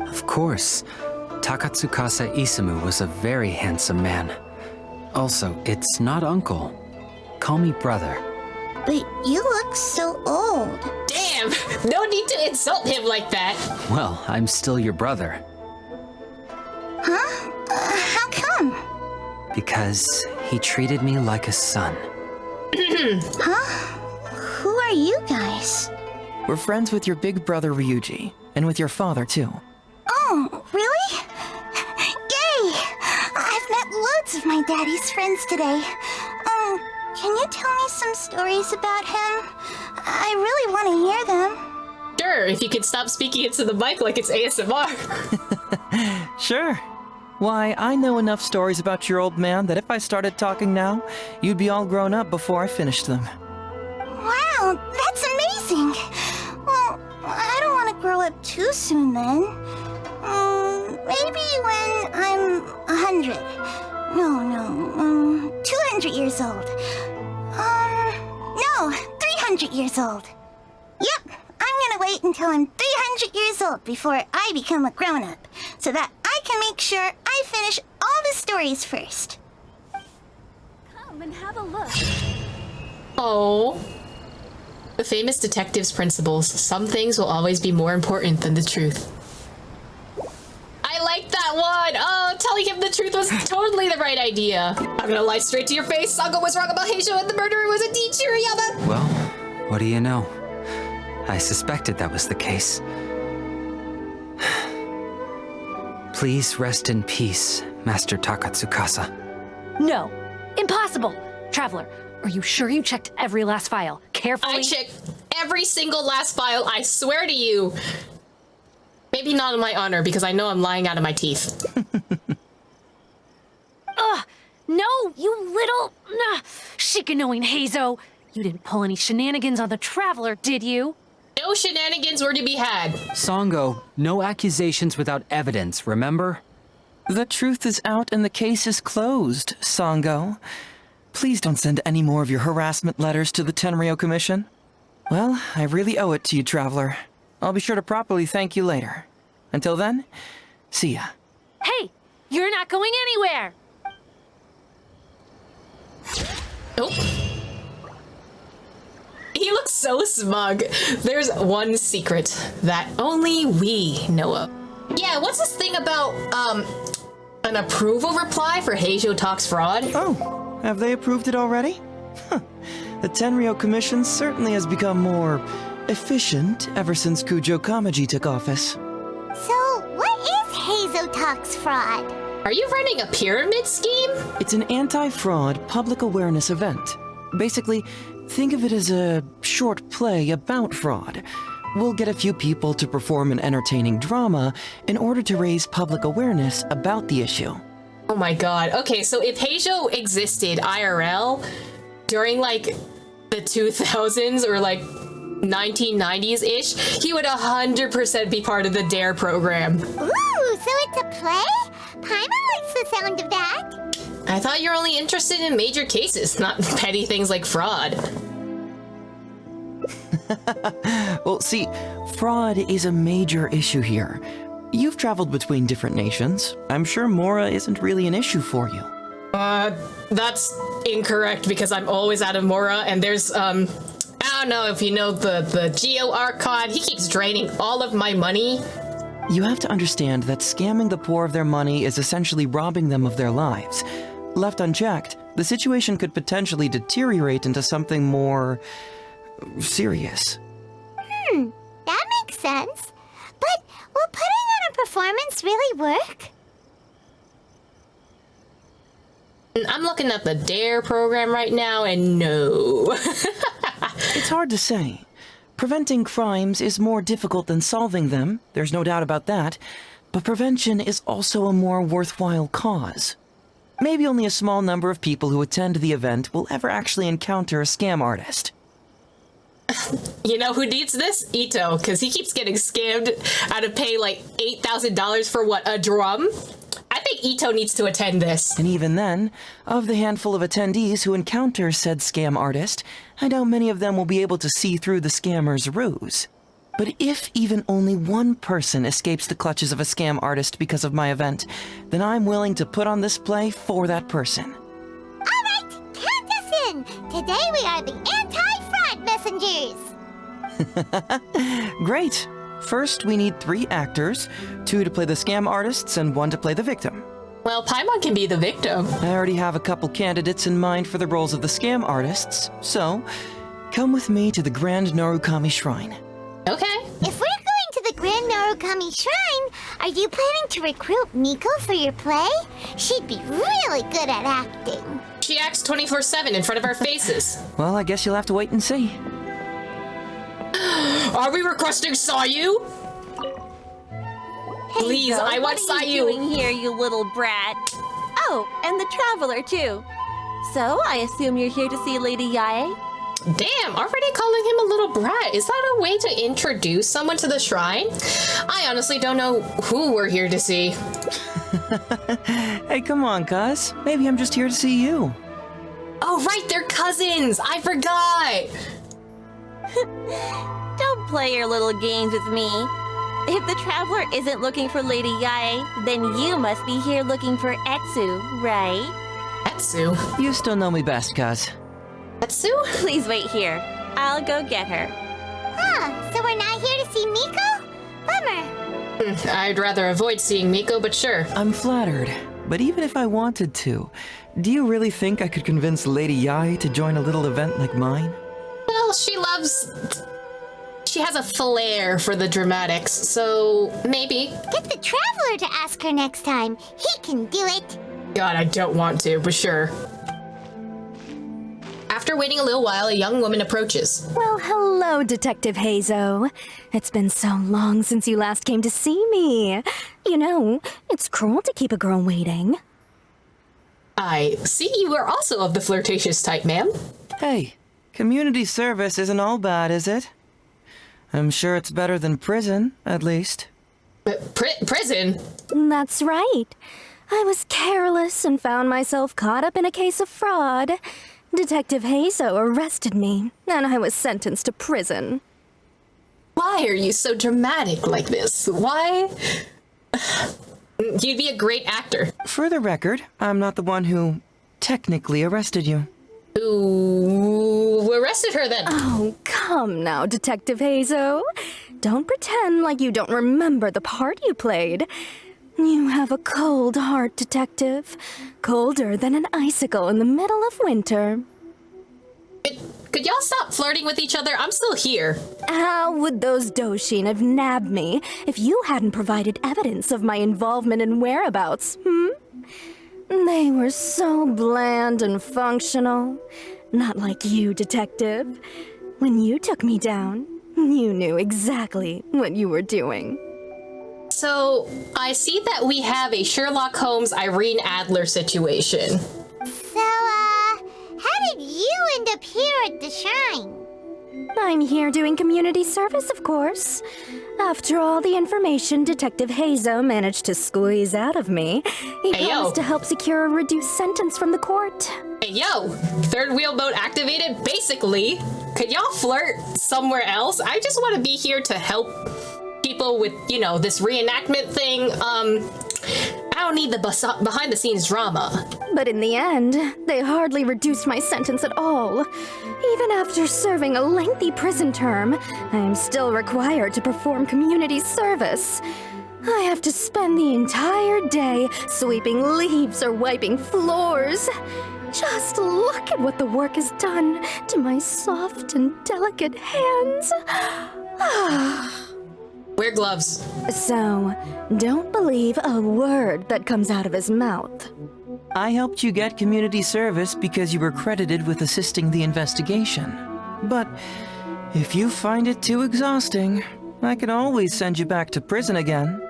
Of course. Takatsukasa Isamu was a very handsome man. Also, it's not uncle. Call me brother. But you look so old. Damn! No need to insult him like that. Well, I'm still your brother. Huh? How come? Because he treated me like a son. Huh? Who are you guys? We're friends with your big brother Ryuji, and with your father, too. Oh, really? Yay! I've met loads of my daddy's friends today. Can you tell me some stories about him? I really want to hear them. Sure, if you could stop speaking into the mic like it's ASMR. Sure. Why, I know enough stories about your old man that if I started talking now, you'd be all grown up before I finished them. Wow, that's amazing! Well, I don't want to grow up too soon then. Maybe when I'm 100. No, 200 years old. No, 300 years old. Yep, I'm gonna wait until I'm 300 years old before I become a grown-up, so that I can make sure I finish all the stories first. Come and have a look. Oh. The famous detective's principles. Some things will always be more important than the truth. I like that one! Oh, telling him the truth was totally the right idea. I'm gonna lie straight to your face. Sango was wrong about Heizou and the murderer was indeed Shirayama. Well, what do you know? I suspected that was the case. Please rest in peace, Master Takatsukasa. No, impossible. Traveler, are you sure you checked every last file carefully? I checked every single last file, I swear to you. Maybe not in my honor, because I know I'm lying out of my teeth. Ugh! No, you little... Shikanoing Heizou! You didn't pull any shenanigans on the Traveler, did you? No shenanigans were to be had. Sango, no accusations without evidence, remember? The truth is out and the case is closed, Sango. Please don't send any more of your harassment letters to the Tenryou Commission. Well, I really owe it to you, Traveler. I'll be sure to properly thank you later. Until then, see ya. Hey, you're not going anywhere! Oh. He looks so smug. There's one secret that only we know of. Yeah, what's this thing about, an approval reply for Heizou Talks Fraud? Oh, have they approved it already? Huh. The Tenryou Commission certainly has become more efficient ever since Kujo Kamaji took office. So, what is Heizou Talks Fraud? Are you running a pyramid scheme? It's an anti-fraud public awareness event. Basically, think of it as a short play about fraud. We'll get a few people to perform an entertaining drama in order to raise public awareness about the issue. Oh my god. Okay, so if Heizou existed IRL during like the 2000s or like 1990s-ish, he would 100% be part of the DARE program. Ooh, so it's a play? Paimon likes the sound of that. I thought you were only interested in major cases, not petty things like fraud. Well, see, fraud is a major issue here. You've traveled between different nations. I'm sure Mora isn't really an issue for you. That's incorrect because I'm always out of Mora and there's, I don't know if you know the Geo Archon, he keeps draining all of my money. You have to understand that scamming the poor of their money is essentially robbing them of their lives. Left unchecked, the situation could potentially deteriorate into something more serious. That makes sense. But will putting on a performance really work? I'm looking at the DARE program right now and no. It's hard to say. Preventing crimes is more difficult than solving them, there's no doubt about that, but prevention is also a more worthwhile cause. Maybe only a small number of people who attend the event will ever actually encounter a scam artist. You know who needs this? Ito, because he keeps getting scammed out of pay like $8,000 for what, a drum? I think Ito needs to attend this. And even then, of the handful of attendees who encounter said scam artist, I doubt many of them will be able to see through the scammer's ruse. But if even only one person escapes the clutches of a scam artist because of my event, then I'm willing to put on this play for that person. All right, count us in. Today we are the anti-fraud messengers. Great. First, we need 3 actors, 2 to play the scam artists and 1 to play the victim. Well, Paimon can be the victim. I already have a couple candidates in mind for the roles of the scam artists, so come with me to the Grand Narukami Shrine. Okay. If we're going to the Grand Narukami Shrine, are you planning to recruit Miko for your play? She'd be really good at acting. She acts 24/7 in front of our faces. Well, I guess you'll have to wait and see. Are we requesting Sayu? Please, Heizou, I want What are you Sayu. doing here, you little brat? Oh, and the Traveler, too. So, I assume you're here to see Lady Yae? Damn, already calling him a little brat. Is that a way to introduce someone to the shrine? I honestly don't know who we're here to see. Hey, come on, cuz. Maybe I'm just here to see you. Oh, right, they're cousins. I forgot. Don't play your little games with me. If the Traveler isn't looking for Lady Yae, then you must be here looking for Etsu, right? Etsu? You still know me best, cuz. Etsu? Please wait here. I'll go get her. Huh, so we're not here to see Miko? Bummer. I'd rather avoid seeing Miko, but sure. I'm flattered. But even if I wanted to, do you really think I could convince Lady Yae to join a little event like mine? Well, she has a flair for the dramatics, so maybe. Get the Traveler to ask her next time. He can do it. God, I don't want to, but sure. After waiting a little while, a young woman approaches. Well, hello, Detective Heizou. It's been so long since you last came to see me. You know, it's cruel to keep a girl waiting. I see you are also of the flirtatious type, ma'am. Hey, community service isn't all bad, is it? I'm sure it's better than prison, at least. Prison? That's right. I was careless and found myself caught up in a case of fraud. Detective Heizou arrested me, and I was sentenced to prison. Why are you so dramatic like this? Why? You'd be a great actor. For the record, I'm not the one who technically arrested you. Who arrested her then? Oh, come now, Detective Heizou. Don't pretend like you don't remember the part you played. You have a cold heart, Detective. Colder than an icicle in the middle of winter. Could y'all stop flirting with each other? I'm still here. How would those Doshin have nabbed me if you hadn't provided evidence of my involvement and whereabouts, They were so bland and functional. Not like you, Detective. When you took me down, you knew exactly what you were doing. So, I see that we have a Sherlock Holmes Irene Adler situation. So, how did you end up here at the Shrine? I'm here doing community service, of course. After all the information Detective Heizou managed to squeeze out of me, he promised to help secure a reduced sentence from the court. Hey, yo! Third wheel mode activated, basically. Could y'all flirt somewhere else? I just want to be here to help people with, you know, this reenactment thing. I don't need the behind-the-scenes drama. But in the end, they hardly reduced my sentence at all. Even after serving a lengthy prison term, I am still required to perform community service. I have to spend the entire day sweeping leaves or wiping floors. Just look at what the work has done to my soft and delicate hands. Wear gloves. So, don't believe a word that comes out of his mouth. I helped you get community service because you were credited with assisting the investigation. But if you find it too exhausting, I can always send you back to prison again.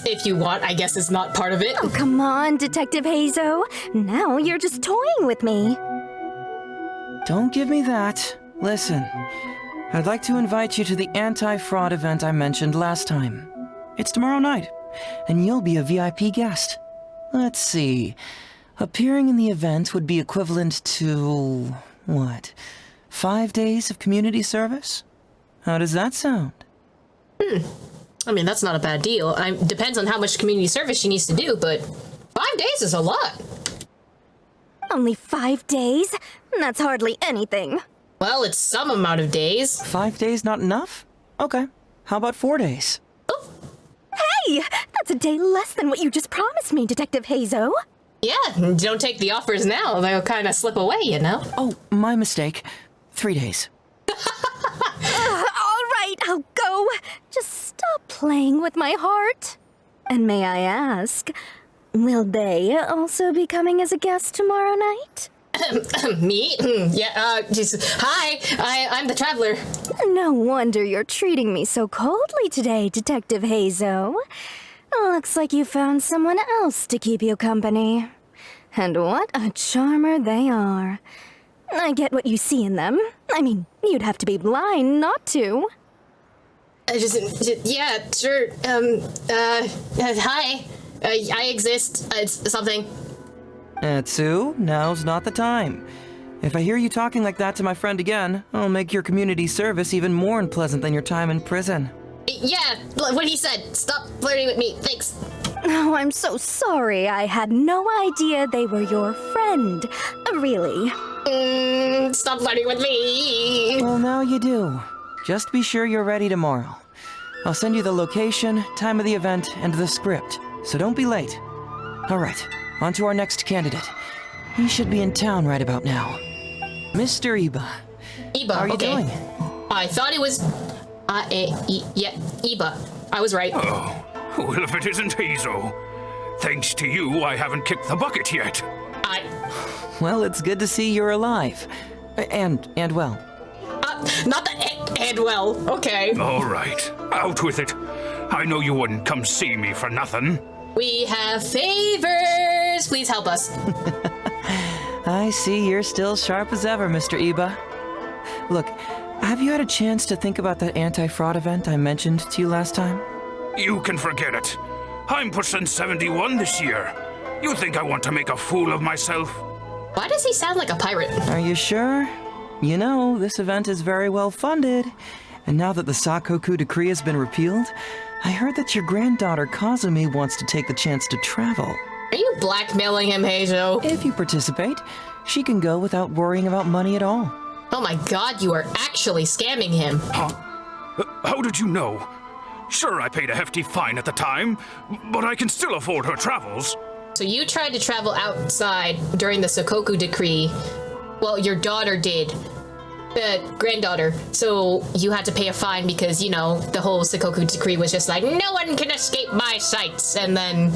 If you want, I guess is not part of it. Oh, come on, Detective Heizou. Now you're just toying with me. Don't give me that. Listen, I'd like to invite you to the anti-fraud event I mentioned last time. It's tomorrow night, and you'll be a VIP guest. Let's see. Appearing in the event would be equivalent to, what, 5 days of community service? How does that sound? I mean, that's not a bad deal. Depends on how much community service she needs to do, but 5 days is a lot. Only 5 days? That's hardly anything. Well, it's some amount of days. 5 days not enough? Okay. How about 4 days? Oh. Hey! That's a day less than what you just promised me, Detective Heizou. Yeah, don't take the offers now. They'll kind of slip away, you know? Oh, my mistake. 3 days. All right, I'll go. Just stop playing with my heart. And may I ask, will they also be coming as a guest tomorrow night? Me? Yeah, hi, I'm the Traveler. No wonder you're treating me so coldly today, Detective Heizou. Looks like you found someone else to keep you company. And what a charmer they are. I get what you see in them. I mean, you'd have to be blind not to. Yeah, sure, hi. I exist. It's something. Heizou, now's not the time. If I hear you talking like that to my friend again, I'll make your community service even more unpleasant than your time in prison. Yeah, what he said. Stop flirting with me. Thanks. Oh, I'm so sorry. I had no idea they were your friend. Really. Stop flirting with me. Well, now you do. Just be sure you're ready tomorrow. I'll send you the location, time of the event, and the script, so don't be late. All right, on to our next candidate. He should be in town right about now. Mr. Iba. Iba, how are you doing? I thought it was... yeah, Iba. I was right. Oh, well, if it isn't Heizou. Thanks to you, I haven't kicked the bucket yet. Well, it's good to see you're alive. And well. Not the and well, okay. All right, out with it. I know you wouldn't come see me for nothing. We have favors. Please help us. I see you're still sharp as ever, Mr. Iba. Look, have you had a chance to think about that anti-fraud event I mentioned to you last time? You can forget it. I'm percent 71 this year. You think I want to make a fool of myself? Why does he sound like a pirate? Are you sure? You know, this event is very well funded. And now that the Sakoku decree has been repealed, I heard that your granddaughter Kazumi wants to take the chance to travel. Are you blackmailing him, Heizou? If you participate, she can go without worrying about money at all. Oh my god, you are actually scamming him. Huh? How did you know? Sure, I paid a hefty fine at the time, but I can still afford her travels. So you tried to travel outside during the Sakoku decree. Well, your daughter did. Granddaughter. So you had to pay a fine because, you know, the whole Sakoku decree was just like, no one can escape my sights. And then,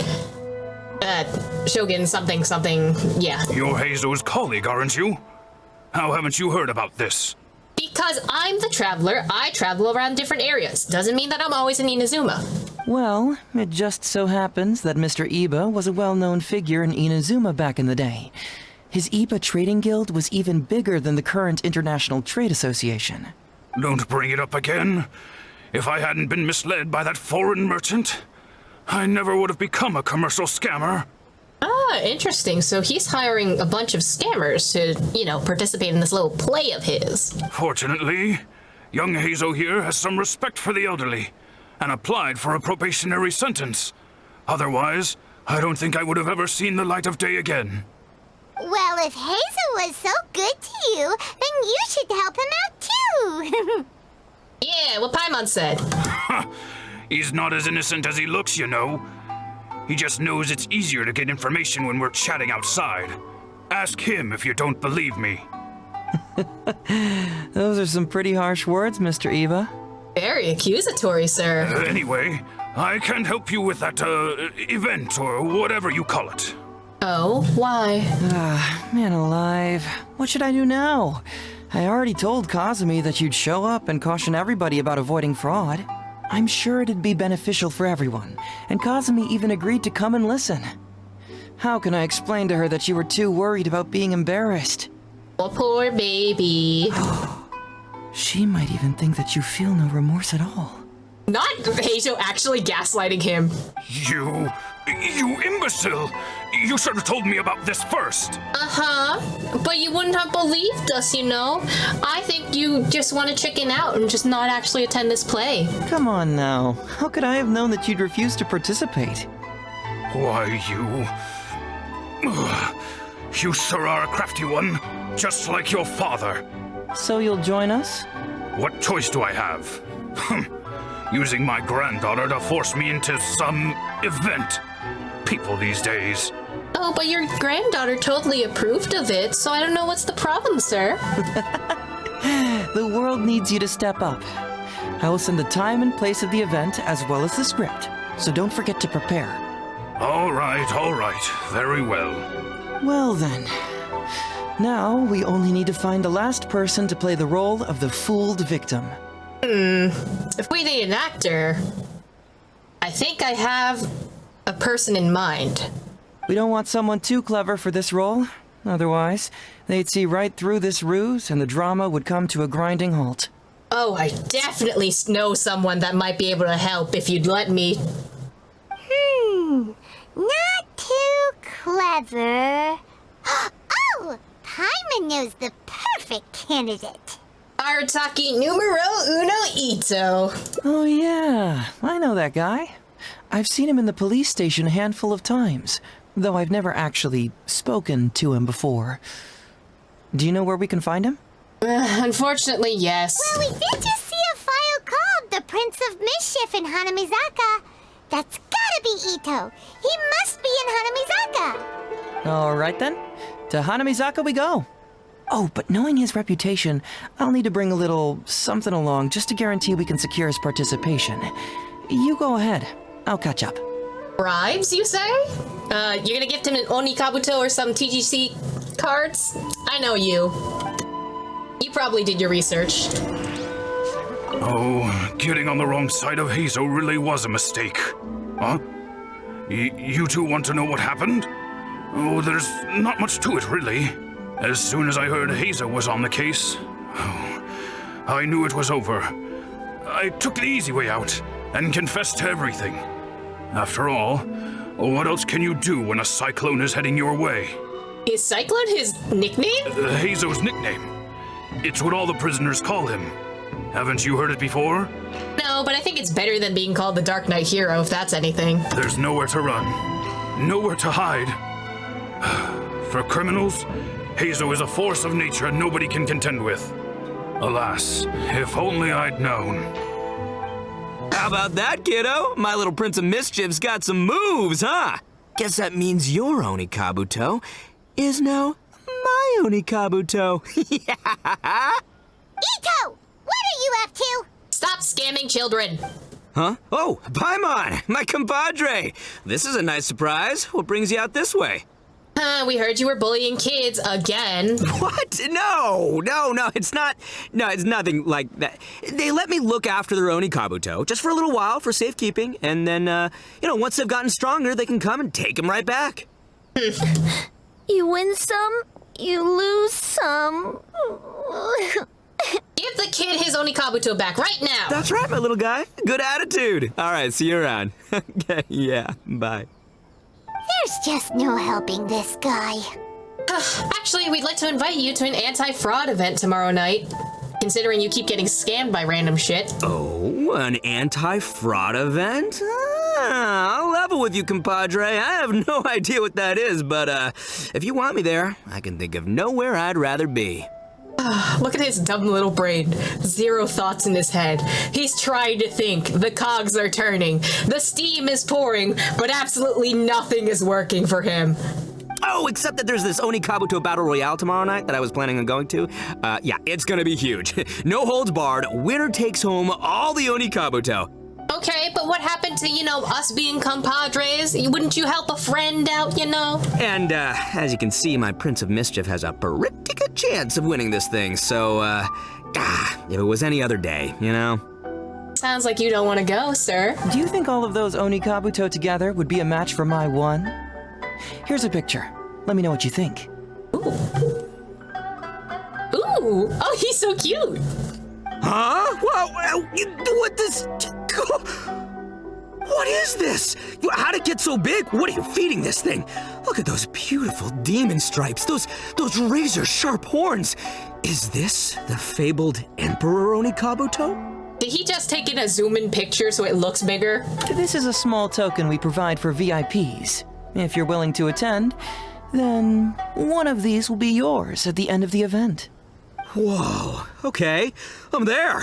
Shogun something, yeah. You're Heizou's colleague, aren't you? How haven't you heard about this? Because I'm the traveler, I travel around different areas. Doesn't mean that I'm always in Inazuma. Well, it just so happens that Mr. Iba was a well-known figure in Inazuma back in the day. His Iba Trading Guild was even bigger than the current International Trade Association. Don't bring it up again. If I hadn't been misled by that foreign merchant, I never would have become a commercial scammer. Ah, interesting. So he's hiring a bunch of scammers to, you know, participate in this little play of his. Fortunately, young Heizou here has some respect for the elderly and applied for a probationary sentence. Otherwise, I don't think I would have ever seen the light of day again. Well, if Heizou was so good to you, then you should help him out too. Yeah, what Paimon said. He's not as innocent as he looks, you know. He just knows it's easier to get information when we're chatting outside. Ask him if you don't believe me. Those are some pretty harsh words, Mr. Iba. Very accusatory, sir. Anyway, I can't help you with that, event or whatever you call it. Oh, why? Man alive. What should I do now? I already told Kazumi that you'd show up and caution everybody about avoiding fraud. I'm sure it'd be beneficial for everyone, and Kazumi even agreed to come and listen. How can I explain to her that you were too worried about being embarrassed? Oh, poor baby. She might even think that you feel no remorse at all. Not Heizou actually gaslighting him. You imbecile! You should have told me about this first. Uh-huh. But you wouldn't have believed us, you know? I think you just want to chicken out and just not actually attend this play. Come on now. How could I have known that you'd refuse to participate? Why, you sure are a crafty one, just like your father. So you'll join us? What choice do I have? Using my granddaughter to force me into some event. People these days. Oh, but your granddaughter totally approved of it, so I don't know what's the problem, sir. The world needs you to step up. I will send the time and place of the event as well as the script, so don't forget to prepare. All right, very well. Well then, now we only need to find the last person to play the role of the fooled victim. If we need an actor, I think I have a person in mind. We don't want someone too clever for this role. Otherwise, they'd see right through this ruse and the drama would come to a grinding halt. Oh, I definitely know someone that might be able to help if you'd let me. Not too clever. Oh, Paimon knows the perfect candidate. Arataki numero uno Ito. Oh yeah, I know that guy. I've seen him in the police station a handful of times, though I've never actually spoken to him before. Do you know where we can find him? Unfortunately, yes. Well, we did just see a file called The Prince of Mischief in Hanamizaka. That's gotta be Ito. He must be in Hanamizaka. All right then, to Hanamizaka we go. Oh, but knowing his reputation, I'll need to bring a little something along just to guarantee we can secure his participation. You go ahead. I'll catch up. Bribes, you say? You're gonna gift him an Onikabuto or some TGC cards? I know you. You probably did your research. Oh, getting on the wrong side of Heizou really was a mistake. Huh? You two want to know what happened? Oh, there's not much to it, really. As soon as I heard Heizou was on the case, I knew it was over. I took the easy way out and confessed to everything. After all, what else can you do when a cyclone is heading your way? Is Cyclone his nickname? Heizou's nickname. It's what all the prisoners call him. Haven't you heard it before? No, but I think it's better than being called the Dark Knight Hero, if that's anything. There's nowhere to run, nowhere to hide. For criminals, Heizou is a force of nature nobody can contend with. Alas, if only I'd known. How about that, kiddo? My little Prince of Mischief's got some moves, huh? Guess that means your Onikabuto is now my Onikabuto. Ito! What are you up to? Stop scamming children. Huh? Oh, Paimon, my compadre. This is a nice surprise. What brings you out this way? We heard you were bullying kids again. What? No, it's not. No, it's nothing like that. They let me look after their Onikabuto just for a little while for safekeeping, and then, once they've gotten stronger, they can come and take him right back. You win some, you lose some. Give the kid his Onikabuto back right now. That's right, my little guy. Good attitude. All right, see you around. Okay, yeah, bye. There's just no helping this guy. Actually, we'd like to invite you to an anti-fraud event tomorrow night, considering you keep getting scammed by random shit. Oh, an anti-fraud event? I'll level with you, compadre. I have no idea what that is, but if you want me there, I can think of nowhere I'd rather be. Look at his dumb little brain. Zero thoughts in his head. He's trying to think. The cogs are turning. The steam is pouring, but absolutely nothing is working for him. Oh, except that there's this Onikabuto Battle Royale tomorrow night that I was planning on going to. Yeah, it's gonna be huge. No holds barred. Winner takes home all the Onikabuto. Okay, but what happened to, us being compadres? Wouldn't you help a friend out, And, as you can see, my Prince of Mischief has a pretty good chance of winning this thing, so, if it was any other day, Sounds like you don't want to go, sir. Do you think all of those Onikabuto together would be a match for my one? Here's a picture. Let me know what you think. Ooh. Oh, he's so cute. Huh? What this? What is this? How'd it get so big? What are you feeding this thing? Look at those beautiful demon stripes, those razor-sharp horns. Is this the fabled Emperor Onikabuto? Did he just take in a zoom-in picture so it looks bigger? This is a small token we provide for VIPs. If you're willing to attend, then one of these will be yours at the end of the event. Whoa, okay, I'm there.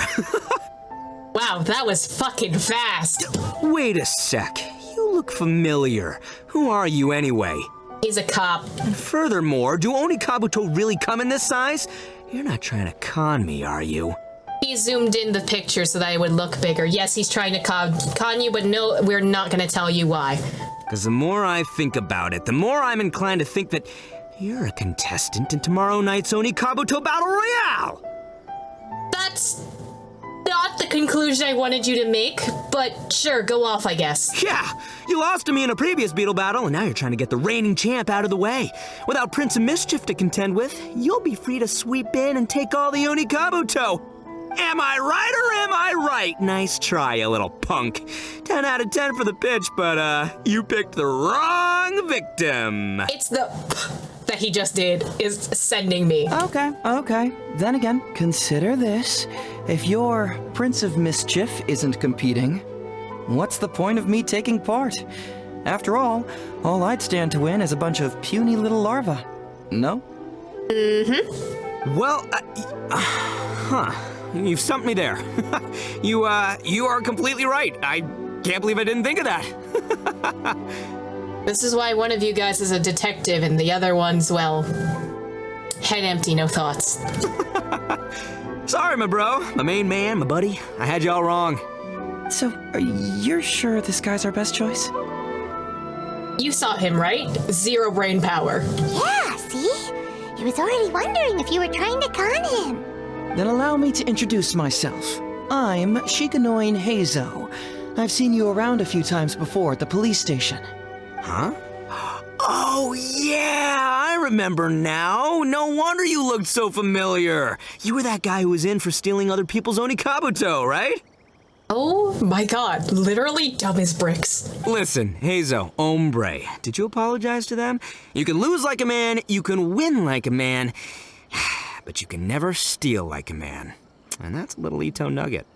Wow, that was fucking fast. Wait a sec, you look familiar. Who are you anyway? He's a cop. And furthermore, do Onikabuto really come in this size? You're not trying to con me, are you? He zoomed in the picture so that it would look bigger. Yes, he's trying to con you, but no, we're not gonna tell you why. Because the more I think about it, the more I'm inclined to think that you're a contestant in tomorrow night's Onikabuto Battle Royale! That's not the conclusion I wanted you to make, but sure, go off, I guess. Yeah, you lost to me in a previous beetle battle, and now you're trying to get the reigning champ out of the way. Without Prince of Mischief to contend with, you'll be free to sweep in and take all the Onikabuto. Am I right or am I right? Nice try, you little punk. 10 out of 10 for the pitch, but you picked the wrong victim. It's the that he just did is sending me. Okay. Then again, consider this. If your Prince of Mischief isn't competing, what's the point of me taking part? After all I'd stand to win is a bunch of puny little larvae. No? Mm-hmm. Well, you've stumped me there. You are completely right. I can't believe I didn't think of that. This is why one of you guys is a detective and the other one's, well, head empty, no thoughts. Sorry, my bro, my main man, my buddy. I had you all wrong. So, you're sure this guy's our best choice? You saw him, right? Zero brain power. Yeah, see? He was already wondering if you were trying to con him. Then allow me to introduce myself. I'm Shikanoin Heizou. I've seen you around a few times before at the police station. Huh? Oh, yeah, I remember now. No wonder you looked so familiar. You were that guy who was in for stealing other people's Onikabuto, right? Oh my god, literally dumb as bricks. Listen, Heizou, hombre, did you apologize to them? You can lose like a man, you can win like a man. but you can never steal like a man. And that's a little Ito nugget.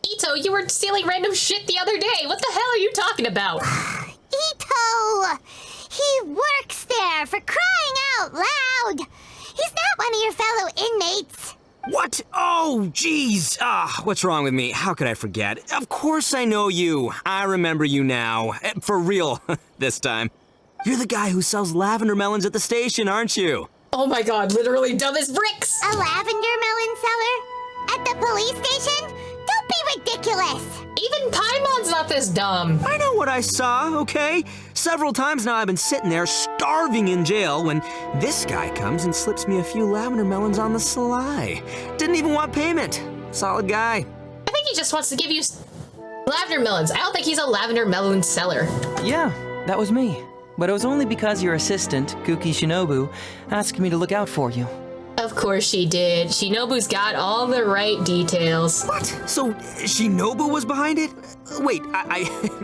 Ito, you were stealing random shit the other day. What the hell are you talking about? Ito! He works there, for crying out loud! He's not one of your fellow inmates. What? Oh, jeez. What's wrong with me? How could I forget? Of course I know you. I remember you now. For real, this time. You're the guy who sells lavender melons at the station, aren't you? Oh my god, literally dumb as bricks! A lavender melon seller? At the police station? Don't be ridiculous! Even Paimon's not this dumb. I know what I saw, okay? Several times now I've been sitting there starving in jail when this guy comes and slips me a few lavender melons on the sly. Didn't even want payment. Solid guy. I think he just wants to give you lavender melons. I don't think he's a lavender melon seller. Yeah, that was me. But it was only because your assistant, Kuki Shinobu, asked me to look out for you. Of course she did. Shinobu's got all the right details. What? So Shinobu was behind it? Wait,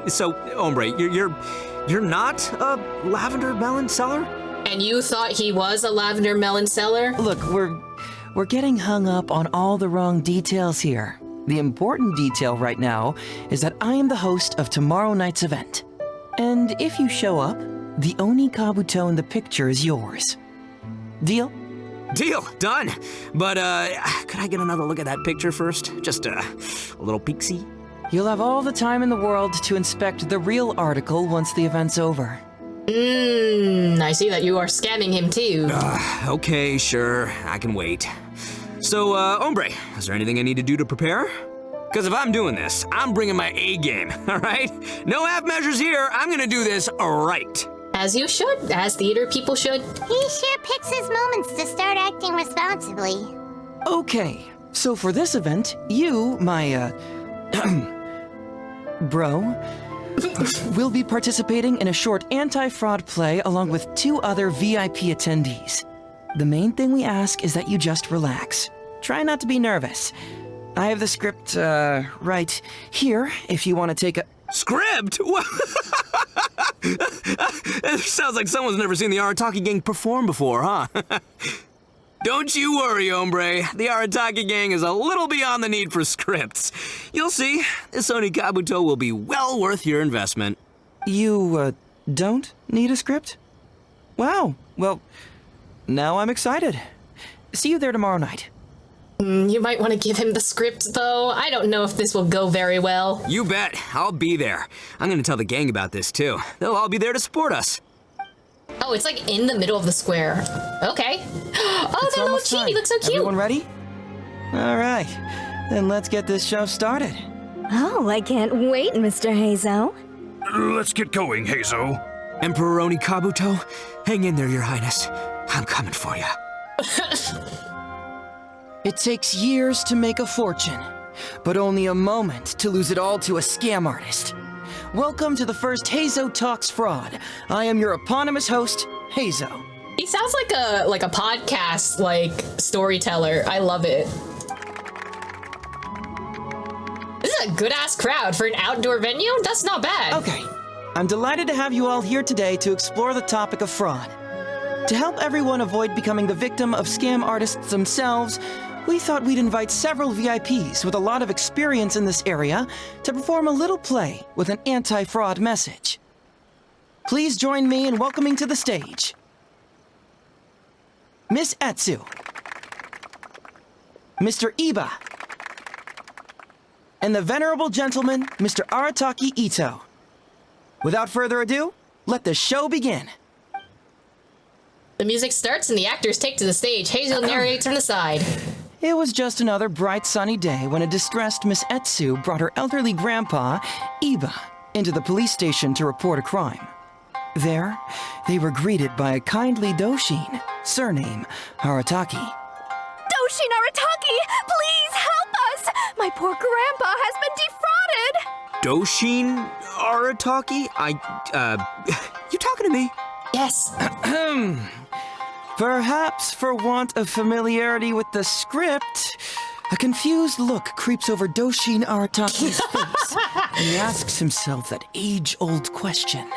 so Ombre, you're not a lavender melon seller? And you thought he was a lavender melon seller? Look, we're getting hung up on all the wrong details here. The important detail right now is that I am the host of tomorrow night's event. And if you show up, the Onikabuto in the picture is yours. Deal? Deal, done. But, could I get another look at that picture first? Just a little peek-see? You'll have all the time in the world to inspect the real article once the event's over. I see that you are scamming him too. Okay, sure, I can wait. So, Ombre, is there anything I need to do to prepare? Because if I'm doing this, I'm bringing my A game, all right? No half measures here, I'm gonna do this right. As you should, as theater people should. He sure picks his moments to start acting responsibly. Okay, so for this event, you, my, bro, will be participating in a short anti-fraud play along with 2 other VIP attendees. The main thing we ask is that you just relax. Try not to be nervous. I have the script, right here, if you want to take a... Script? It sounds like someone's never seen the Arataki gang perform before, huh? Don't you worry, hombre. The Arataki gang is a little beyond the need for scripts. You'll see, this Onikabuto will be well worth your investment. You, don't need a script? Wow, well, now I'm excited. See you there tomorrow night. You might want to give him the script, though. I don't know if this will go very well. You bet. I'll be there. I'm gonna tell the gang about this, too. They'll all be there to support us. Oh, it's like in the middle of the square. Okay. Oh, that little chibi looks so cute. Everyone ready? All right. Then let's get this show started. Oh, I can't wait, Mr. Heizou. Let's get going, Heizou. Emperor Onikabuto, hang in there, Your Highness. I'm coming for you. It takes years to make a fortune, but only a moment to lose it all to a scam artist. Welcome to the first Heizou Talks Fraud. I am your eponymous host, Heizou. He sounds like a podcast, storyteller. I love it. This is a good-ass crowd for an outdoor venue. That's not bad. Okay, I'm delighted to have you all here today to explore the topic of fraud. To help everyone avoid becoming the victim of scam artists themselves, we thought we'd invite several VIPs with a lot of experience in this area to perform a little play with an anti-fraud message. Please join me in welcoming to the stage Miss Etsu, Mr. Iba, and the venerable gentleman, Mr. Arataki Ito. Without further ado, let the show begin. The music starts and the actors take to the stage. Heizou narrates from the side. It was just another bright sunny day when a distressed Miss Etsu brought her elderly grandpa, Iba, into the police station to report a crime. There, they were greeted by a kindly Doshin, surname Arataki. Doshin Arataki, please help us! My poor grandpa has been defrauded! Doshin Arataki? You talking to me? Yes. Perhaps for want of familiarity with the script, a confused look creeps over Doshin Arataki's face, and he asks himself that age-old question.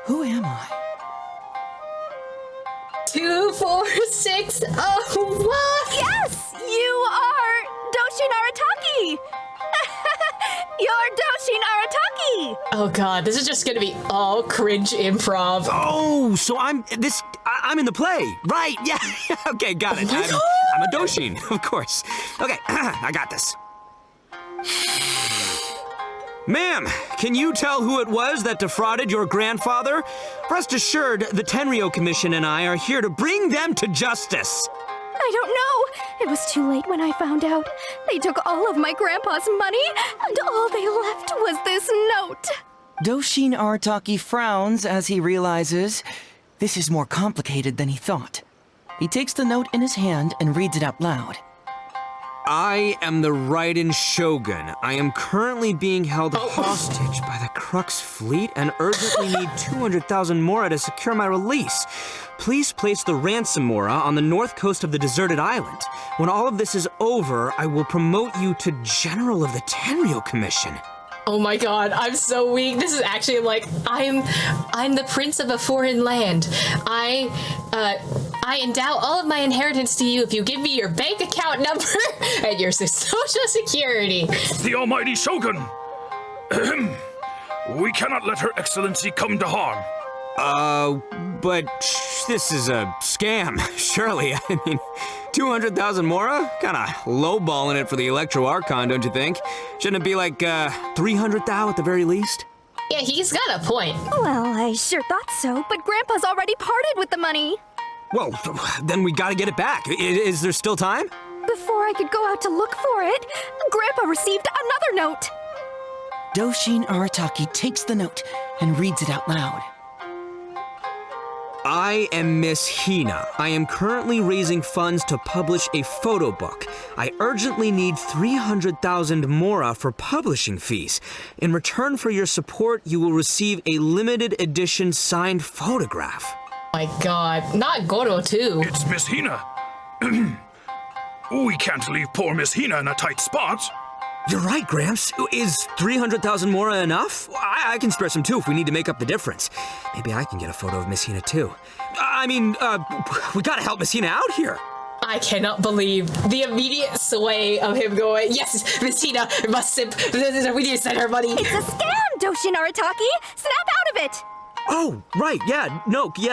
Who am I? 2, 4, 6. Oh, what? Yes, you are Doshin Arataki. You're Doshin Arataki. Oh god, this is just gonna be all cringe improv. Oh, so I'm in the play. Right, yeah. Okay, got it. I'm a Doshin, of course. Okay, I got this. Ma'am, can you tell who it was that defrauded your grandfather? Rest assured, the Tenryou Commission and I are here to bring them to justice. I don't know. It was too late when I found out. They took all of my grandpa's money, and all they left was this note. Doshin Arataki frowns as he realizes this is more complicated than he thought. He takes the note in his hand and reads it out loud. I am the Raiden Shogun. I am currently being held hostage by the Crux fleet and urgently need 200,000 mora to secure my release. Please place the ransom mora on the north coast of the deserted island. When all of this is over, I will promote you to General of the Tenryou Commission. Oh my god, I'm so weak. This is actually like, I'm the prince of a foreign land. I endow all of my inheritance to you if you give me your bank account number and your social security. The almighty Shogun! We cannot let Her Excellency come to harm. But this is a scam, surely. I mean, 200,000 mora? Kinda lowballing it for the Electro Archon, don't you think? Shouldn't it be like, 300,000 at the very least? Yeah, he's got a point. Well, I sure thought so, but Grandpa's already parted with the money. Well, then we gotta get it back. Is there still time? Before I could go out to look for it, Grandpa received another note. Doshin Arataki takes the note and reads it out loud. I am Miss Hina. I am currently raising funds to publish a photo book. I urgently need 300,000 mora for publishing fees. In return for your support, you will receive a limited edition signed photograph. My god, not Goro too. It's Miss Hina. We can't leave poor Miss Hina in a tight spot. You're right, Gramps. Is 300,000 mora enough? I can spare some too if we need to make up the difference. Maybe I can get a photo of Miss Hina too. We gotta help Miss Hina out here. I cannot believe the immediate sway of him going, yes, Miss Hina must sip. We need to send her money. It's a scam, Doshin Arataki. Snap out of it. Oh, right, yeah,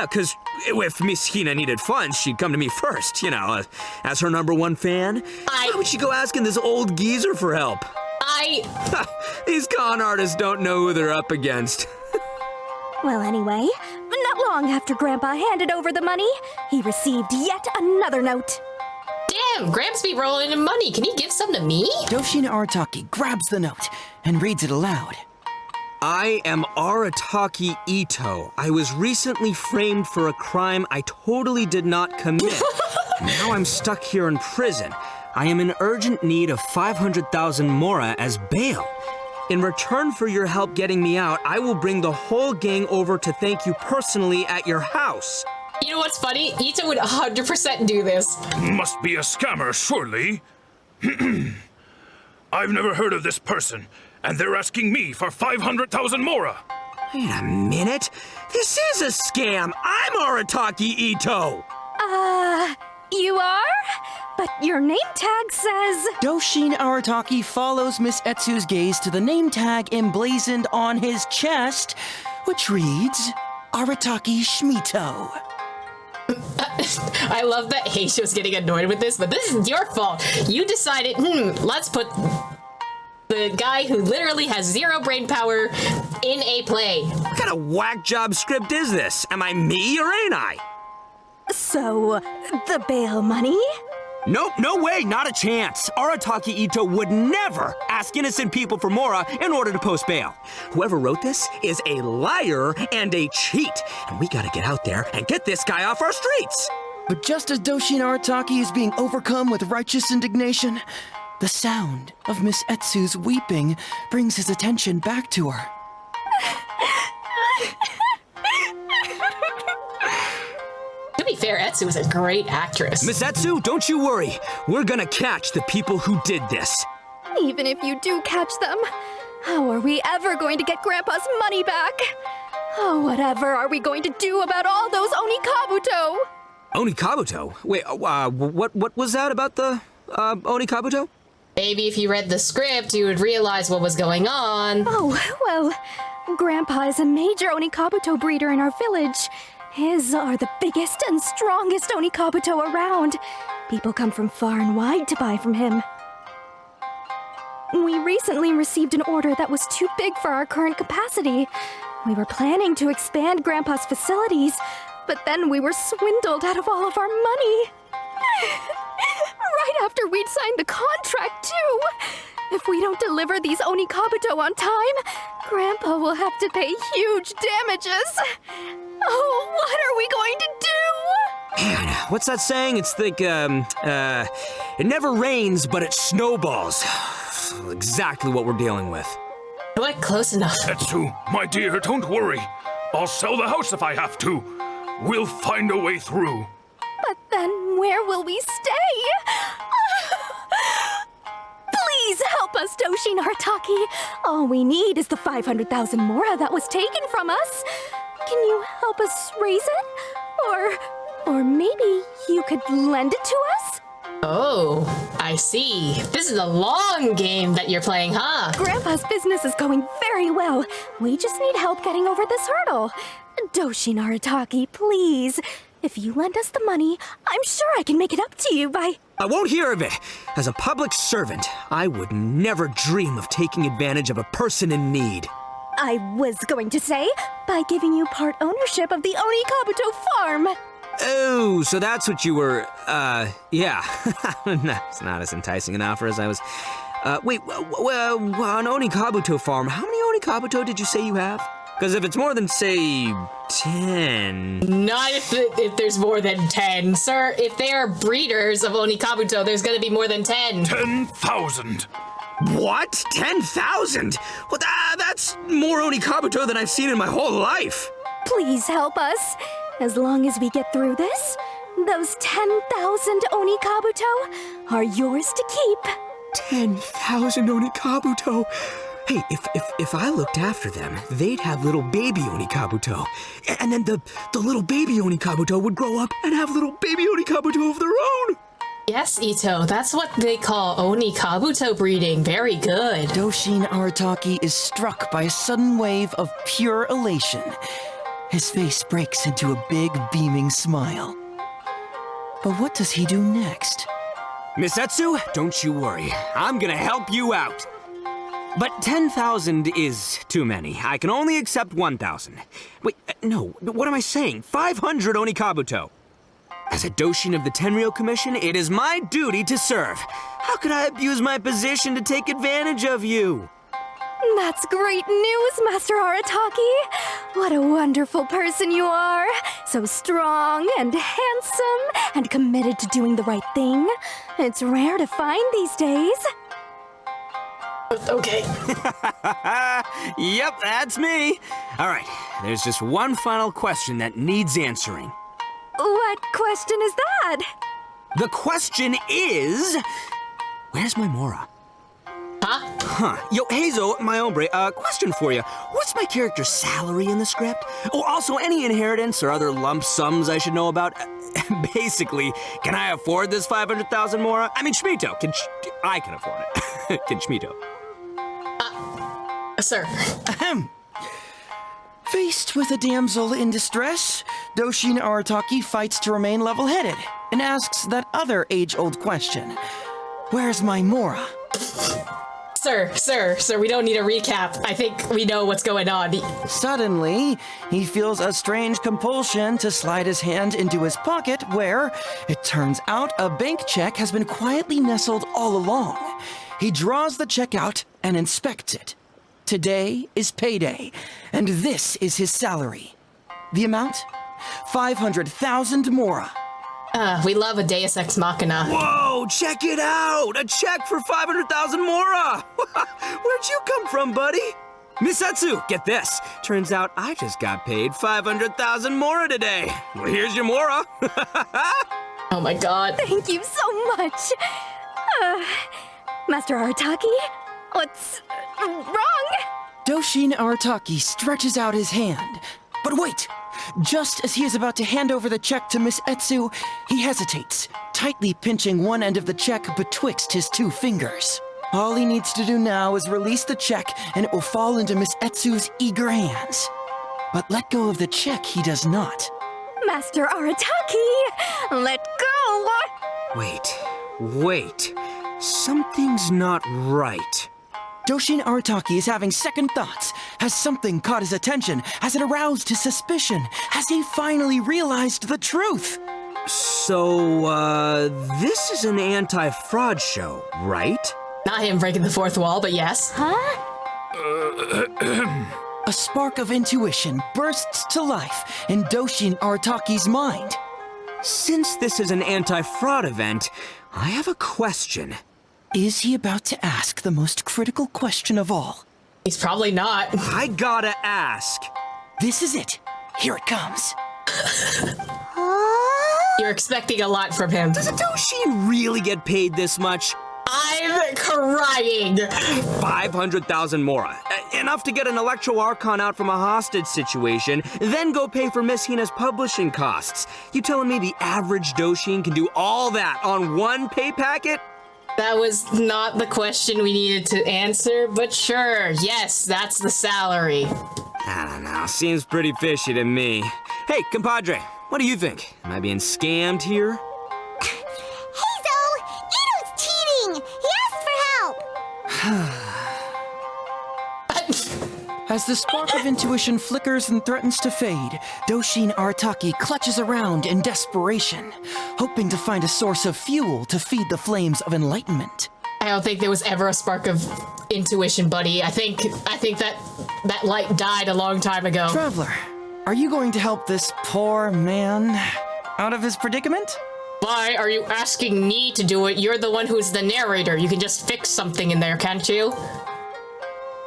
because if Miss Hina needed funds, she'd come to me first, as her #1 fan. Why would she go asking this old geezer for help? These con artists don't know who they're up against. Well, anyway, not long after Grandpa handed over the money, he received yet another note. Damn, Gramps be rolling in money. Can he give some to me? Doshin Arataki grabs the note and reads it aloud. I am Arataki Ito. I was recently framed for a crime I totally did not commit. Now I'm stuck here in prison. I am in urgent need of 500,000 mora as bail. In return for your help getting me out, I will bring the whole gang over to thank you personally at your house. You know what's funny? Ito would 100% do this. Must be a scammer, surely. I've never heard of this person, and they're asking me for 500,000 mora. Wait a minute. This is a scam. I'm Arataki Ito. You are? But your name tag says... Doshin Arataki follows Miss Etsu's gaze to the name tag emblazoned on his chest, which reads, Arataki Shmito. I love that Heizou's getting annoyed with this, but this is your fault. You decided, let's put the guy who literally has 0 brain power in a play. What kind of whack job script is this? Am I me or ain't I? So, the bail money? Nope, no way, not a chance. Arataki Ito would never ask innocent people for mora in order to post bail. Whoever wrote this is a liar and a cheat, and we gotta get out there and get this guy off our streets. But just as Doshin Arataki is being overcome with righteous indignation, the sound of Miss Etsu's weeping brings his attention back to her. To be fair, Etsu is a great actress. Miss Etsu, don't you worry. We're gonna catch the people who did this. Even if you do catch them, how are we ever going to get Grandpa's money back? Oh, whatever are we going to do about all those Onikabuto? Onikabuto? Wait, what was that about the, Onikabuto? Maybe if you read the script, you would realize what was going on. Oh, well, Grandpa is a major Onikabuto breeder in our village. His are the biggest and strongest Onikabuto around. People come from far and wide to buy from him. We recently received an order that was too big for our current capacity. We were planning to expand Grandpa's facilities, but then we were swindled out of all of our money. Right after we'd signed the contract, too. If we don't deliver these Onikabuto on time, Grandpa will have to pay huge damages. Oh, what are we going to do? Man, what's that saying? It's like, it never rains, but it snowballs. Exactly what we're dealing with. What? Close enough. Etsu, my dear, don't worry. I'll sell the house if I have to. We'll find a way through. But then where will we stay? Please help us, Doshi Naritaki. All we need is the 500,000 mora that was taken from us. Can you help us raise it? Or maybe you could lend it to us? Oh, I see. This is a long game that you're playing, huh? Grandpa's business is going very well. We just need help getting over this hurdle. Doshi Naritaki, please. If you lend us the money, I'm sure I can make it up to you by... I won't hear of it. As a public servant, I would never dream of taking advantage of a person in need. I was going to say, by giving you part ownership of the Onikabuto farm. Oh, so that's what you were, yeah. That's not as enticing an offer as I was... wait, on Onikabuto farm, how many Onikabuto did you say you have? Because if it's more than, say, 10... Not if there's more than 10. Sir, if they are breeders of Onikabuto, there's gonna be more than 10. 10,000. What? 10,000? Well, that's more Onikabuto than I've seen in my whole life. Please help us. As long as we get through this, those 10,000 Onikabuto are yours to keep. 10,000 Onikabuto? Hey, if I looked after them, they'd have little baby Onikabuto. And then the little baby Onikabuto would grow up and have little baby Onikabuto of their own. Yes, Ito, that's what they call Onikabuto breeding. Very good. Doshi Naritaki is struck by a sudden wave of pure elation. His face breaks into a big, beaming smile. But what does he do next? Miss Etsu, don't you worry. I'm gonna help you out. But 10,000 is too many. I can only accept 1,000. Wait, no, what am I saying? 500 Onikabuto. As a Doshin of the Tenryou Commission, it is my duty to serve. How could I abuse my position to take advantage of you? That's great news, Master Arataki. What a wonderful person you are. So strong and handsome and committed to doing the right thing. It's rare to find these days. Okay. Yep, that's me. All right, there's just one final question that needs answering. What question is that? The question is... Where's my Mora? Huh? Yo, Heizou, my hombre, question for you. What's my character's salary in the script? Oh, also, any inheritance or other lump sums I should know about? Basically, can I afford this 500,000 Mora? I mean, Shmito, I can afford it. Can Shmito? Sir. Ahem. Faced with a damsel in distress, Doshi Naritaki fights to remain level-headed and asks that other age-old question. Where's my Mora? Sir, we don't need a recap. I think we know what's going on. Suddenly, he feels a strange compulsion to slide his hand into his pocket where, it turns out, a bank check has been quietly nestled all along. He draws the check out and inspects it. Today is payday, and this is his salary. The amount? 500,000 Mora. We love a Deus Ex Machina. Whoa, check it out! A check for 500,000 Mora! Where'd you come from, buddy? Miss Etsu, get this. Turns out I just got paid 500,000 Mora today. Well, here's your Mora. Oh my god. Thank you so much. Master Arataki, what's wrong? Doshi Naritaki stretches out his hand. But wait! just as he is about to hand over the check to Miss Etsu, he hesitates, tightly pinching one end of the check betwixt his two fingers. All he needs to do now is release the check, and it will fall into Miss Etsu's eager hands. But let go of the check he does not. Master Arataki, let go! Wait. Something's not right. Doshin Arataki is having second thoughts. Has something caught his attention? Has it aroused his suspicion? Has he finally realized the truth? So, this is an anti-fraud show, right? Not him breaking the fourth wall, but yes. Huh? A spark of intuition bursts to life in Doshin Arataki's mind. Since this is an anti-fraud event, I have a question. Is he about to ask the most critical question of all? He's probably not. I gotta ask. This is it. Here it comes. You're expecting a lot from him. Does a Doshin really get paid this much? I'm crying. 500,000 mora. Enough to get an Electro Archon out from a hostage situation, then go pay for Miss Hina's publishing costs. You telling me the average Doshin can do all that on one pay packet? That was not the question we needed to answer, but sure, yes, that's the salary. I don't know, seems pretty fishy to me. Hey, compadre, what do you think? Am I being scammed here? Heizou! Ito's cheating! He asked for help! As the spark of intuition flickers and threatens to fade, Doshin Arataki clutches around in desperation, hoping to find a source of fuel to feed the flames of enlightenment. I don't think there was ever a spark of intuition, buddy. I think that light died a long time ago. Traveler, are you going to help this poor man out of his predicament? Why are you asking me to do it? You're the one who's the narrator. You can just fix something in there, can't you?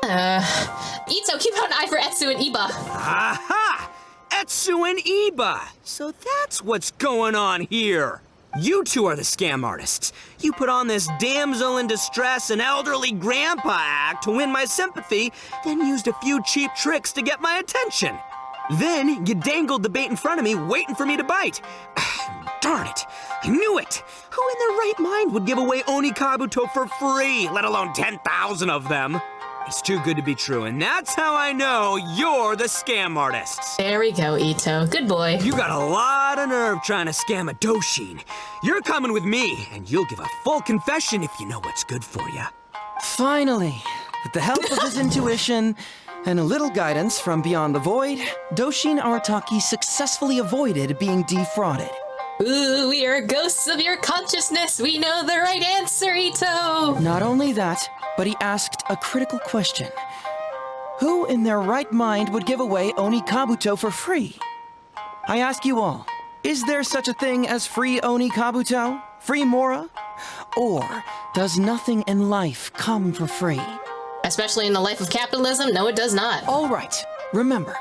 Ito, keep an eye for Etsu and Iba. Aha! Etsu and Iba! So that's what's going on here. You two are the scam artists. You put on this damsel in distress and elderly grandpa act to win my sympathy, then used a few cheap tricks to get my attention. Then you dangled the bait in front of me, waiting for me to bite. Darn it! I knew it! Who in their right mind would give away Onikabuto for free, let alone 10,000 of them? It's too good to be true, and that's how I know you're the scam artists. There we go, Ito. Good boy. You got a lot of nerve trying to scam a Doshin. You're coming with me, and you'll give a full confession if you know what's good for you. Finally, with the help of his intuition and a little guidance from beyond the void, Doshin Arataki successfully avoided being defrauded. Ooh, we are ghosts of your consciousness. We know the right answer, Ito. Not only that, but he asked a critical question. Who in their right mind would give away Onikabuto for free? I ask you all, is there such a thing as free Onikabuto? Free Mora? Or does nothing in life come for free? Especially in the life of capitalism, no, it does not. All right, remember,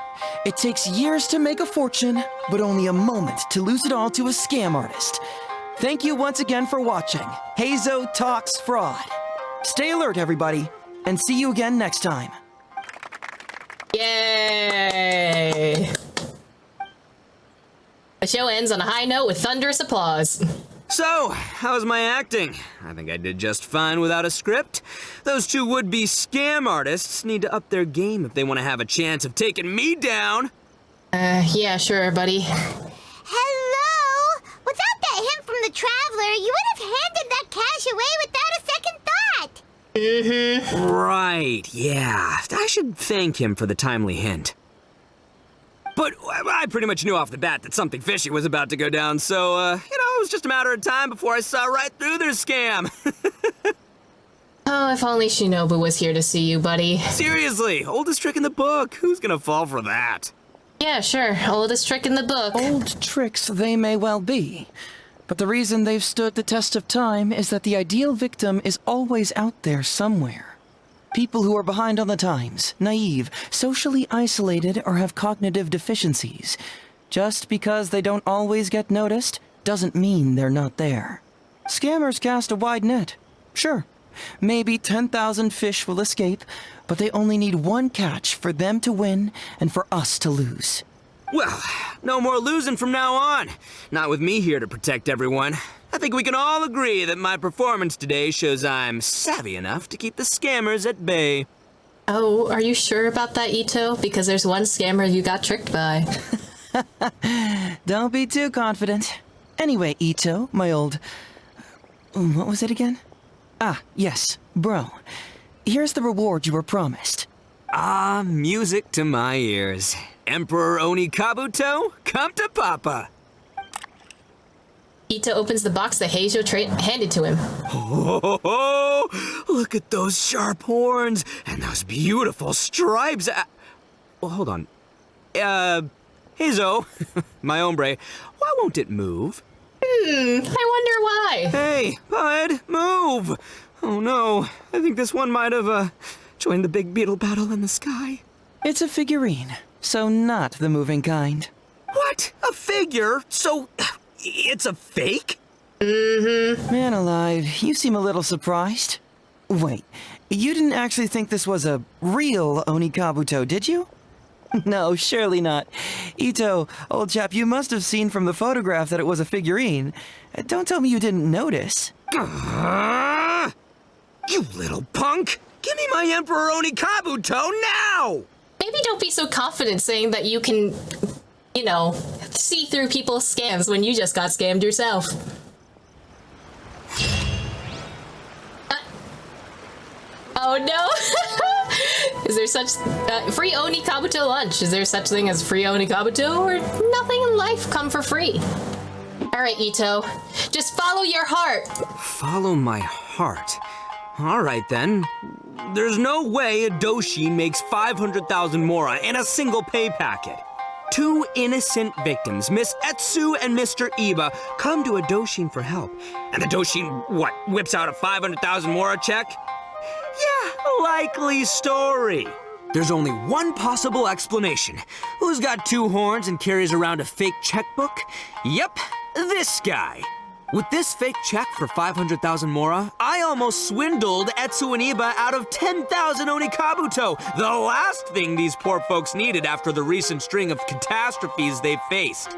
it takes years to make a fortune, but only a moment to lose it all to a scam artist. Thank you once again for watching Heizou Talks Fraud. Stay alert, everybody, and see you again next time. Yay! The show ends on a high note with thunderous applause. So, how's my acting? I think I did just fine without a script. Those two would-be scam artists need to up their game if they want to have a chance of taking me down. Yeah, sure, buddy. Hello? Without that hint from the Traveler, you would have handed that cash away without a second thought. Mm-hmm. Right, yeah. I should thank him for the timely hint. But I pretty much knew off the bat that something fishy was about to go down, so, it was just a matter of time before I saw right through their scam. Oh, if only Shinobu was here to see you, buddy. Seriously, oldest trick in the book. Who's gonna fall for that? Yeah, sure. Oldest trick in the book. Old tricks they may well be, but the reason they've stood the test of time is that the ideal victim is always out there somewhere. People who are behind on the times, naive, socially isolated, or have cognitive deficiencies. Just because they don't always get noticed doesn't mean they're not there. Scammers cast a wide net. Sure, maybe 10,000 fish will escape, but they only need one catch for them to win and for us to lose. Well, no more losing from now on. Not with me here to protect everyone. I think we can all agree that my performance today shows I'm savvy enough to keep the scammers at bay. Oh, are you sure about that, Ito? Because there's one scammer you got tricked by. Don't be too confident. Anyway, Ito, my old... What was it again? Ah, yes, bro. Here's the reward you were promised. Ah, music to my ears. Emperor Onikabuto, come to Papa. Ito opens the box that Heizou handed to him. Oh, look at those sharp horns and those beautiful stripes. Well, hold on. Heizou, my hombre, why won't it move? I wonder why. Hey, bud, move. Oh no, I think this one might have, joined the big beetle battle in the sky. It's a figurine, so not the moving kind. What? A figure? So, it's a fake? Mm-hmm. Man alive, you seem a little surprised. Wait, you didn't actually think this was a real Onikabuto, did you? No, surely not. Ito, old chap, you must have seen from the photograph that it was a figurine. Don't tell me you didn't notice. You little punk! Give me my Emperor Onikabuto now! Maybe don't be so confident saying that you can, you know, see through people's scams when you just got scammed yourself. Oh no! Is there such free Onikabuto lunch? Is there such thing as free Onikabuto, or nothing in life come for free? All right, Ito, just follow your heart. Follow my heart. All right then. There's no way a Doshin makes 500,000 mora in a single pay packet. Two innocent victims, Miss Etsu and Mr. Iba, come to a Doshin for help. And the Doshin, what, whips out a 500,000 mora check? Yeah, likely story. There's only one possible explanation. Who's got two horns and carries around a fake checkbook? Yep, this guy. With this fake check for 500,000 mora, I almost swindled Etsu and Iba out of 10,000 Onikabuto, the last thing these poor folks needed after the recent string of catastrophes they faced.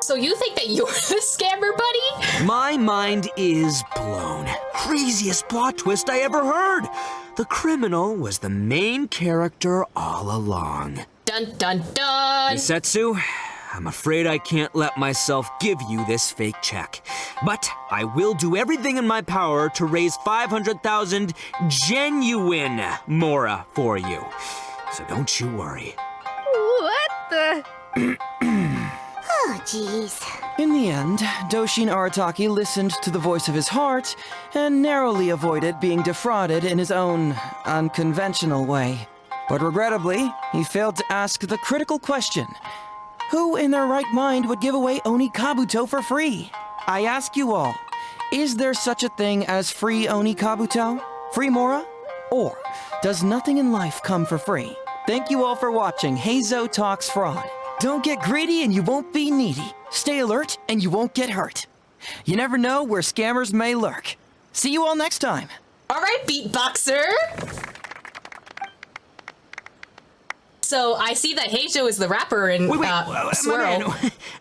So you think that you're the scammer, buddy? My mind is blown. Craziest plot twist I ever heard. The criminal was the main character all along. Dun dun dun! Miss Etsu, I'm afraid I can't let myself give you this fake check. But I will do everything in my power to raise 500,000 genuine mora for you. So don't you worry. What the? Oh, jeez. In the end, Doshin Arataki listened to the voice of his heart and narrowly avoided being defrauded in his own unconventional way. But regrettably, he failed to ask the critical question: who in their right mind would give away Onikabuto for free? I ask you all, is there such a thing as free Onikabuto? Free mora? Or does nothing in life come for free? Thank you all for watching Heizou Talks Fraud. Don't get greedy and you won't be needy. Stay alert and you won't get hurt. You never know where scammers may lurk. See you all next time. All right, beatboxer. So I see that Heizou is the rapper in Swirl.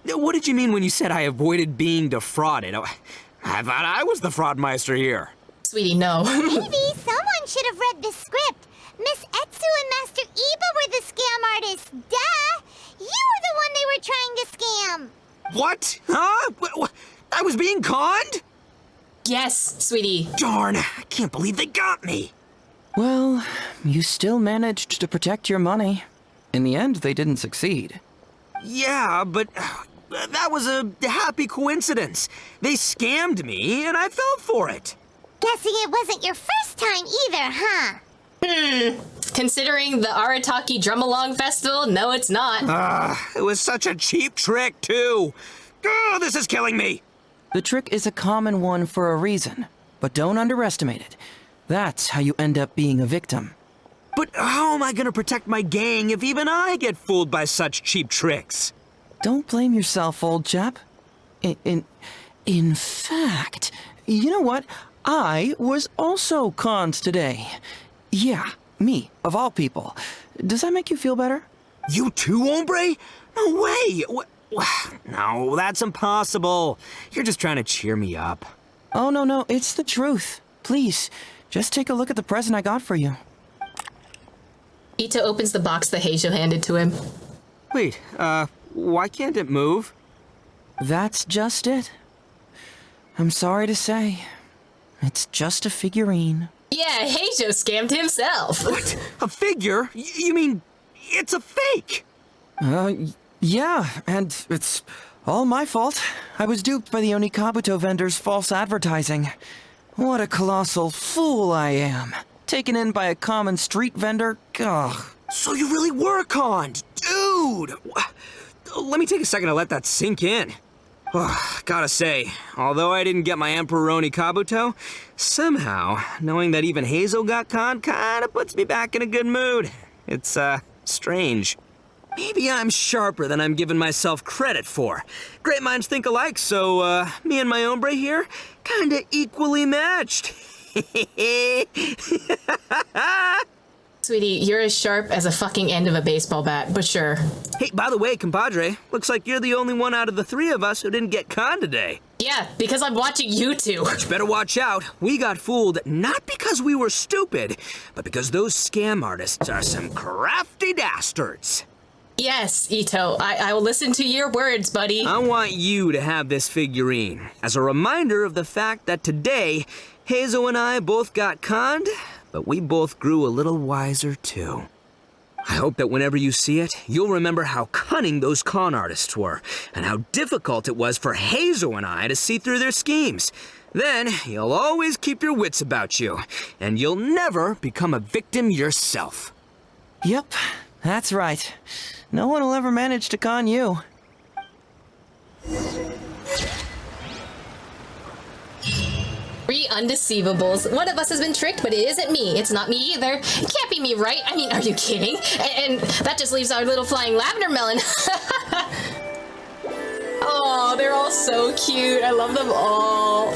What did you mean when you said I avoided being defrauded? I thought I was the fraudmeister here. Sweetie, no. Maybe someone should have read the script. Miss Etsu and Master Iba were the scam artists. Duh! You were the one they were trying to scam. What? Huh? I was being conned? Yes, sweetie. Darn, I can't believe they got me. Well, you still managed to protect your money. In the end, they didn't succeed. Yeah, but that was a happy coincidence. They scammed me, and I fell for it. Guessing it wasn't your first time either, huh? Considering the Arataki Drum-Along Festival, no, it's not. It was such a cheap trick, too. Oh, this is killing me. The trick is a common one for a reason, but don't underestimate it. That's how you end up being a victim. But how am I gonna protect my gang if even I get fooled by such cheap tricks? Don't blame yourself, old chap. In fact, you know what? I was also conned today. Yeah, me, of all people. Does that make you feel better? You too, hombre? No way! No, that's impossible. You're just trying to cheer me up. Oh, no, it's the truth. Please, just take a look at the present I got for you. Ito opens the box that Heizou handed to him. Wait, why can't it move? That's just it. I'm sorry to say, it's just a figurine. Yeah, Heizou scammed himself. What? A figure? You mean it's a fake? Yeah, and it's all my fault. I was duped by the Onikabuto vendor's false advertising. What a colossal fool I am. Taken in by a common street vendor? Ugh. So you really were conned, dude! Let me take a second to let that sink in. Gotta say, although I didn't get my Emperor Onikabuto, somehow, knowing that even Heizou got conned kinda puts me back in a good mood. It's, strange. Maybe I'm sharper than I'm giving myself credit for. Great minds think alike, so, me and my hombre here, kinda equally matched. Sweetie, you're as sharp as a fucking end of a baseball bat, but sure. Hey, by the way, compadre, looks like you're the only one out of the three of us who didn't get conned today. Yeah, because I'm watching you two. But you better watch out. We got fooled not because we were stupid, but because those scam artists are some crafty dastards. Yes, Ito, I will listen to your words, buddy. I want you to have this figurine as a reminder of the fact that today, Heizou and I both got conned, but we both grew a little wiser too. I hope that whenever you see it, you'll remember how cunning those con artists were, and how difficult it was for Heizou and I to see through their schemes. Then, you'll always keep your wits about you, and you'll never become a victim yourself. Yep, that's right. No one will ever manage to con you. Three Undeceivables. One of us has been tricked, but it isn't me. It's not me either. It can't be me, right? I mean, are you kidding? And that just leaves our little flying lavender melon. Oh, they're all so cute. I love them all.